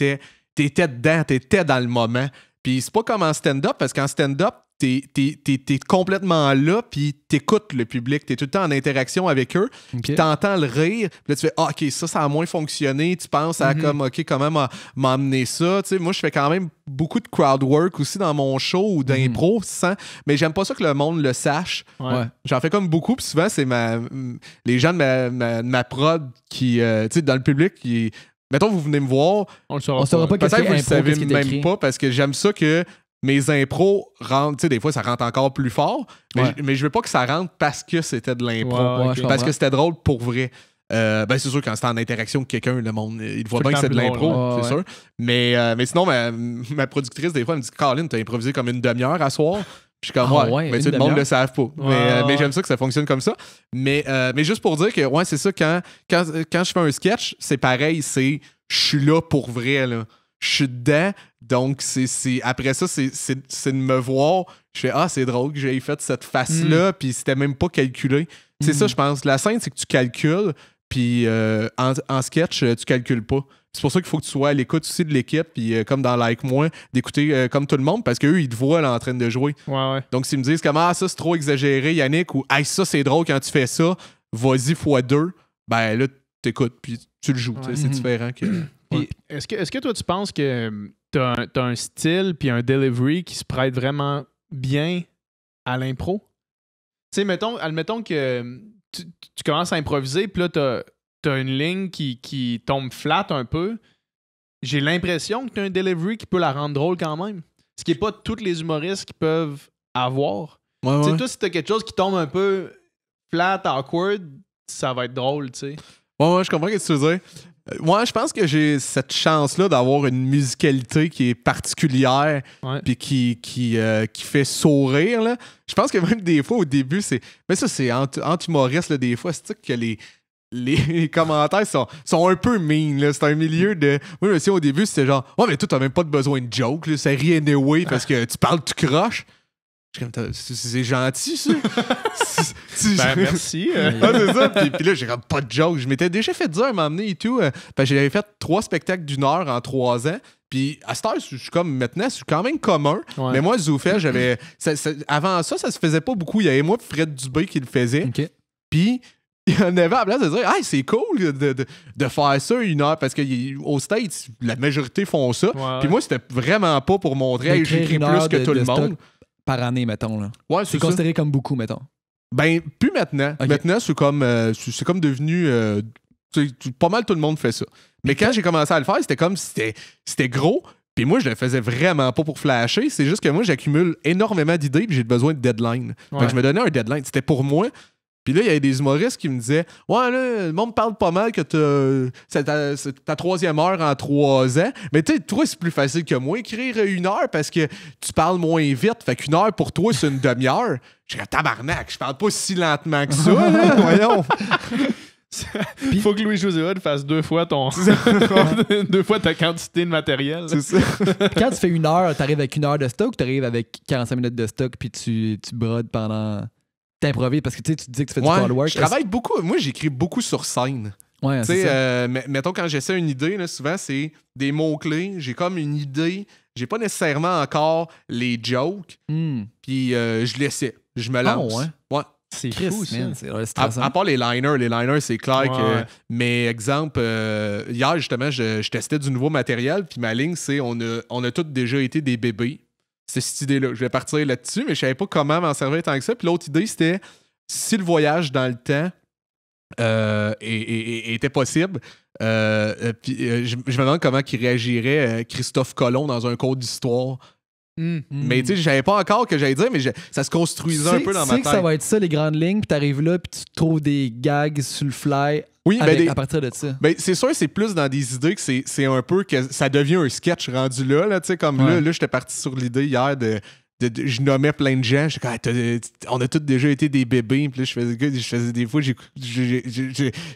t'étais dedans, t'étais dans le moment. Puis c'est pas comme en stand-up, parce qu'en stand-up, t'es complètement là, puis t'écoutes le public. T'es tout le temps en interaction avec eux, puis t'entends le rire. Puis là, tu fais « Ah, OK, ça a moins fonctionné. » Tu penses à comme « OK, comment m'emmener ça? » Tu sais, moi, je fais quand même beaucoup de crowd work aussi dans mon show ou d'impro, mais j'aime pas ça que le monde le sache. J'en fais comme beaucoup, puis souvent, c'est les gens de ma prod qui, tu sais, dans le public, qui... Mettons, vous venez me voir. On saura pas peut-être que vous le savez même pas, parce que j'aime ça que mes impros rentrent, tu sais, des fois, ça rentre encore plus fort, mais je veux pas que ça rentre parce que c'était de l'impro, parce que c'était drôle pour vrai. Ben, c'est sûr, quand c'est en interaction avec quelqu'un, le monde, il voit bien que c'est de l'impro, c'est sûr. Mais sinon, ma productrice, des fois, elle me dit « Caroline, t'as improvisé comme une demi-heure à soir. » Je suis comme, mais tu sais, le monde le savent pas. Mais j'aime ça que ça fonctionne comme ça. Mais juste pour dire que, c'est ça, quand je fais un sketch, c'est pareil, je suis là pour vrai, là. Je suis dedans, donc après ça, c'est de me voir. Je fais, c'est drôle que j'ai fait cette face-là, puis c'était même pas calculé. C'est ça, je pense. La scène, c'est que tu calcules, puis en sketch, tu calcules pas. C'est pour ça qu'il faut que tu sois à l'écoute aussi de l'équipe, puis comme dans Like Moi, d'écouter comme tout le monde, parce qu'eux, ils te voient là, en train de jouer. Donc, s'ils me disent comme, ça, c'est trop exagéré, Yannick, ou ça, c'est drôle quand tu fais ça, vas-y x2, ben là, t'écoutes, puis tu le joues. C'est différent que... Est-ce que toi, tu penses que t'as un style puis un delivery qui se prête vraiment bien à l'impro? Tu sais, admettons que tu commences à improviser, puis là, t'as une ligne qui tombe flat un peu. J'ai l'impression que t'as un delivery qui peut la rendre drôle quand même. Ce qui n'est pas tous les humoristes qui peuvent avoir. Tu sais, toi, si t'as quelque chose qui tombe un peu flat, awkward, ça va être drôle, tu sais. Ouais, je comprends ce que tu veux dire. Moi, je pense que j'ai cette chance-là d'avoir une musicalité qui est particulière puis qui fait sourire. Là. Je pense que même des fois, au début, c'est... Mais ça, c'est entre humoristes, là, des fois, c'est que les commentaires sont un peu mean. Là. C'est un milieu de... Moi, je me souviens, au début, c'était genre « Ouais, mais toi, t'as même pas besoin de joke. Là. Ça rit anyway parce que tu parles, tu croches. » C'est gentil, ça. Merci. C'est ça. Puis là, j'ai comme pas de joke. Je m'étais déjà fait dire à m'emmener et tout. Parce que j'avais fait 3 spectacles d'1 heure en 3 ans. Puis à cette heure, je suis comme maintenant, je suis quand même commun. Mais moi, Zoufel, j'avais. Avant ça se faisait pas beaucoup. Il y avait moi et Fred Dubé qui le faisait. Puis il y en avait à la place de dire c'est cool de faire ça 1 heure. Parce qu'aux States, la majorité font ça. Puis moi, c'était vraiment pas pour montrer j'écris plus que tout le monde. Par année, mettons. Là. C'est considéré comme beaucoup, mettons. Ben, plus maintenant. Okay. Maintenant, c'est comme devenu... pas mal tout le monde fait ça. Mais quand j'ai commencé à le faire, c'était comme... C'était gros. Puis moi, je le faisais vraiment pas pour flasher. C'est juste que moi, j'accumule énormément d'idées puis j'ai besoin de deadline. Fait que je me donnais un deadline. C'était pour moi. Puis là, il y avait des humoristes qui me disaient « Ouais, là, le monde parle pas mal que c'est ta 3e heure en 3 ans. Mais tu sais, toi, c'est plus facile que moi écrire 1 heure parce que tu parles moins vite. Fait qu'1 heure pour toi, c'est une demi-heure. » J'ai dit « Tabarnak, je parle pas si lentement que ça, là, voyons. » Il faut que Louis-José Hood fasse 2 fois 2 fois ta quantité de matériel. C'est ça. Quand tu fais 1 heure, t'arrives avec 1 heure de stock ou t'arrives avec 45 minutes de stock puis tu brodes pendant... T'improvises parce que tu dis que tu fais du crowd work. Je travaille beaucoup. Moi, j'écris beaucoup sur scène. Ouais, c'est ça. Mettons, quand j'essaie une idée, là, souvent, c'est des mots-clés. J'ai comme une idée. J'ai pas nécessairement encore les jokes. Puis je l'essaie. Je me lance. Ouais. C'est fou, ça. À part les liners. Les liners, c'est clair que... Mais exemple, hier, justement, je testais du nouveau matériel. Puis ma ligne, c'est on a tous déjà été des bébés. C'est cette idée-là. Je vais partir là-dessus, mais je savais pas comment m'en servir tant que ça. Puis l'autre idée, c'était si le voyage dans le temps était possible, puis, je me demande comment il réagirait Christophe Colomb dans un cours d'histoire. Mais tu sais, je savais pas encore que j'allais dire, mais ça se construisait un peu dans ma tête. Tu sais que ça va être ça, les grandes lignes, puis t'arrives là, puis tu trouves des gags sur le fly Oui, à partir de ça. Ben, c'est sûr, c'est plus dans des idées que c'est un peu que ça devient un sketch rendu là, tu sais, comme là, j'étais parti sur l'idée hier de je nommais plein de gens. On a tous déjà été des bébés. Puis là, je faisais des fois,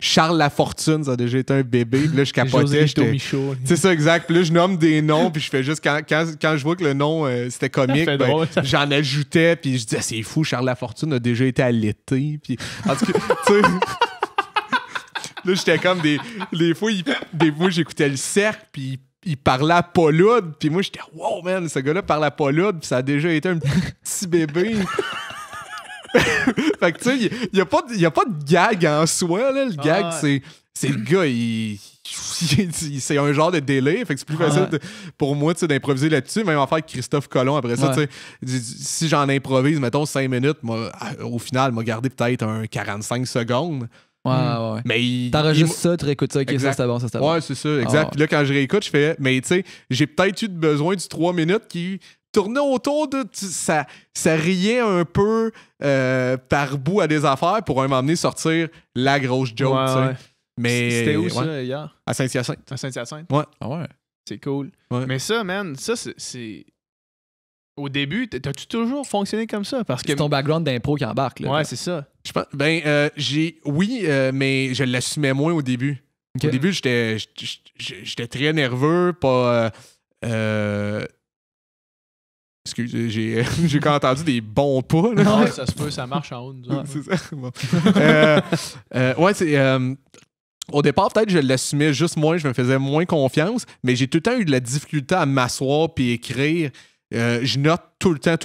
Charles Lafortune, ça a déjà été un bébé. Puis là, je capotais. C'est ça, exact. Puis là, je nomme des noms. Puis je fais juste, quand je vois que le nom, c'était comique, j'en ajoutais. Puis je disais, c'est fou, Charles Lafortune a déjà été à l'été. Puis en tout cas, tu sais... Là, j'étais comme des fois, j'écoutais le cercle. Puis il parlait à Paulude, puis moi j'étais wow man, ce gars-là parlait à Paulude, puis ça a déjà été un petit bébé. Fait que tu sais, il y a pas de gag en soi là, le gag c'est le gars, c'est un genre de délai, fait que c'est plus facile pour moi d'improviser là-dessus, même en faire avec Christophe Colomb après ça, tu sais, si j'en improvise mettons 5 minutes, moi, au final m'a gardé peut-être un 45 secondes. Ouais. Mais t'enregistres ça, tu réécoutes ça, ok, ça c'était bon, ça c'était bon. Ouais, c'est ça, exact. Puis là, quand je réécoute, je fais, mais tu sais, j'ai peut-être eu besoin du 3 minutes qui tournait autour de. Ça riait un peu par bout à des affaires pour un moment donné sortir la grosse joke, tu sais. Mais. C'était où ça hier? À Saint-Hyacinthe. À Saint-Hyacinthe? Ouais. Ah ouais. C'est cool. Ouais. Mais ça, man, ça, c'est. Au début, t'as-tu toujours fonctionné comme ça? Parce que c'est ton background d'impro qui embarque, là. Ouais, c'est ça. Je pense, mais je l'assumais moins au début. Okay. Au début, j'étais très nerveux, pas. Excusez, j'ai quand entendu des bons pas. Là. Non, ça se peut, ça marche en haut. C'est ça. Bon. Ouais, c'est. Au départ, peut-être je l'assumais juste moins, je me faisais moins confiance, mais j'ai tout le temps eu de la difficulté à m'asseoir puis écrire. Je note tout le temps.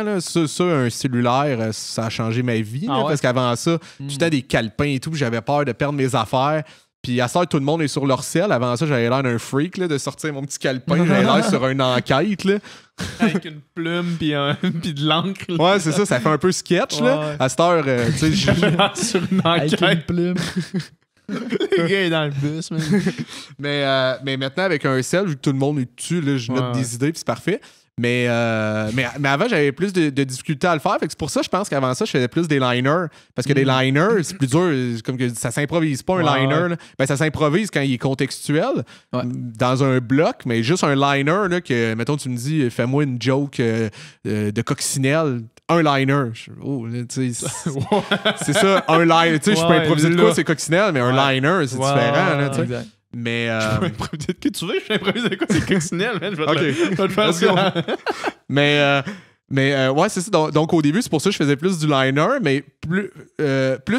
Là. Ça, un cellulaire, ça a changé ma vie. Là, parce qu'avant ça, j'étais des calepins et tout, puis j'avais peur de perdre mes affaires. Puis à ça, tout le monde est sur leur sel. Avant ça, j'avais l'air d'un freak là, de sortir mon petit calepin. J'avais l'air sur une enquête. Là. Avec une plume puis de l'encre. Là. Ouais, c'est ça. Ça fait un peu sketch. Là. À cette heure, tu sais, sur une enquête. Avec une plume. Le gars est dans le bus. Mais maintenant, avec un sel, vu que tout le monde est dessus, là, je note des idées, puis c'est parfait. Mais avant, j'avais plus de difficultés à le faire. Fait que c'est pour ça, je pense qu'avant ça, je faisais plus des liners. Parce que des liners, c'est plus dur. Comme que ça s'improvise pas, un liner. Là. Ben, ça s'improvise quand il est contextuel, dans un bloc, mais juste un liner, là, que, mettons, tu me dis, fais-moi une joke de coccinelle. Un liner. C'est ça, un liner. Tu sais, je peux improviser de quoi, c'est coccinelle, mais un liner, c'est différent. Là, exact. Mais. Peut-être que tu veux, je vais improviser de quoi, c'est coccinelle, man. Je vais te faire ça. Mais ouais, c'est ça. Donc, au début, c'est pour ça que je faisais plus du liner, mais plus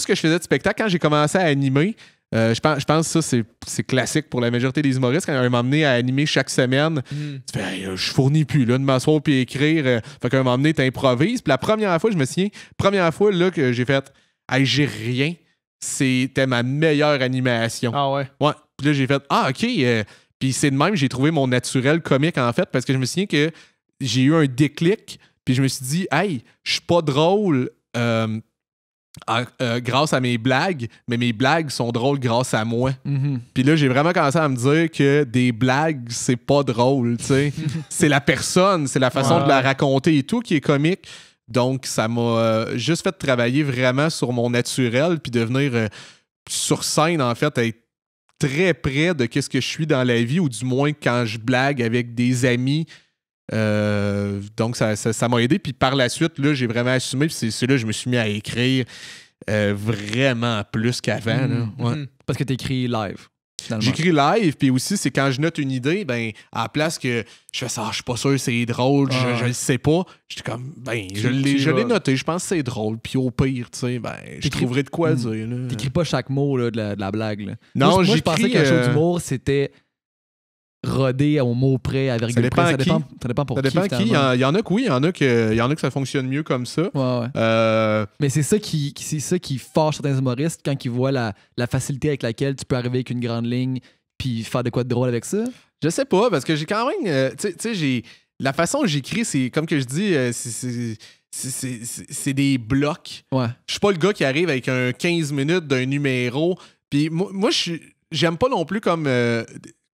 que je faisais de spectacle, quand j'ai commencé à animer, je pense que ça, c'est classique pour la majorité des humoristes. Quand ils m'ont amené à animer chaque semaine, tu fais, hey, je fournis plus là, de m'asseoir puis écrire. Fait qu'à un moment donné, t'improvises. Puis la première fois, je me souviens, là que j'ai fait, hey, j'ai rien. C'était ma meilleure animation. Ah ouais? Ouais. Puis là, j'ai fait, OK. Puis c'est de même, j'ai trouvé mon naturel comique, en fait, parce que je me souviens que j'ai eu un déclic. Puis je me suis dit, hey, je suis pas drôle grâce à mes blagues, mais mes blagues sont drôles grâce à moi. Puis là, j'ai vraiment commencé à me dire que des blagues, c'est pas drôle, tu sais. C'est la personne, c'est la façon de la raconter et tout qui est comique. Donc, ça m'a juste fait travailler vraiment sur mon naturel, puis devenir sur scène, en fait, être très près de ce que je suis dans la vie, ou du moins quand je blague avec des amis. Donc, ça m'a aidé. Puis par la suite, là, j'ai vraiment assumé. Puis c'est là que je me suis mis à écrire vraiment plus qu'avant. Parce que t'écris live. J'écris live, puis aussi, c'est quand je note une idée, ben, à la place que je fais ça, je suis pas sûr, c'est drôle, je le sais pas, j'étais comme, ben, je l'ai noté, je pense que c'est drôle, puis au pire, tu sais, ben, je trouverai de quoi dire. T'écris pas chaque mot là, de la blague. Là. Non, moi, je pensais qu'un show d'humour, c'était rodé au mot près, à virgule près. Ça dépend pour qui. Il y en a que oui, il y en a que ça fonctionne mieux comme ça. Mais c'est ça qui fâche certains humoristes quand ils voient la facilité avec laquelle tu peux arriver avec une grande ligne puis faire de quoi de drôle avec ça. Je sais pas, parce que j'ai quand même... tu sais, la façon que j'écris, c'est comme que je dis... c'est des blocs. Ouais. Je suis pas le gars qui arrive avec un 15 minutes d'un numéro. Puis moi j'aime pas non plus comme...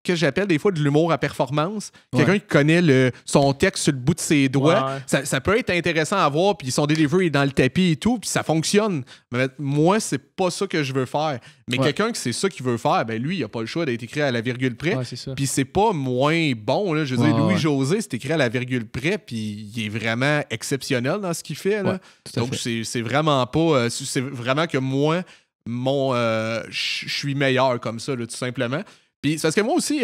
que j'appelle des fois de l'humour à performance. Quelqu'un qui connaît son texte sur le bout de ses doigts. Ouais. Ça peut être intéressant à voir, puis son delivery est dans le tapis et tout, puis ça fonctionne. Mais moi, c'est pas ça que je veux faire. Mais quelqu'un qui c'est ça qu'il veut faire, ben lui, il a pas le choix d'être écrit à la virgule près. Ouais, c'est ça. Puis c'est pas moins bon. Là. Je veux dire, Louis-José, c'est écrit à la virgule près, puis il est vraiment exceptionnel dans ce qu'il fait. Là. Donc, c'est vraiment pas... c'est vraiment que moi, je suis meilleur comme ça, là, tout simplement. Puis c'est parce que moi aussi,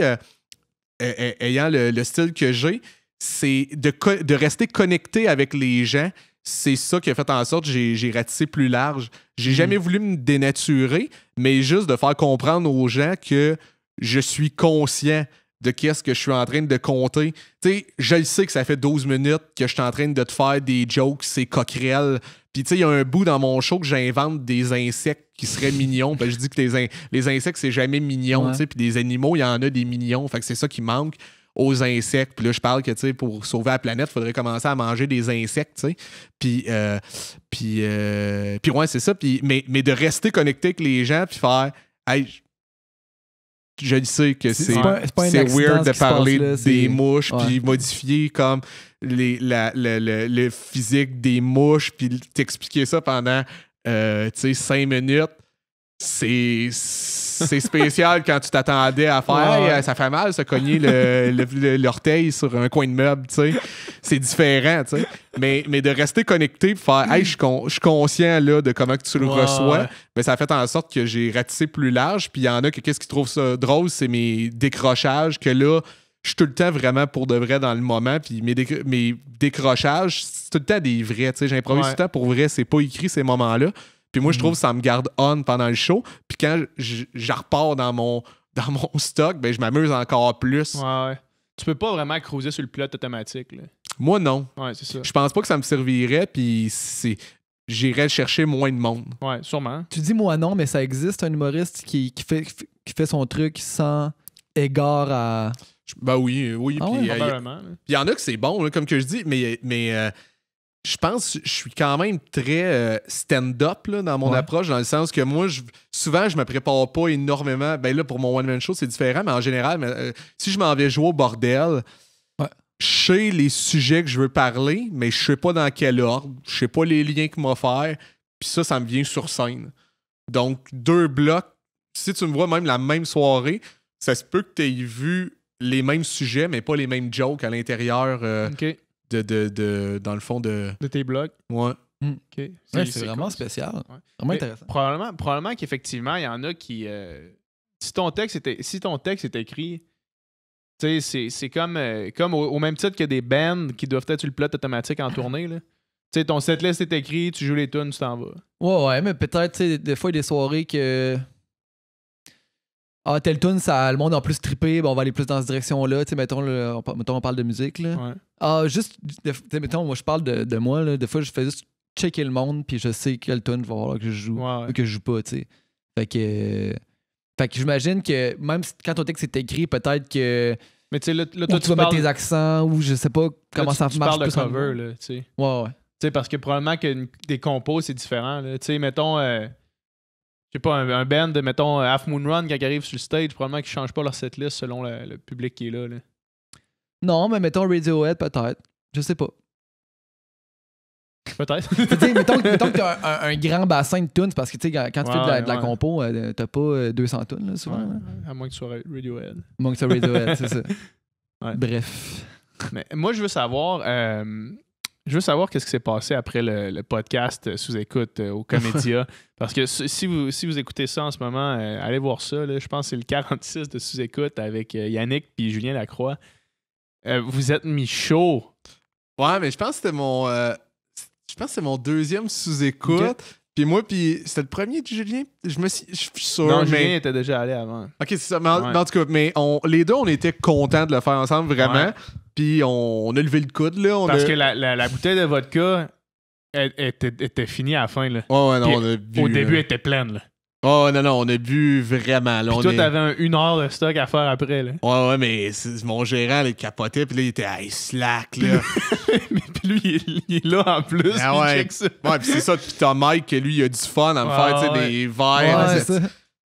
ayant le style que j'ai, c'est de rester connecté avec les gens. C'est ça qui a fait en sorte que j'ai ratissé plus large. J'ai jamais voulu me dénaturer, mais juste de faire comprendre aux gens que je suis conscient de qu'est-ce que je suis en train de compter. Tu sais, je le sais que ça fait 12 minutes que je suis en train de te faire des jokes, c'est coquerel. Puis tu sais, il y a un bout dans mon show que j'invente des insectes qui seraient mignons. Ben, je dis que les insectes, c'est jamais mignon. Tu sais, puis des animaux, il y en a des mignons. Fait que c'est ça qui manque aux insectes. Puis là, je parle que, tu sais, pour sauver la planète, il faudrait commencer à manger des insectes, tu sais. Puis ouais, c'est ça. Puis, mais de rester connecté avec les gens, puis faire... Hey, je le sais que c'est weird de parler des mouches, puis modifier comme le physique des mouches, puis t'expliquer ça pendant 5 minutes. C'est spécial quand tu t'attendais à faire hey, ça fait mal, se cogner l'orteil sur un coin de meuble, tu sais. C'est différent, tu sais. Mais de rester connecté et faire hey, je suis conscient là, de comment que tu le reçois, mais ça a fait en sorte que j'ai ratissé plus large. Puis il y en a que qu'est-ce qui trouve ça drôle, c'est mes décrochages, que là, je suis tout le temps vraiment pour de vrai dans le moment. Puis mes décrochages, c'est tout le temps des vrais, tu sais. J'improvise tout le temps pour vrai, c'est pas écrit ces moments-là. Puis moi, je trouve que ça me garde on pendant le show. Puis quand je repars dans mon stock, ben je m'amuse encore plus. Ouais. Tu peux pas vraiment cruiser sur le pilote automatique. Là. Moi, non. Ouais, c'est ça. Je pense pas que ça me servirait, puis j'irais chercher moins de monde. Ouais, sûrement. Tu dis moi non, mais ça existe un humoriste qui fait son truc sans égard à... Ben oui. Ah puis il y en a que c'est bon, là, comme que je dis, mais je pense que je suis quand même très stand-up là, dans mon approche, dans le sens que moi, souvent, je me prépare pas énormément. Ben là, pour mon one-man show, c'est différent, mais en général, si je m'en vais jouer au bordel, je sais les sujets que je veux parler, mais je sais pas dans quel ordre, je sais pas les liens qu'il m'a faire, puis ça me vient sur scène. Donc, 2 blocs, si tu me vois même la même soirée, ça se peut que tu aies vu les mêmes sujets, mais pas les mêmes jokes à l'intérieur. Dans le fond de tes blogs. Ouais. Okay. C'est vraiment cool. Spécial. Ouais. Vraiment intéressant. Probablement qu'effectivement, il y en a qui. Si ton texte est écrit, tu sais, c'est comme au même titre que des bands qui doivent être sur le plot automatique en tournée. Tu sais, ton setlist est écrit, tu joues les tunes, tu t'en vas. Ouais, mais peut-être, tu sais, des fois, il y a des soirées que. Ah, telle tune, ça, le monde a plus trippé, ben on va aller plus dans cette direction-là. Tu sais, mettons, on parle de musique, là. Ouais. Ah, juste, mettons, moi, je parle de moi, là. Des fois, je fais juste checker le monde, puis je sais quelle tune va falloir que je joue ou que je joue pas, tu sais. Fait que j'imagine que même quand ton texte est écrit, peut-être que. Mais tu sais, là toi, tu vas mettre tes accents, ou je sais pas comment ça marche. Tu parles de cover, là, tu sais. Ouais. Tu sais, parce que probablement que des compos, c'est différent, là. Tu sais, mettons. Je sais pas, un band de, mettons, Half Moon Run, quand ils arrivent sur le stage, probablement qu'ils changent pas leur setlist selon le public qui est là. Non, mais mettons Radiohead, peut-être. Je sais pas. Peut-être. mettons que t'as un grand bassin de tunes, parce que tu sais, quand tu fais de la compo, t'as pas 200 tunes, là, souvent. Ouais, à moins que tu sois Radiohead. À moins que tu sois Radiohead, c'est ça. Ouais. Bref. Mais moi, je veux savoir qu'est-ce qui s'est passé après le podcast sous-écoute au Comédia. Parce que si vous écoutez ça en ce moment, allez voir ça. Là. Je pense que c'est le 46 de sous-écoute avec Yannick et Julien Lacroix. Vous êtes mis chaud. Ouais, mais je pense que c'était mon deuxième sous-écoute. Okay. Puis moi, c'était le premier de Julien. Je suis sûr. Non, Julien était déjà allé avant. Ok, c'est ça. Mais en tout cas, mais les deux, on était contents de le faire ensemble, vraiment. Ouais. Puis on a levé le coude, là. Parce que la bouteille de vodka était finie à la fin, là. Ouais, non, on a bu. Au début, elle était pleine, là. Oh, non, on a bu vraiment. Là, puis toi, t'avais 1 heure de stock à faire après, là. Ouais, mais mon gérant, il capotait, puis là, il était hey, slack, là. Mais puis lui, il est là en plus, il check ça. Ouais, puis c'est ça. Puis t'as Mike, lui, il a du fun à me faire, tu sais, des verres. Ouais, c'est ça.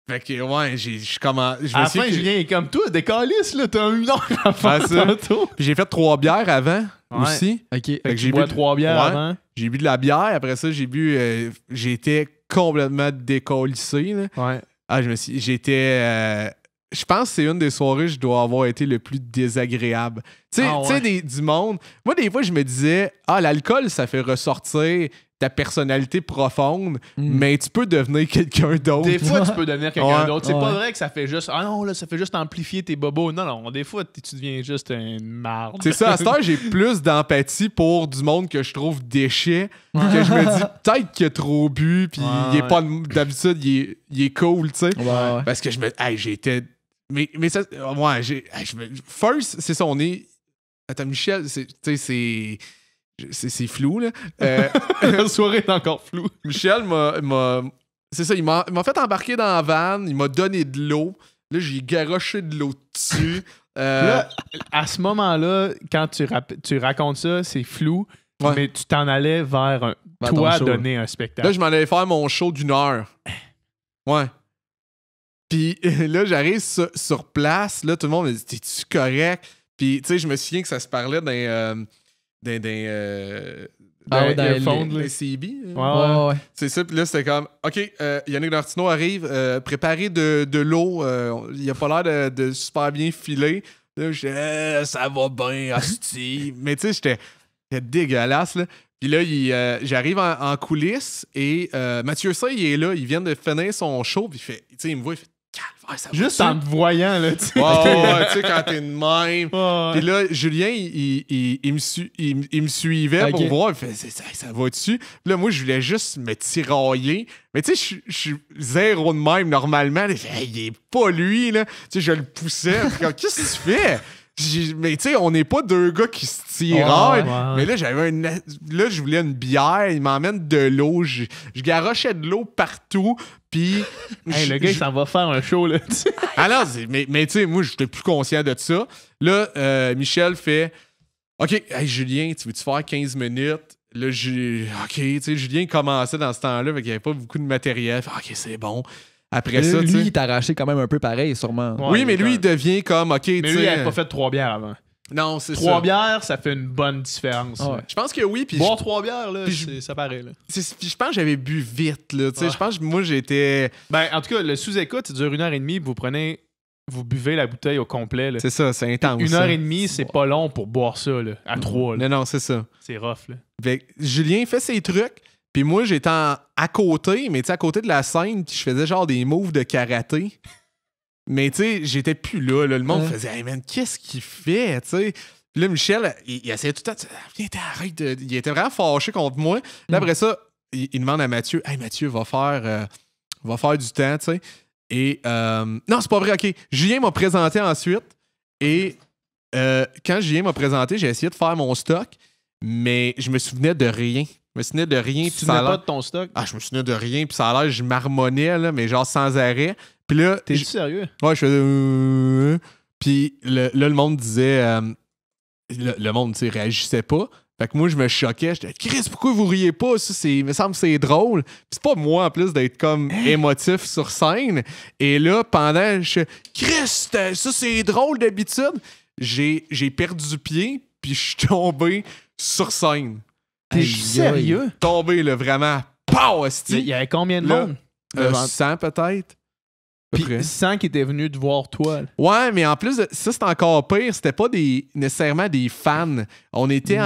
Fait que, ouais, je commence. À la fin, Julien est comme toi, décalisse, là, t'as 1 heure à faire ça. tantôt. Puis j'ai fait 3 bières avant aussi. OK. Fait que j'ai bu 3 bières avant. J'ai bu de la bière. Après ça, j'étais complètement décalissé. Là. Ouais. Ah, j'étais... je pense que c'est une des soirées où je dois avoir été le plus désagréable. Tu sais, du monde... Moi, des fois, je me disais, l'alcool, ça fait ressortir ta personnalité profonde, mais tu peux devenir quelqu'un d'autre. Des fois, tu peux devenir quelqu'un d'autre. C'est pas vrai que ça fait juste... ça fait juste amplifier tes bobos. Non, des fois, tu deviens juste une marde. C'est ça, à cette heure, j'ai plus d'empathie pour du monde que je trouve déchet, que je me dis, peut-être qu'il a trop bu, puis il est pas... D'habitude, il est cool, tu sais. Ouais. Parce que j'étais... Mais ça... Ouais, first, c'est ça, on est... Attends, Michel, c'est flou, là. La soirée est encore floue. Michel m'a... C'est ça, il m'a fait embarquer dans la van, il m'a donné de l'eau. Là, j'ai garoché de l'eau dessus. Là, à ce moment-là, quand tu racontes ça, c'est flou, mais tu t'en allais vers toi donner un spectacle. Là, je m'en allais faire mon show d'1 heure. Ouais. Puis là, j'arrive sur place, là, tout le monde me dit « T'es-tu correct? » Puis, tu sais, je me souviens que ça se parlait d'un CB. Ouais. C'est ça, puis là, c'était comme, OK, Yannick Martineau arrive, préparez de l'eau, il a pas l'air de super bien filer. Là, je ça va bien, hostie. Mais tu sais, j'étais dégueulasse, là. Puis là, j'arrive en coulisses et Mathieu Say, il est là, il vient de finir son show, puis il me voit, il fait, juste en te voyant, là, tu sais. Ouais, tu sais, quand t'es de même. Puis là, Julien, il me suivait pour voir. Il fait, ça va dessus. Puis là, moi, je voulais juste me tirailler. Mais tu sais, je suis zéro de même normalement. Il fait, il est pas lui, là. Tu sais, je le poussais. Qu'est-ce que tu fais? Mais tu sais, on n'est pas 2 gars qui se tiraillent. Mais là, là, je voulais une bière. Il m'emmène de l'eau. Je garochais de l'eau partout. Puis. Le gars, il s'en va faire un show, là. Alors, mais tu sais, moi, j'étais plus conscient de ça. Là, Michel fait OK, hey, Julien, tu veux-tu faire 15 minutes? Là, OK, tu sais, Julien commençait dans ce temps-là, fait qu'il n'y avait pas beaucoup de matériel. Fait, OK, c'est bon. Après ça, lui, il t'a arraché quand même un peu pareil, sûrement. Ouais, oui, mais lui, il devient comme, OK, tu sais... Mais lui, il n'avait pas fait 3 bières avant. Non, c'est ça. 3 bières, ça fait une bonne différence. Ouais. Je pense que oui. Puis boire 3 bières, là, ça paraît. Là. Puis je pense que j'avais bu vite. Là, je pense que moi, j'étais... Ben, en tout cas, le sous-écoute, ça dure 1h30. Vous buvez la bouteille au complet. Là. C'est ça, c'est intense. 1h30, c'est pas long pour boire ça, là, à 3. Là. Non, c'est ça. C'est rough. Là. Fait, Julien fait ses trucs. Puis moi, j'étais à côté, mais tu sais, à côté de la scène, puis je faisais genre des moves de karaté. Mais tu sais, j'étais plus là. Le monde faisait, hey man, qu'est-ce qu'il fait, tu sais? Puis là, Michel, il essayait tout le temps, viens, arrête. Il était vraiment fâché contre moi. Là, après ça, il demande à Mathieu, hey Mathieu, va faire du temps, tu sais. Et non, c'est pas vrai, ok. Julien m'a présenté ensuite. Et quand Julien m'a présenté, j'ai essayé de faire mon stock, mais je me souvenais de rien. Je me souvenais de rien. Tu te souvenais pas de ton stock? Ah, je me souvenais de rien, puis ça a l'air, je marmonnais, là, mais genre sans arrêt. Puis là. T'es sérieux? Ouais, je faisais. Puis là, le monde disait. Le monde, tu sais, réagissait pas. Fait que moi, je me choquais. J'étais, Chris, pourquoi vous riez pas? Ça, il me semble que c'est drôle. Puis c'est pas moi, en plus, d'être comme émotif sur scène. Et là, pendant, Chris, ça, c'est drôle d'habitude. J'ai perdu pied, puis je suis tombé sur scène. T'es sérieux? Tombé, là, vraiment. Pow! Il y avait combien de monde? 100 peut-être. Puis 100 qui étaient venus te voir toi. Là. Ouais, mais en plus, ça, c'est encore pire. C'était pas nécessairement des fans. On était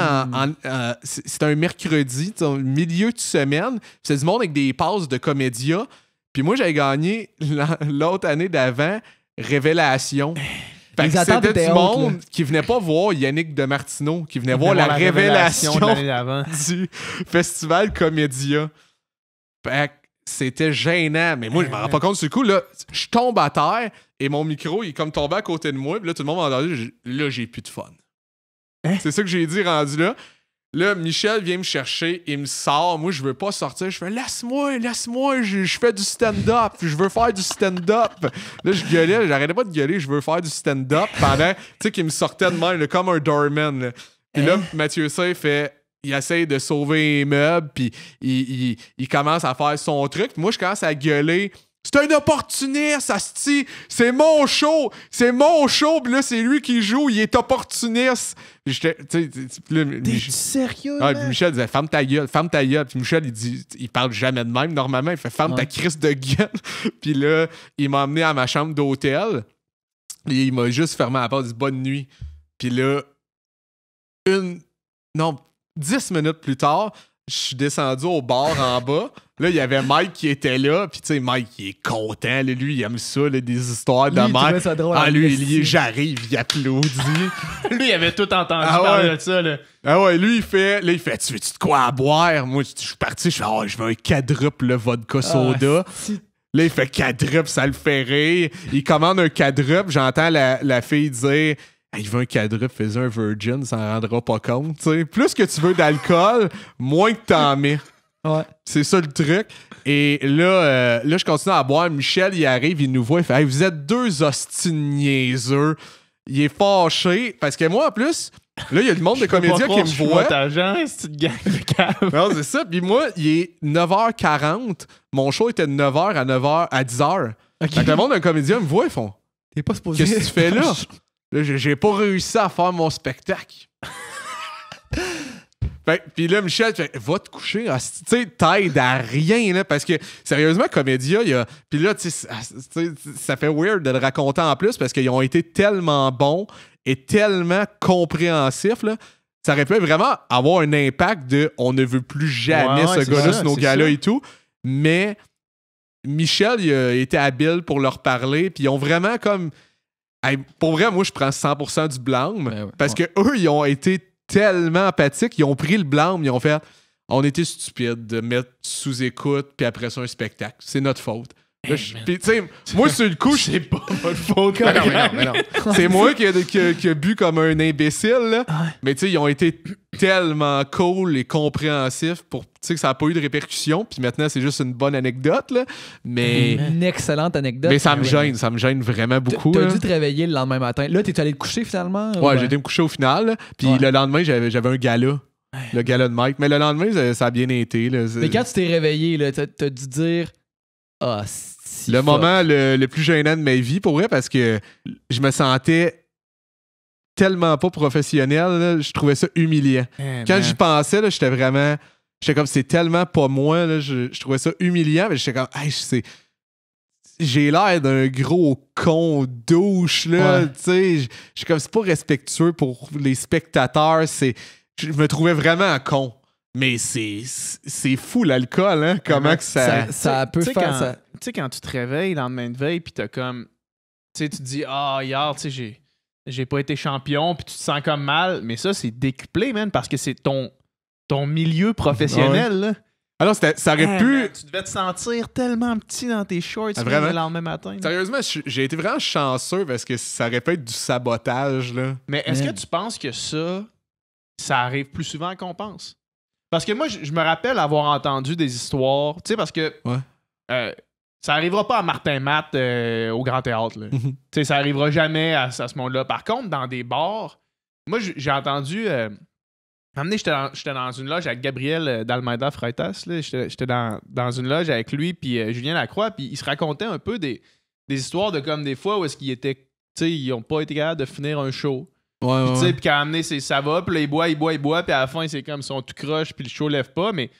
c'était un mercredi, au milieu de semaine. C'était du monde avec des passes de comédia. Puis moi, j'avais gagné l'autre année d'avant Révélation. Fait que c'était du monde qui venait pas voir Yannick de Martineau, qui venait voir la révélation de l'année d'avant du Festival Comédia. Fait que c'était gênant. Mais moi, je m'en rends pas compte. Du coup, là, je tombe à terre et mon micro, il est comme tombé à côté de moi. Puis là, tout le monde m'a entendu. Là, j'ai plus de fun. C'est ça que j'ai dit rendu là. Là, Michel vient me chercher, il me sort. Moi, je veux pas sortir. Je fais laisse-moi, je fais du stand-up. Je veux faire du stand-up. Là, je gueulais, j'arrêtais pas de gueuler. Je veux faire du stand-up pendant, tu sais, qu'il me sortait de même, là, comme un doorman. Là. Puis là, Mathieu Say fait. Il essaye de sauver les meubles, puis il commence à faire son truc. Puis moi, je commence à gueuler C'est un opportuniste, asti. C'est mon show. Puis là, c'est lui qui joue. Il est opportuniste. Puis j'étais, T'es-tu sérieux? Ah, puis Michel disait, ferme ta gueule. Puis Michel, il parle jamais de même, normalement. Il fait, ferme ta crise de gueule. Puis là, il m'a emmené à ma chambre d'hôtel. Et il m'a juste fermé à la porte, il dit, bonne nuit. Puis là, 10 minutes plus tard, je suis descendu au bar en bas. Là, il y avait Mike qui était là. Puis, tu sais, Mike, il est content. Là, lui, il aime ça, là, des histoires de merde. Ah, lui, j'arrive, il applaudit. Lui, il avait tout entendu parler de ça. Là. Ah ouais, lui, il fait, tu veux-tu de quoi à boire? Moi, je suis parti, je fais, je veux un quadruple vodka soda. Là, il fait quadruple, ça le fait rire. Il commande un quadruple. J'entends la fille dire... Il veut un quadruple, fais un virgin, ça en rendra pas compte. T'sais. Plus que tu veux d'alcool, moins que t'en mets. Ouais. C'est ça le truc. Et là, je continue à boire. Michel, il arrive, il nous voit, il fait hey, vous êtes deux hosties niaiseux. Il est fâché. Parce que moi, en plus, là, il y a du monde de comédiens qui me voit. Non, c'est ça. Puis moi, il est 9h40. Mon show était de 9h à 10h. Okay. Fait que le monde d'un comédien me voit, ils font t'es pas supposé. Qu'est-ce que tu fais là? Là, j'ai pas réussi à faire mon spectacle. Puis là, Michel, va te coucher. Tu sais, t'aides à rien, là, parce que, sérieusement, Comédia, il y a... Puis là, tu sais, ça fait weird de le raconter en plus parce qu'ils ont été tellement bons et tellement compréhensifs, là. Ça aurait pu vraiment avoir un impact de « on ne veut plus jamais ce gars-là sur nos galas et tout », mais Michel, il a été habile pour leur parler, puis ils ont vraiment comme... Hey, pour vrai, moi, je prends 100% du blâme parce que eux, ils ont été tellement empathiques, ils ont pris le blâme, ils ont fait on était stupides de mettre sous écoute puis après ça un spectacle. C'est notre faute. Puis, tu sais, moi, sur le coup, c'est pas votre faute. Mais non. C'est moi qui a bu comme un imbécile, là. Mais tu sais, ils ont été tellement cool et compréhensifs pour, tu sais, que ça n'a pas eu de répercussions. Puis maintenant, c'est juste une bonne anecdote, là. Mais... Une excellente anecdote. Mais ça me gêne vraiment beaucoup. T'as dû te réveiller le lendemain matin. Là, t'es allé te coucher finalement? Ouais, j'ai été me coucher au final. Là. Puis le lendemain, j'avais un gala. Le gala de Mike. Mais le lendemain, ça a bien été. Là. Mais quand tu t'es réveillé, là, t'as dû dire le moment le plus gênant de ma vie, pour vrai, parce que je me sentais tellement pas professionnel. Là, je trouvais ça humiliant. Quand j'y pensais, là, j'étais comme, c'est tellement pas moi. Là, je trouvais ça humiliant. Mais j'étais comme, hey, j'ai l'air d'un gros con douche. Là, j'étais comme, c'est pas respectueux pour les spectateurs. Je me trouvais vraiment con. Mais c'est fou l'alcool, hein? Comment que ça peut faire ça. Tu sais, quand tu te réveilles le lendemain de veille, puis t'as comme. Tu sais, tu te dis, hier, tu sais, j'ai pas été champion, puis tu te sens comme mal. Mais ça, c'est décuplé, man, parce que c'est ton milieu professionnel, là. Alors, ça aurait pu. Man, tu devais te sentir tellement petit dans tes shorts le lendemain matin. Sérieusement, j'ai été vraiment chanceux parce que ça aurait pu être du sabotage, là. Mais est-ce que tu penses que ça arrive plus souvent qu'on pense? Parce que moi, je me rappelle avoir entendu des histoires, tu sais, parce que ça arrivera pas à Martin Matt au Grand Théâtre. Tu sais, ça arrivera jamais à ce monde-là. Par contre, dans des bars, moi, j'ai entendu... j'étais dans une loge avec Gabriel d'Almeida Freitas. J'étais dans une loge avec lui puis Julien Lacroix, puis il se racontait un peu des histoires de comme des fois où est-ce qu'ils étaient... Tu sais, ils ont pas été capables de finir un show. Puis quand amené, ça va, puis là, il boit, puis à la fin, c'est comme ils sont tout croche, puis le show lève pas, mais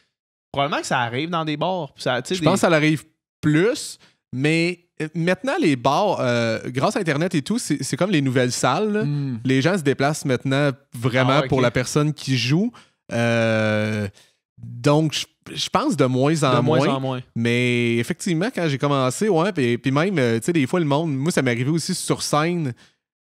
probablement que ça arrive dans des bars. Je pense que ça arrive plus, mais maintenant, les bars, grâce à Internet et tout, c'est comme les nouvelles salles. Là. Les gens se déplacent maintenant vraiment pour la personne qui joue. Donc, je pense de moins en moins. Mais effectivement, quand j'ai commencé, puis même, tu sais, des fois, le monde, moi, ça m'est arrivé aussi sur scène,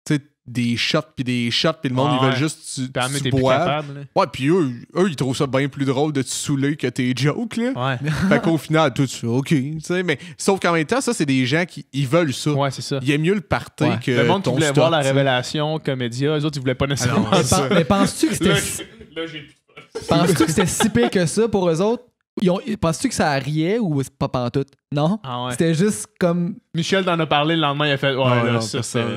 tu sais, des shots, puis le monde, ils veulent juste tu bois. Ouais, puis eux, ils trouvent ça bien plus drôle de te saouler que tes jokes, là. Fait qu'au final, tout ça, OK, tu sais, mais sauf qu'en même temps, ça, c'est des gens qui ils veulent ça. Ouais, c'est ça. Il aime mieux le party que le monde qui voulait voir la t'sais. révélation Comédia, eux autres, ils voulaient pas nécessairement ça. Mais penses-tu que c'était... Là, j'ai plus de Penses-tu que c'était si pire que ça pour eux autres? Penses-tu que ça riait ou c'est pas pantoute? Non? C'était juste comme... Michel t'en a parlé le lendemain, il a fait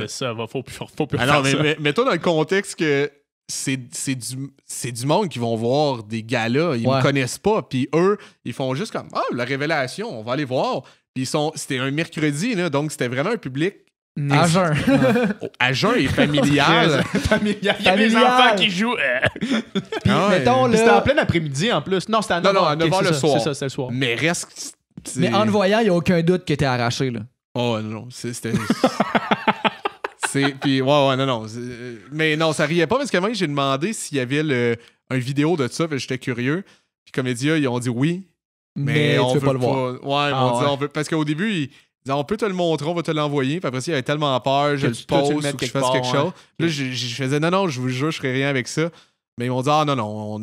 ça va, faut plus alors, faire ça. Mais toi, dans le contexte que c'est du monde qui vont voir des galas, ils me connaissent pas, puis eux, ils font juste comme la révélation, on va aller voir. Puis c'était un mercredi, là, donc c'était vraiment un public À jeun. à jeun et familial. Familial. Il y a des enfants qui jouent. Puis, mettons, Puis c'était en là... plein après-midi en plus. Non, c'était à 9h. Non, à 9h le soir. C'est ça, c'était le soir. Mais reste. Mais en le voyant, il n'y a aucun doute que t'es arraché, là. Oh non, c'était. Puis, ouais, non. Mais non, ça riait pas parce que moi, j'ai demandé s'il y avait une vidéo de ça, j'étais curieux. Puis comme Comédia, ils ont dit oui. Mais on tu veut veux pas le voir. Ouais, ils m'ont dit, on veut. Parce qu'au début, ils disaient, on peut te le montrer, on va te l'envoyer. Puis après ça, il avait tellement peur, je le pose ou que je fasse quelque chose. Là, je faisais, non, je vous jure, je ferai rien avec ça. Mais ils m'ont dit, non,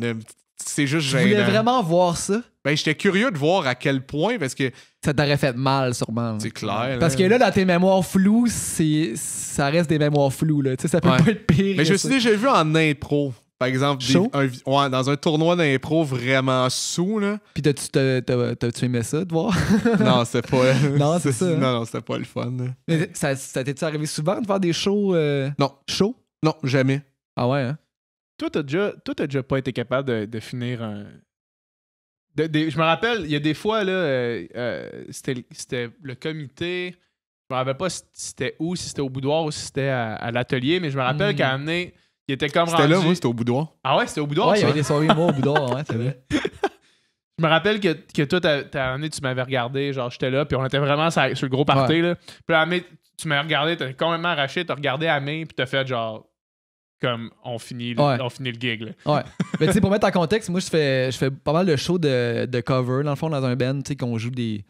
c'est juste Je voulais gênant. vraiment voir ça. Ben, j'étais curieux de voir à quel point, parce que Ça t'aurait fait mal, sûrement. c'est clair. Parce que là, dans tes mémoires floues, ça reste des mémoires floues, là. Tu sais, ça peut Ouais. pas être pire. Mais je que me suis ça. déjà vu en impro. Par exemple, Chaud? dans un tournoi d'impro vraiment sous, là. Puis t'as-tu aimé ça, de voir? Non, c'était pas. Non, c'est ça, hein. Non, c'était pas le fun. Là. Mais ça t'est-tu arrivé souvent de faire des shows Non. chauds? Non, jamais. Ah ouais, hein? Toi, t'as déjà pas été capable de finir un. Je me rappelle, il y a des fois, là, c'était le comité. Je me rappelle pas si c'était où, si c'était au boudoir ou si c'était à l'atelier, mais je me rappelle qu'à un moment donné, il était comme C'était rendu... là, moi, c'était au boudoir. Ah ouais, c'était au boudoir, Ouais, il y ça? avait des soirées humour au boudoir, ouais, c'est vrai. Je me rappelle que toi, à un moment donné, tu m'avais regardé, genre, j'étais là, puis on était vraiment sur le gros party, là. Puis à un moment donné, tu m'as regardé, t'as complètement arraché, t'as regardé à main, puis t'as fait genre... Comme on finit le gig, là. Ouais. Mais tu sais, pour mettre en contexte, moi, je fais pas mal de shows de cover, dans le fond, dans un band, tu sais, qu'on joue des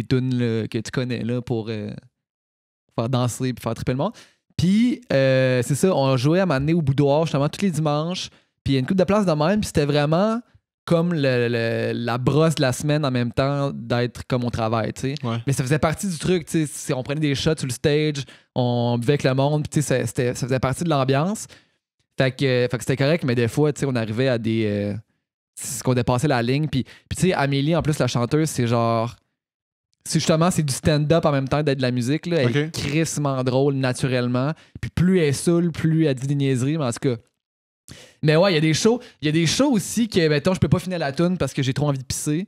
tunes là, que tu connais, là, pour faire danser puis faire triper le monde. Puis, c'est ça, on jouait à m'amener au boudoir, justement, tous les dimanches. Puis, il y a une couple de places de même, puis c'était vraiment comme la brosse de la semaine en même temps d'être comme on travaille, tu sais. Ouais. Mais ça faisait partie du truc, tu sais. On prenait des shots sur le stage, on buvait avec le monde, puis tu sais, ça faisait partie de l'ambiance. Fait que c'était correct, mais des fois, tu sais, on arrivait à des... c'est qu'on dépassait la ligne. Puis tu sais, Amélie, en plus, la chanteuse, c'est genre... C'est du stand-up en même temps d'être de la musique, là. Elle est crissement drôle, naturellement. Puis plus elle est saoule, plus elle dit des niaiseries, mais en tout cas... Mais ouais, il y a des shows. Il y a des shows aussi que, mettons, je peux pas finir la tune parce que j'ai trop envie de pisser.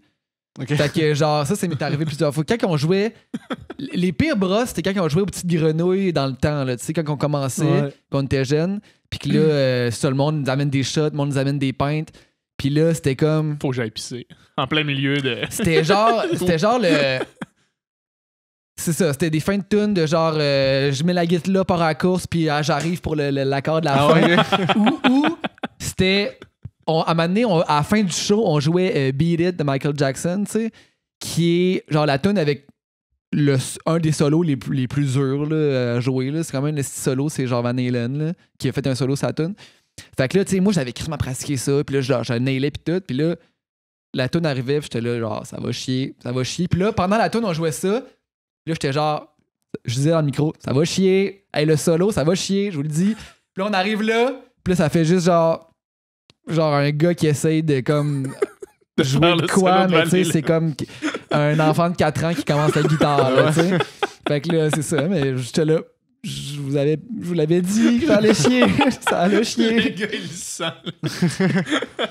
Okay. Fait que, genre, ça m'est arrivé plusieurs fois. Quand on jouait, les pires brosses, c'était quand on jouait aux petites grenouilles dans le temps, là. Tu sais, quand on commençait, quand on était jeune. Puis que là, ça, le monde nous amène des shots, le monde nous amène des pintes. Puis là, c'était comme. Faut que j'aille pisser. En plein milieu de. C'était genre le. C'est ça, c'était des fins de tune de genre je mets la guitare là, part à la course, puis j'arrive pour l'accord de la fin. Ou c'était. À un moment donné, à la fin du show, on jouait Beat It de Michael Jackson, tu sais, qui est genre la tune avec un des solos les plus durs là, à jouer. Là. C'est quand même le style solo, c'est genre Van Halen là, qui a fait un solo sur la tune. Fait que là, tu sais, moi, j'avais quasiment pratiqué ça, puis là, je nailais, puis tout, puis là, la tune arrivait, puis j'étais là, genre, ça va chier. Puis là, pendant la tune, on jouait ça. Là, j'étais genre, je disais dans le micro, ça va chier. Hey, le solo, ça va chier, je vous le dis. Puis là, on arrive là, puis là, ça fait juste genre un gars qui essaye de comme jouer de quoi, mais tu sais, c'est comme un enfant de 4 ans qui commence la guitare, là, tu sais. Fait que là, c'est ça, mais j'étais là. Je vous l'avais dit que ça allait chier. Ça allait chier. Les gars, ils le sentent.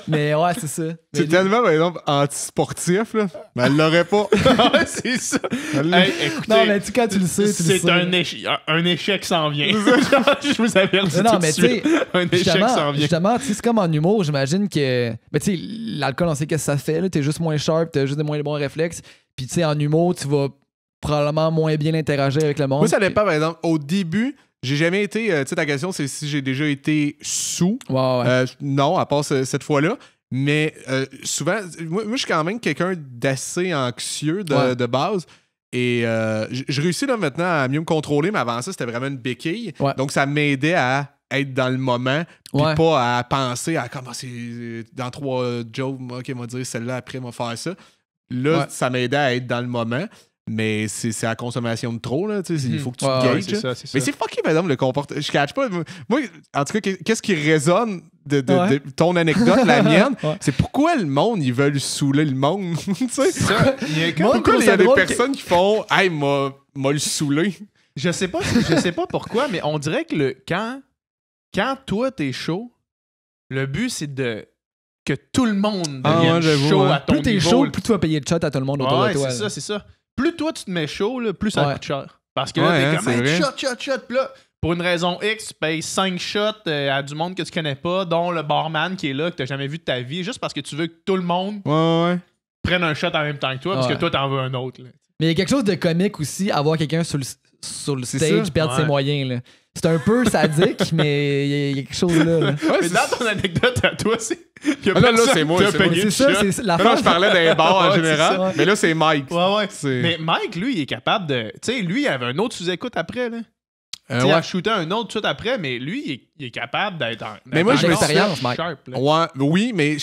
Mais ouais, c'est ça. C'est tellement, par exemple, anti-sportif, là. Mais elle l'aurait pas. Ouais, c'est ça. Hey, écoutez, Non, mais tu quand tu le sais, tu le sais. C'est un échec s'en vient. Je vous avais dit non, tout mais de suite. Un échec s'en vient. Justement, tu sais, c'est comme en humour, j'imagine que. Mais tu sais, l'alcool, on sait qu'est-ce que ça fait, là. T'es juste moins sharp, t'as juste des moins bons réflexes. Puis tu sais, en humour, tu vas probablement moins bien interagir avec le monde. Moi, ça dépend, par exemple. Au début, j'ai jamais été. Tu sais, ta question, c'est si j'ai déjà été sous. Ouais. Non, à part cette fois-là. Mais souvent, moi, je suis quand même quelqu'un d'assez anxieux de base. Et je réussis là maintenant à mieux me contrôler, mais avant ça, c'était vraiment une béquille. Ouais. Donc, ça m'aidait à être dans le moment, puis pas à penser à comment c'est dans 3 jokes, ok, m'a dire celle-là, après, m'a faire ça. Là, ça m'aidait à être dans le moment. Mais c'est la consommation de trop, là. Il faut que tu te gages. C'est ça. Mais c'est fucké, madame, le comportement. Je catch pas. Moi, en tout cas, qu'est-ce qui résonne de ton anecdote, la mienne, c'est pourquoi le monde, ils veulent saouler le monde. Tu sais? Pourquoi il y a des personnes qui font « Hey, m'a le saoulé ». Je sais pas pourquoi, mais on dirait que quand toi, t'es chaud, le but, c'est que tout le monde devienne chaud à ton niveau. Plus t'es chaud, plus tu vas payer de shot à tout le monde autour de toi. C'est ça. plus toi tu te mets chaud, là, plus ça Ouais. coûte cher. Parce que là, Ouais, t'es comme, c'est hey, vrai. shot. Puis là, pour une raison X, tu payes 5 shots à du monde que tu connais pas, dont le barman qui est là, que t'as jamais vu de ta vie, juste parce que tu veux que tout le monde Ouais. prenne un shot en même temps que toi, parce Ouais. que toi, t'en veux un autre. Là. Mais il y a quelque chose de comique aussi, avoir quelqu'un sur le C'est stage ça. perdre ses Ouais. moyens. Là. C'est un peu sadique, mais il y a quelque chose là. là. Mais dans ton anecdote à toi, c'est. Y a Ah, là, personne c'est moi, qui a c'est moi. payé C'est de ça, shot. c'est la Non, fin. je parlais d'un bar en Ouais, c'est général, ça, ouais. mais là, c'est Mike. Ouais. C'est- Mais Mike, lui, il est capable de. Tu sais, lui, il avait un autre sous-écoute après, là. Tu sais, il ouais. a shooté un autre tout de suite après, mais lui, il est capable d'être en. Mais moi, d'être je me encore suis- L'expérience, Mike. sharp, là. Ouais, oui, mais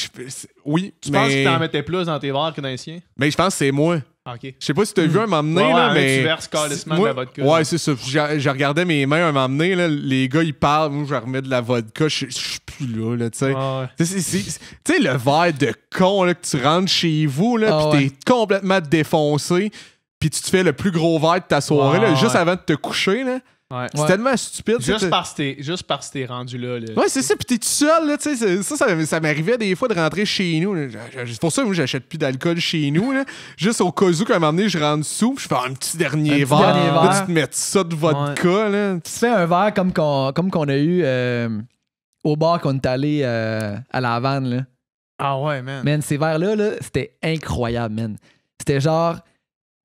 oui, Tu penses mais que t'en mettais plus dans tes verres que dans les siens? mais je pense que c'est moi. Ok. Je sais pas si tu as vu un moment donné, Ouais, là, ouais, mais tu verses calissement moi- de la vodka. Ouais, c'est ça. Je regardais mes mains un moment donné, là, les gars ils parlent, moi je remets de la vodka, je suis plus là, tu sais. Ouais. Tu sais, le verre de con là, que tu rentres chez vous, là, Ah pis ouais. t'es complètement défoncé, puis tu te fais le plus gros verre de ta soirée, Ouais, là, juste ouais. avant de te coucher. Là. Ouais. C'est tellement stupide. ça, Juste parce que t'es rendu là. Ouais, c'est ça, pis t'es tout seul, là, tu sais, ça m'arrivait des fois de rentrer chez nous. là. C'est pour ça que moi, j'achète plus d'alcool chez nous, là. Juste au cas où qu'à un moment donné, je rentre sous, pis je fais un petit dernier verre. dernier Là, verre. tu te mets ça de vodka, là. Tu te fais un verre comme qu'on a eu au bar qu'on est allé à la Havane. Là. Ah ouais, man. Man, ces verres-là, là, c'était incroyable, man. C'était genre,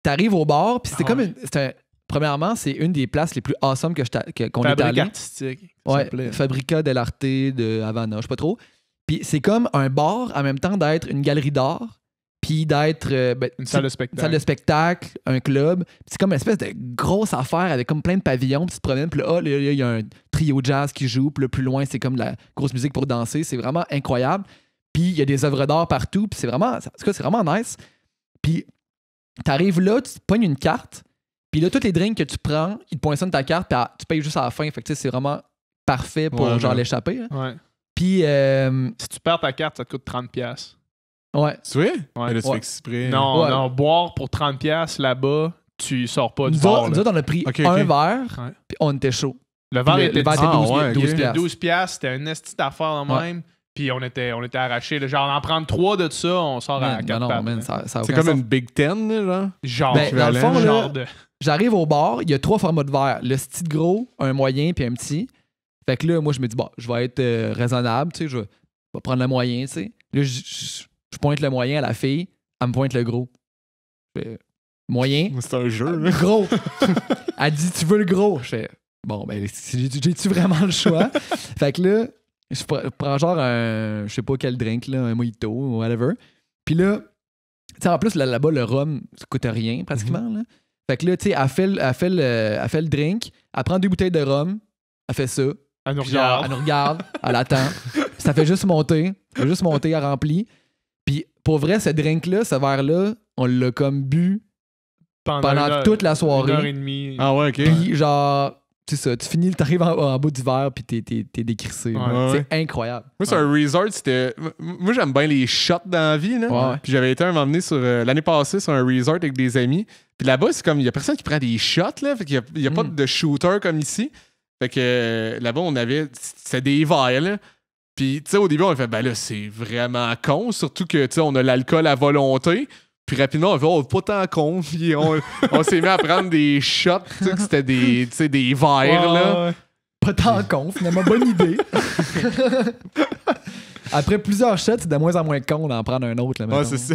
t'arrives au bar, puis c'était Ah comme ouais. premièrement, c'est une des places les plus awesome qu'on est Fabrique allé. artistique. ça Ouais, s'appelait. Fabrica dell'Arte de Havana, je sais pas trop. Puis c'est comme un bar en même temps d'être une galerie d'art, puis d'être Une salle de une spectacle. salle de spectacle, un club. Puis c'est comme une espèce de grosse affaire avec comme plein de pavillons, puis tu te promènes, puis là, il y a un trio jazz qui joue, puis là, plus loin, c'est comme de la grosse musique pour danser. C'est vraiment incroyable. Puis il y a des œuvres d'art partout, puis c'est vraiment, en tout cas, c'est vraiment nice. Puis t'arrives là, tu te pognes une carte, puis là, tous les drinks que tu prends, ils te poinçonnent ta carte, puis tu payes juste à la fin. Fait que tu sais, c'est vraiment parfait pour Ouais, genre ouais. l'échapper. Là. Ouais. Puis, Si tu perds ta carte, ça te coûte 30$. ouais. Tu vois? Ouais. Mais là, tu Ouais. fais exprès. Non, Ouais. non, boire pour 30$ là-bas, tu sors pas du Nous bar. autres, là. nous autres, on a pris Ok, un ok. verre, Ouais. puis on était chaud. Le verre Puis était le verre était Ah, 12, ouais, 12 ok. C'était piastres. 12$, c'était un esti d'affaire de même. Puis on était arrachés. là. Genre, en prendre 3 de ça, on sort à Man, 4 non, pattes. man, là. ça a C'est aucun comme sens. une Big Ten, là, genre. Genre, Ben, dans le fond, genre là, de... j'arrive au bar, il y a 3 formats de verre. Le petit gros, un moyen, puis un petit. Fait que là, moi, je me dis, bon, je vais être raisonnable, tu sais, je vais prendre le moyen, tu sais. Là, je pointe le moyen à la fille, elle me pointe le gros. Je fais, moyen, C'est un jeu, là. gros. Elle dit, tu veux le gros? Je fais, bon, ben, j'ai-tu vraiment le choix? Fait que là, je prends genre un, je sais pas quel drink, là, un mojito ou whatever. Puis là, tu sais, en plus, là-bas, le rhum, ça coûte rien, pratiquement, là. Fait que là, tu sais, elle fait le drink, elle prend 2 bouteilles de rhum, elle fait ça. Elle nous Puis genre, regarde. elle nous regarde, elle attend. Puis ça fait juste monter. Elle remplit. Puis pour vrai, ce drink-là, ce verre-là, on l'a comme bu pendant une heure- toute la 1 heure et soirée. demie. Ah ouais, ok. Puis genre, c'est ça, tu finis, t'arrives en bout du verre, puis t'es décrissé. là. Ouais. C'est incroyable. Moi, sur un resort, c'était. Moi, j'aime bien les shots dans la vie, là. Ouais. Puis j'avais été un moment donné sur l'année passée sur un resort avec des amis. Puis là-bas, c'est comme, il y a personne qui prend des shots, là. Fait qu'il y a pas de shooter comme ici. Fait que là-bas, on avait. C'était des verres, là. Puis, tu sais, au début, on a fait, ben là, c'est vraiment con. Surtout que, tu sais, on a l'alcool à volonté. Puis rapidement, on a fait, oh, pas tant con. Puis on s'est mis à prendre des shots, tu sais, que c'était des, tu sais, des verres, là. Ouais. Pas tant con, finalement, bonne idée. Après plusieurs shots, c'est de moins en moins con d'en prendre un autre. Là, Ouais, mettons. c'est ça.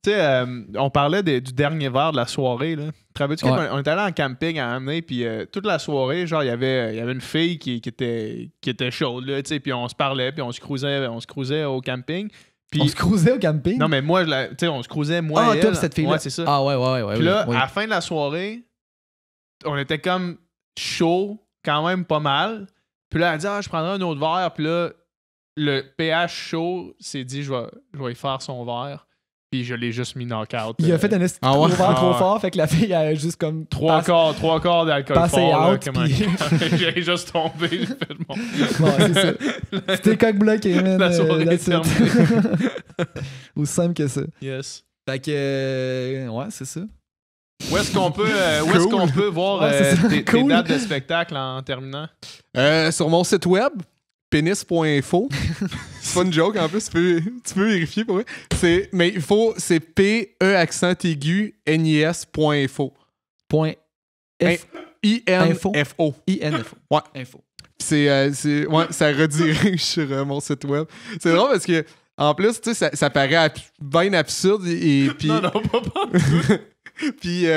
Tu sais, on parlait du dernier verre de la soirée. Là. Te rappelles-tu Ouais. qu'on est allé en camping à Amener, puis toute la soirée, genre, il y avait une fille qui était chaude, là, tu sais, puis on se parlait, puis on se cruisait au camping. Puis, On se cruisait au camping. non, mais moi, tu sais, on se cruisait, moi ah, et toi, elle. pis cette fille-là. Ouais, c'est ça. Ah, ouais. Puis là, oui. à la fin de la soirée, on était comme chaud, quand même pas mal. Puis là, elle a dit, je prendrai un autre verre. Puis là, le pH chaud s'est dit, je vais y faire son verre. Puis je l'ai juste mis knock-out. Il a fait un esti Ah trop ouais? vert, trop Ah ouais. fort, fait que la fille a juste comme. Trois quarts d'alcool Passé fort. Là, out, comment- puis- J'ai juste tombé. J'ai fait mon... Bon, c'est ça. C'était coq bloqué, man. La soirée that's est it. terminée. Aussi simple que ça. Yes. Fait que. ouais, c'est ça. Où est-ce qu'on peut voir Ouais, c'est ça. tes Cool. dates de spectacle en terminant? Sur mon site web, pénis.info. C'est pas une joke, en plus, tu peux vérifier pour vrai. Mais c'est P-E accent aigu NIS.info. I-N-F-O. I-N-F-O. Ouais. Info. Ça redirige sur mon site web. C'est drôle parce que, en plus, tu sais, ça paraît bien absurde et puis. Non, pas. Puis,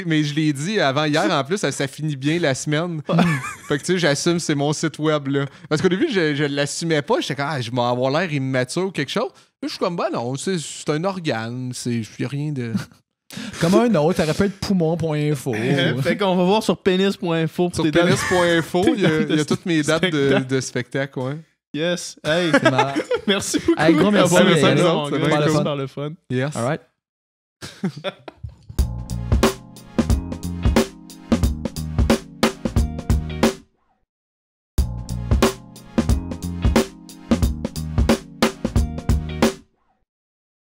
mais je l'ai dit avant hier, en plus, ça finit bien la semaine. Fait que, tu sais, j'assume c'est mon site web, là. Parce qu'au début, je l'assumais pas. J'étais comme, je vais avoir l'air immature ou quelque chose. Mais je suis comme, non, c'est un organe. Il n'y a rien de. Comme un autre, ça aurait pu être poumon.info. Fait qu'on va voir sur pénis.info. Sur pénis.info, il y a toutes mes dates de spectacle, ouais. Yes. Hey, C'est malade. merci beaucoup. Hey, gros merci. Merci, C'est mon bien gars. cool. Super le fun. Yes. All right.